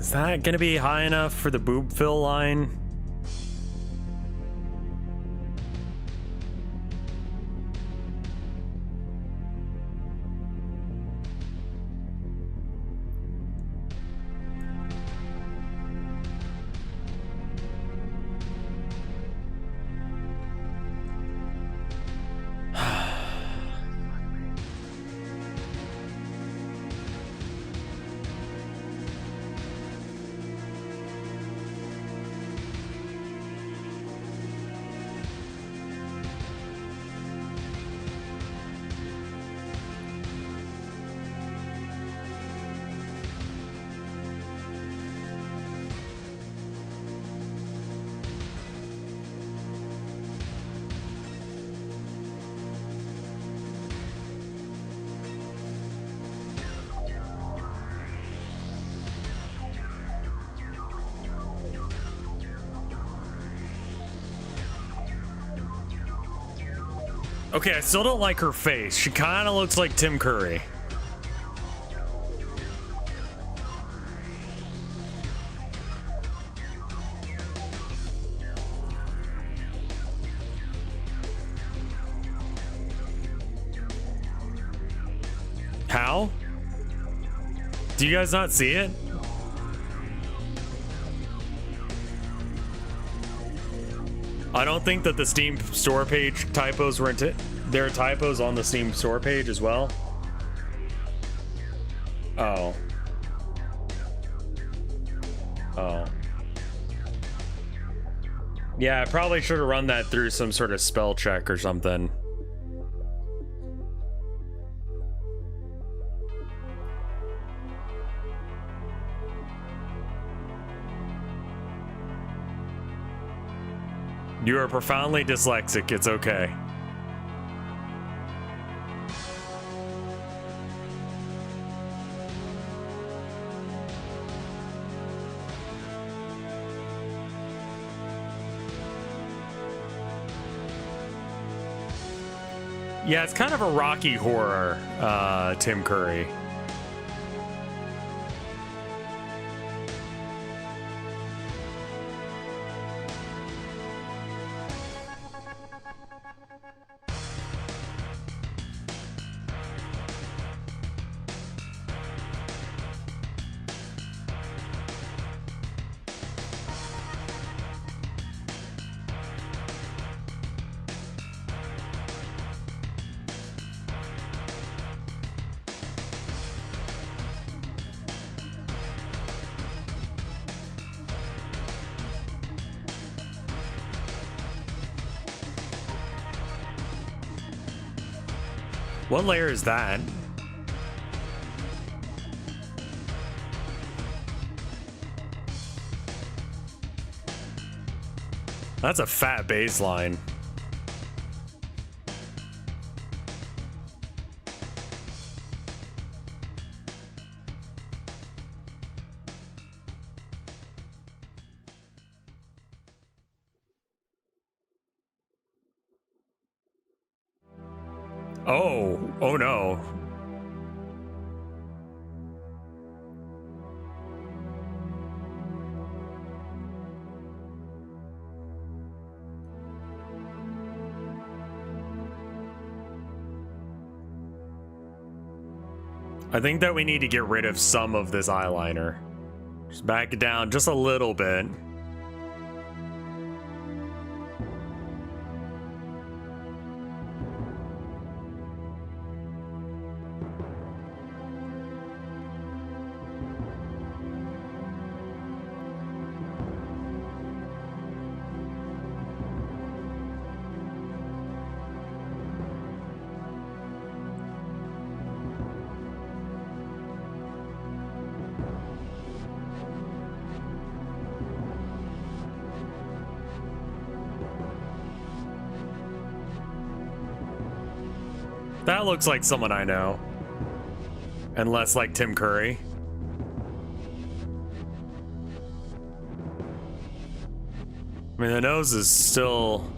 Is that gonna be high enough for the boob fill line? Okay, I still don't like her face. She kind of looks like Tim Curry. How? Do you guys not see it? I don't think that the Steam store page typos were there are typos on the Steam store page as well. Oh. Oh. Yeah, I probably should have run that through some sort of spell check or something. You are profoundly dyslexic. It's okay. Yeah, it's kind of a Rocky Horror, Tim Curry. What layer is that? That's a fat baseline. Oh no. I think that we need to get rid of some of this eyeliner. Just back it down just a little bit. That looks like someone I know. And less like Tim Curry. I mean, the nose is still...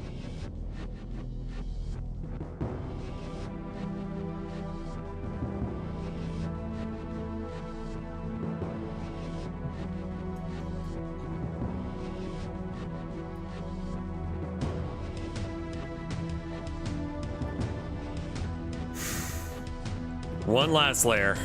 One last layer.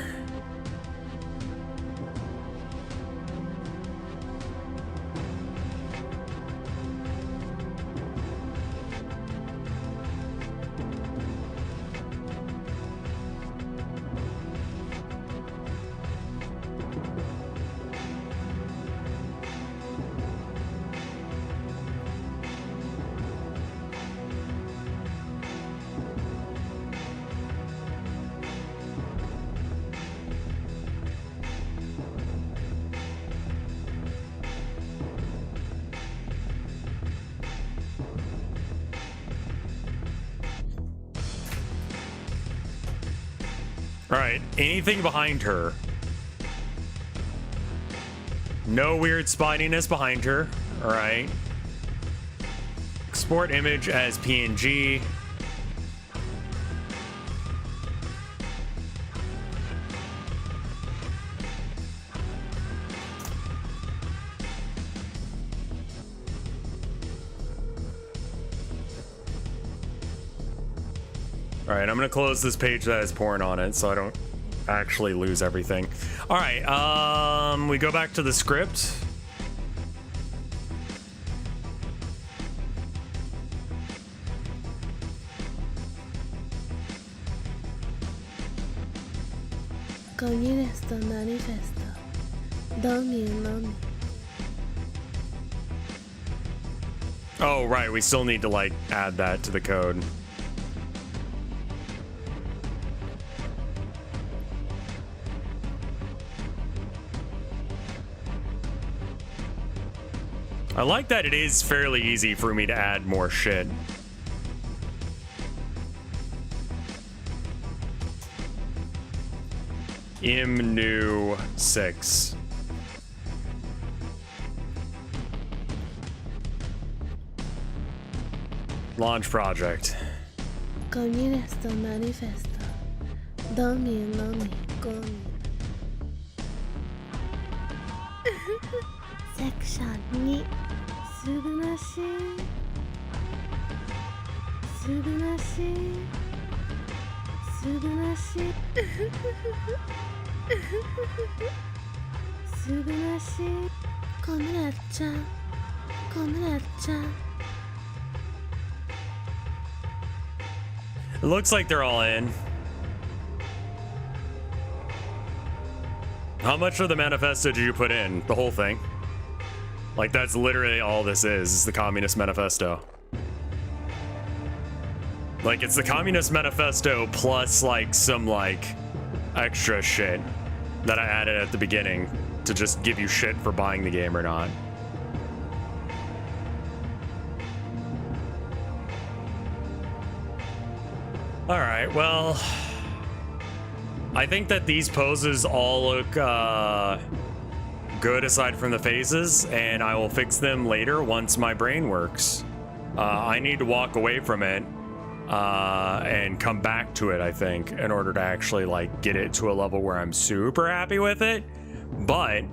All right, anything behind her? No weird spottiness behind her. All right. Export image as PNG. All right, I'm gonna close this page that has porn on it so I don't actually lose everything. All right, we go back to the script. Communist manifesto. Domi. Oh, right, we still need to like add that to the code. I like that it is fairly easy for me to add more shit. New 6. Launch project. Communist manifesto. Domi. Section 2. すぐなしコムラちゃん It looks like they're all in. How much of the manifesto did you put in? The whole thing? Like, that's literally all this is the Communist Manifesto. Like, it's the Communist Manifesto plus, like, some, like, extra shit that I added at the beginning to just give you shit for buying the game or not. Alright, well, I think that these poses all look, good aside from the faces, and I will fix them later once my brain works. I need to walk away from it and come back to it, I think, in order to actually like get it to a level where I'm super happy with it. But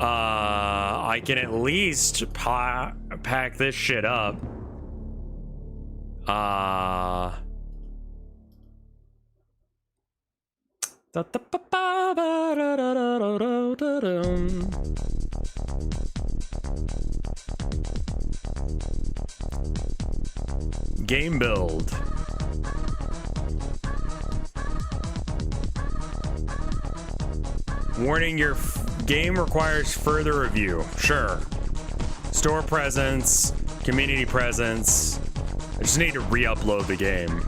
I can at least pack this shit up. Game build. Warning, your game requires further review. Sure. Store presence, community presence. I just need to re-upload the game.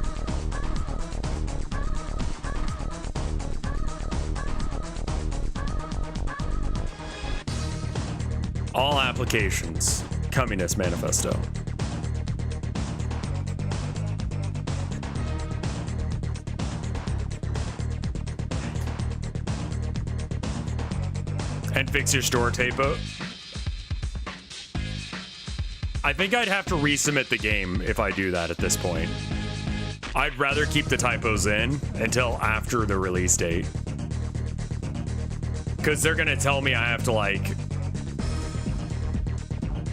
All applications. Communist Manifesto. And fix your store typo. I think I'd have to resubmit the game if I do that at this point. I'd rather keep the typos in until after the release date. Because they're gonna tell me I have to like...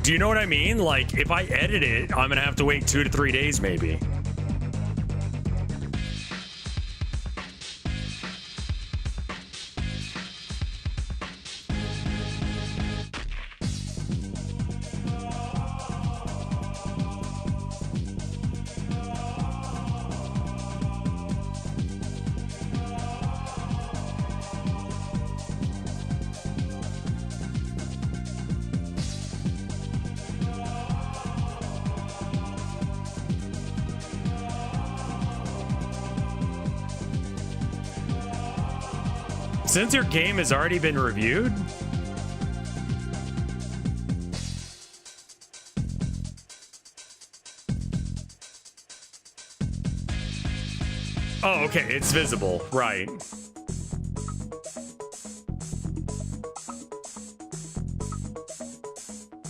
Do you know what I mean? Like, if I edit it, I'm gonna have to wait 2 to 3 days maybe. Since your game has already been reviewed? Oh, okay, it's visible, right.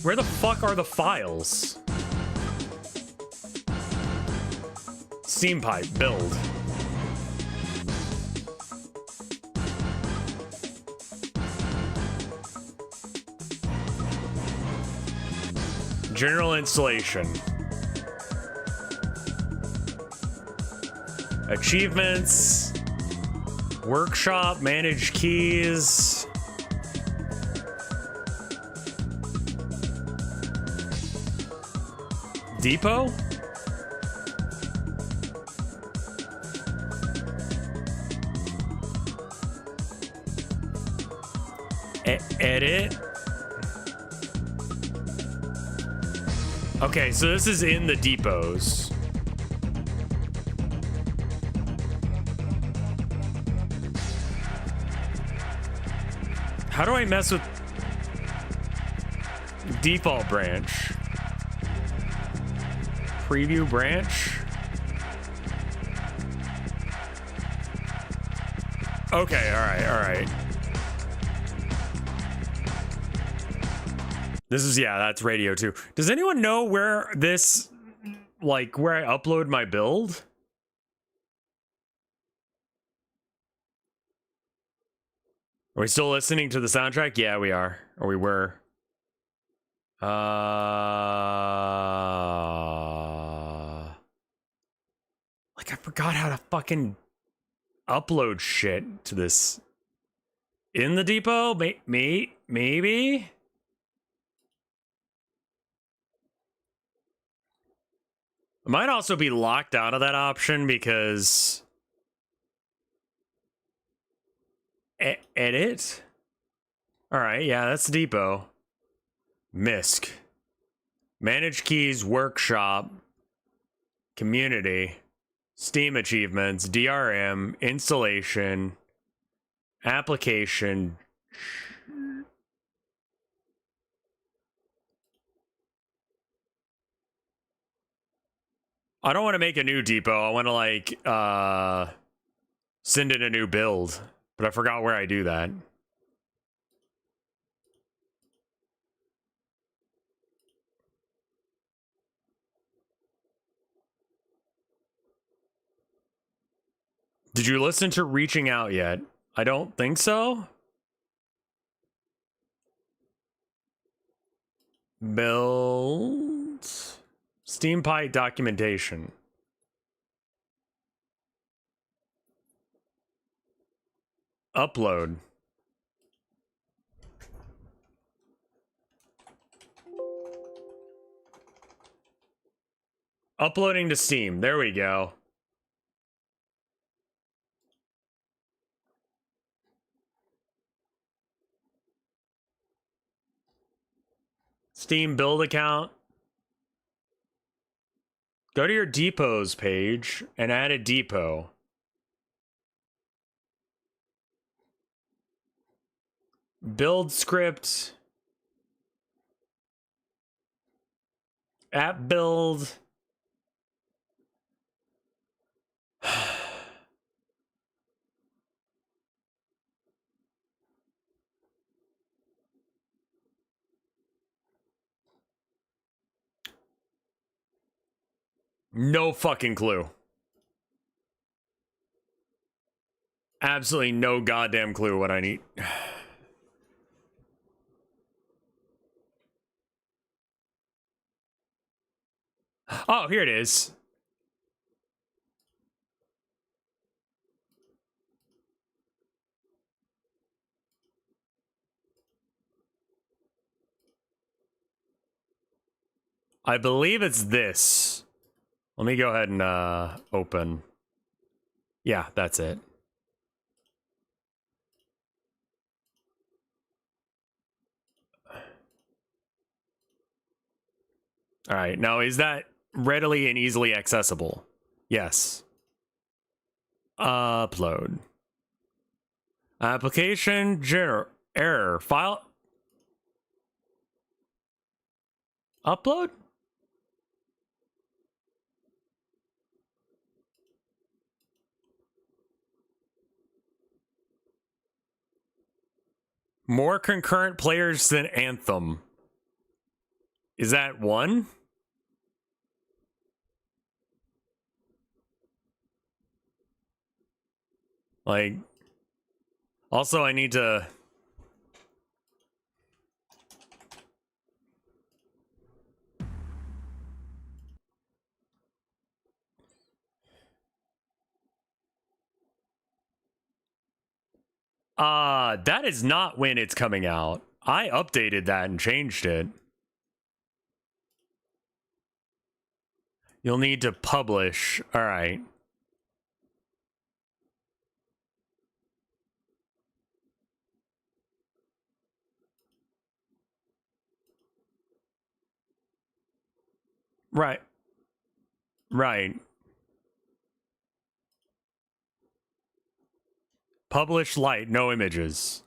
Where the fuck are the files? Steam pipe, build. General installation. Achievements. Workshop, manage keys. Depot? Edit? Okay, so this is in the depots. How do I mess with default branch? Preview branch? Okay, alright. This is, yeah, that's radio too. Does anyone know where this, like, where I upload my build? Are we still listening to the soundtrack? Yeah, we are. Or we were. Like, I forgot how to fucking upload shit to this. In the depot? Maybe? I might also be locked out of that option because... Edit? Alright, yeah, that's the depot. MISC. Manage keys, workshop, community, Steam achievements, DRM, installation, application. I don't want to make a new depot. I want to, like, send in a new build. But I forgot where I do that. Did you listen to Reaching Out yet? I don't think so. Build. Steam pipe documentation. Upload. Uploading to Steam. There we go. Steam build account. Go to your depots page and add a depot. Build script. App build. No fucking clue. Absolutely no goddamn clue what I need. Oh, here it is. I believe it's this. Let me go ahead and open. Yeah, that's it. All right, now is that readily and easily accessible? Yes. Upload. Application error. File upload? More concurrent players than Anthem. Is that one? Like, also I need to... that is not when it's coming out. I updated that and changed it. You'll need to publish. All right. Right. Right. Publish light, no images.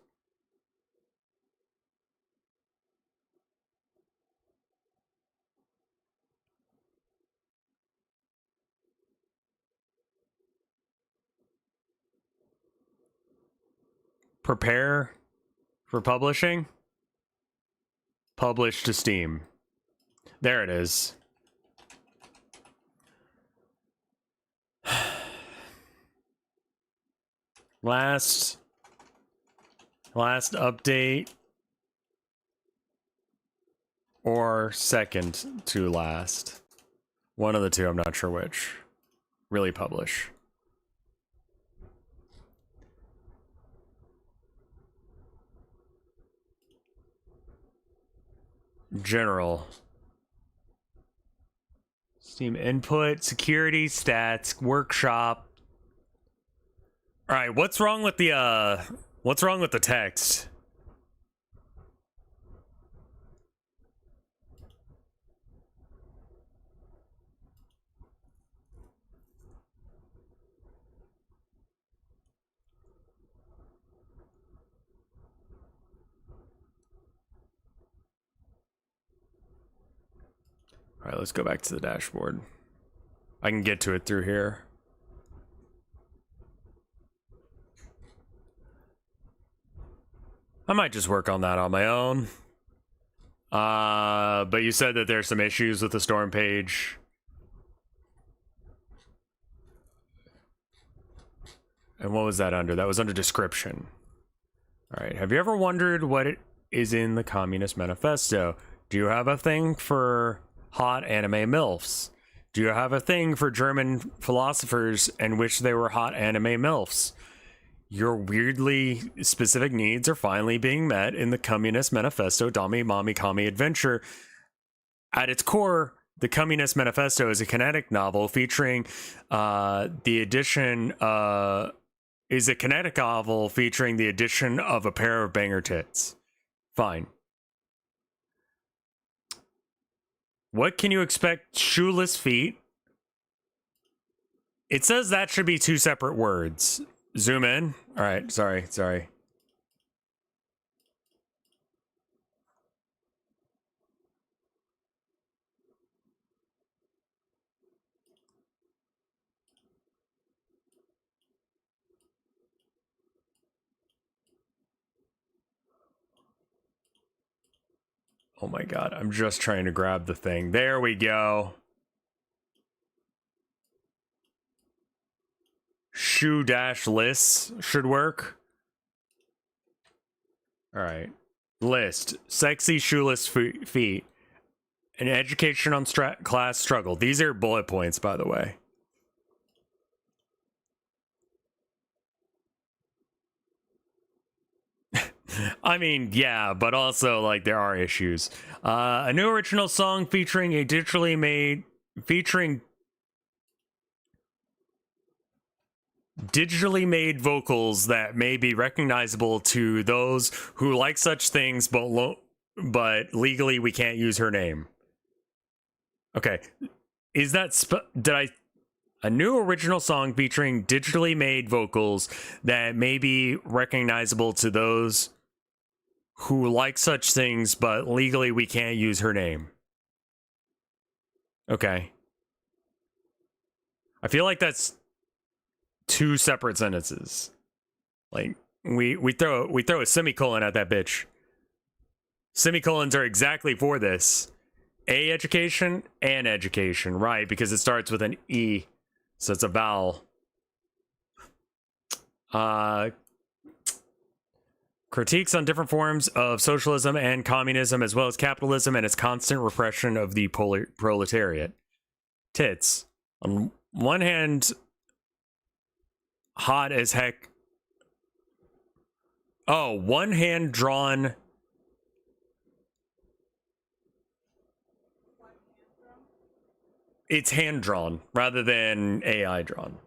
Prepare for publishing. Publish to Steam. There it is. Last update or second to last. One of the two, I'm not sure which. Really publish. General. Steam input, security, stats, workshop. All right, what's wrong with the text? All right, let's go back to the dashboard. I can get to it through here. I might just work on that on my own. But you said that there's some issues with the storm page. And what was that under? That was under description. All right. Have you ever wondered what it is in the Communist Manifesto? Do you have a thing for hot anime MILFs? Do you have a thing for German philosophers and wish they were hot anime MILFs? Your weirdly specific needs are finally being met in the Communist Manifesto Dami Mommy Kami Adventure. At its core, the Communist Manifesto is a kinetic novel featuring the addition of a pair of banger tits. Fine. What can you expect? Shoeless feet? It says that should be two separate words. Zoom in. All right, sorry. Oh my god, I'm just trying to grab the thing. There we go. Shoe dash lists should work. All right. List. Sexy shoeless feet. An education on class struggle. These are bullet points, by the way. I mean, yeah, but also, like, there are issues. A new original song featuring digitally made vocals that may be recognizable to those who like such things, but legally we can't use her name. Okay, is that A new original song featuring digitally made vocals that may be recognizable to those who like such things, but legally we can't use her name. Okay. I feel like that's two separate sentences. Like we throw a semicolon at that bitch. Semicolons are exactly for this. A education and education, right? Because it starts with an E. So it's a vowel. Critiques on different forms of socialism and communism, as well as capitalism and its constant repression of the proletariat. Tits. On one hand, hot as heck. Oh, one hand drawn. It's hand drawn rather than AI drawn.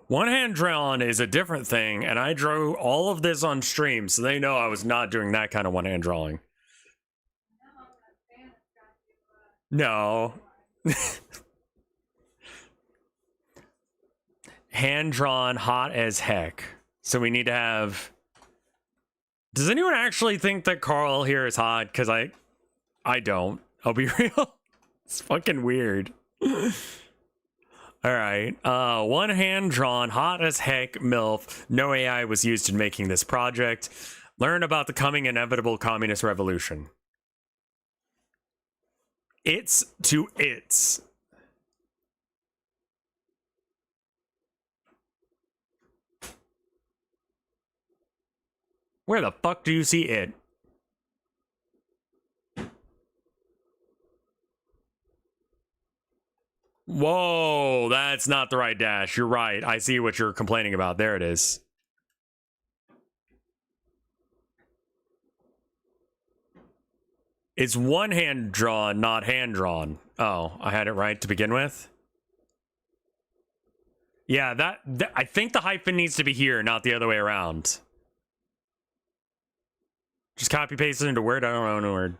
One hand drawn is a different thing, and I drew all of this on stream, so they know I was not doing that kind of one hand drawing. No. Hand drawn, hot as heck. So we need to have. Does anyone actually think that Carl here is hot? Because I don't. I'll be real. It's fucking weird. All right. One hand drawn, hot as heck, MILF. No AI was used in making this project. Learn about the coming inevitable communist revolution. It's to its. Where the fuck do you see it? Whoa, that's not the right dash. You're right. I see what you're complaining about. There it is. It's one hand drawn, not hand drawn. Oh, I had it right to begin with. Yeah, that I think the hyphen needs to be here, not the other way around. Just copy paste it into Word. I don't know Word.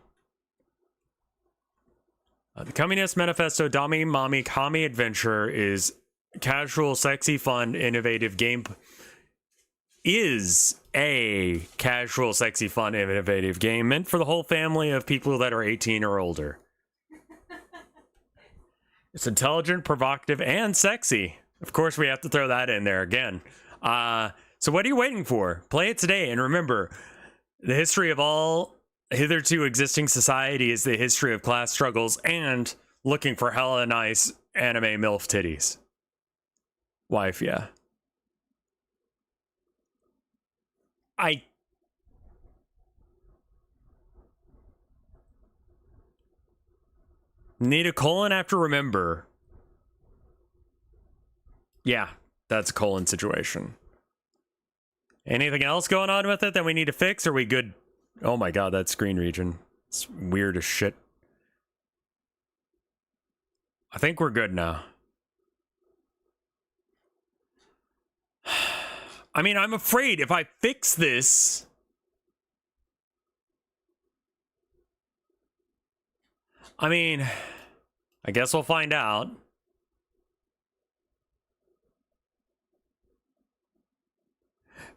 The Communist Manifesto Dami Mami Kami Adventure is casual, sexy, fun, innovative game. Is a casual, sexy, fun, innovative game meant for the whole family of people that are 18 or older. It's intelligent, provocative, and sexy. Of course, we have to throw that in there again. So what are you waiting for? Play it today, and remember, the history of all hitherto existing society is the history of class struggles and looking for hella nice anime MILF titties. Wife, yeah. I need a colon after remember. Yeah, that's a colon situation. Anything else going on with it that we need to fix? Are we good? Oh my god, that screen region. It's weird as shit. I think we're good now. I mean, I'm afraid if I fix this... I mean, I guess we'll find out.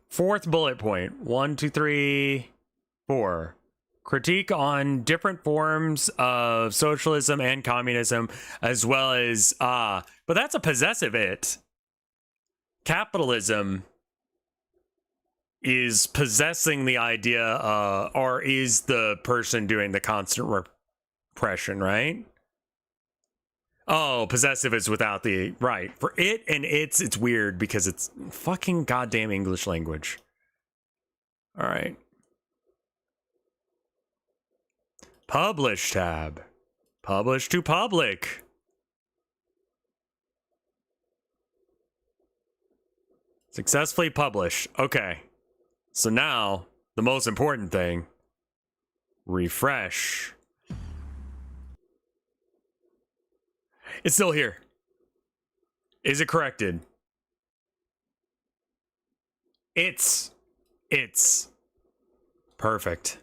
Fourth bullet point. 1, 2, 3, 4. Critique on different forms of socialism and communism, as well as, but that's a possessive it. Capitalism is possessing the idea, or is the person doing the constant repression, right? Oh, possessive is without the, right. For it and it's weird because it's fucking goddamn English language. All right. Publish tab. Publish to public. Successfully published. Okay. So now, the most important thing. Refresh. It's still here. Is it corrected? It's perfect.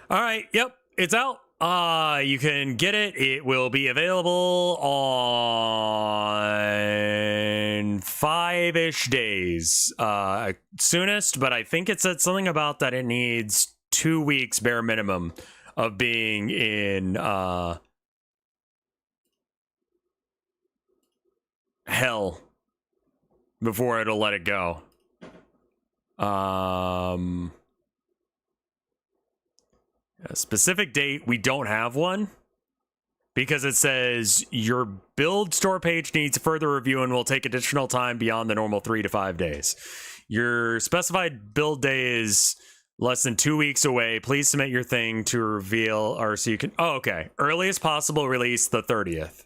All right, yep, it's out. You can get it. It will be available on 5-ish days. Soonest, but I think it said something about that it needs 2 weeks bare minimum of being in hell before it'll let it go. A specific date, we don't have one because it says your build store page needs further review and will take additional time beyond the normal 3 to 5 days. Your specified build day is less than 2 weeks away. Please submit your thing to reveal or so you can. Oh, okay. Earliest possible release the 30th.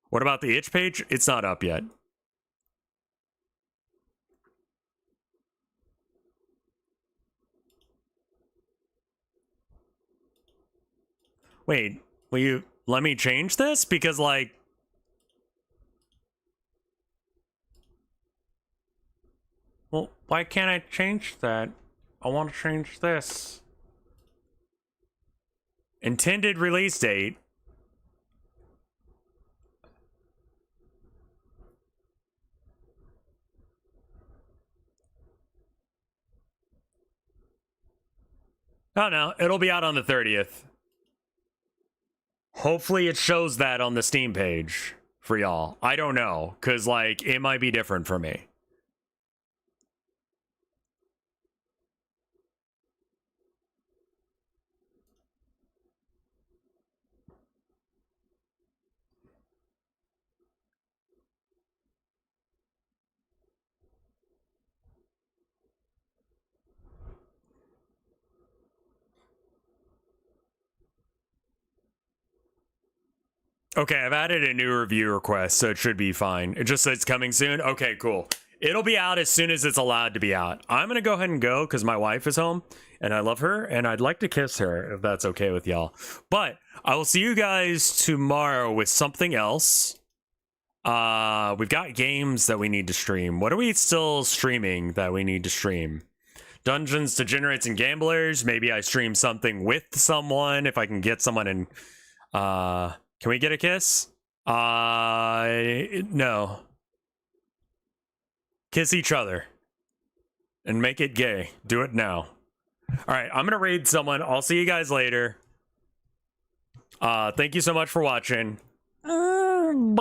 What about the itch page? It's not up yet. Wait, will you let me change this? Because, like... Well, why can't I change that? I want to change this. Intended release date. Oh, no, it'll be out on the 30th. Hopefully it shows that on the Steam page for y'all. I don't know, because, like, it might be different for me. Okay, I've added a new review request, so it should be fine. It just says it's coming soon. Okay, cool. It'll be out as soon as it's allowed to be out. I'm gonna go ahead and go because my wife is home and I love her and I'd like to kiss her if that's okay with y'all. But I will see you guys tomorrow with something else. We've got games that we need to stream. What are we still streaming that we need to stream? Dungeons, Degenerates, and Gamblers. Maybe I stream something with someone if I can get someone in. Can we get a kiss? No. Kiss each other. And make it gay. Do it now. Alright, I'm gonna raid someone. I'll see you guys later. Thank you so much for watching. I'm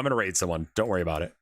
gonna raid someone. Don't worry about it.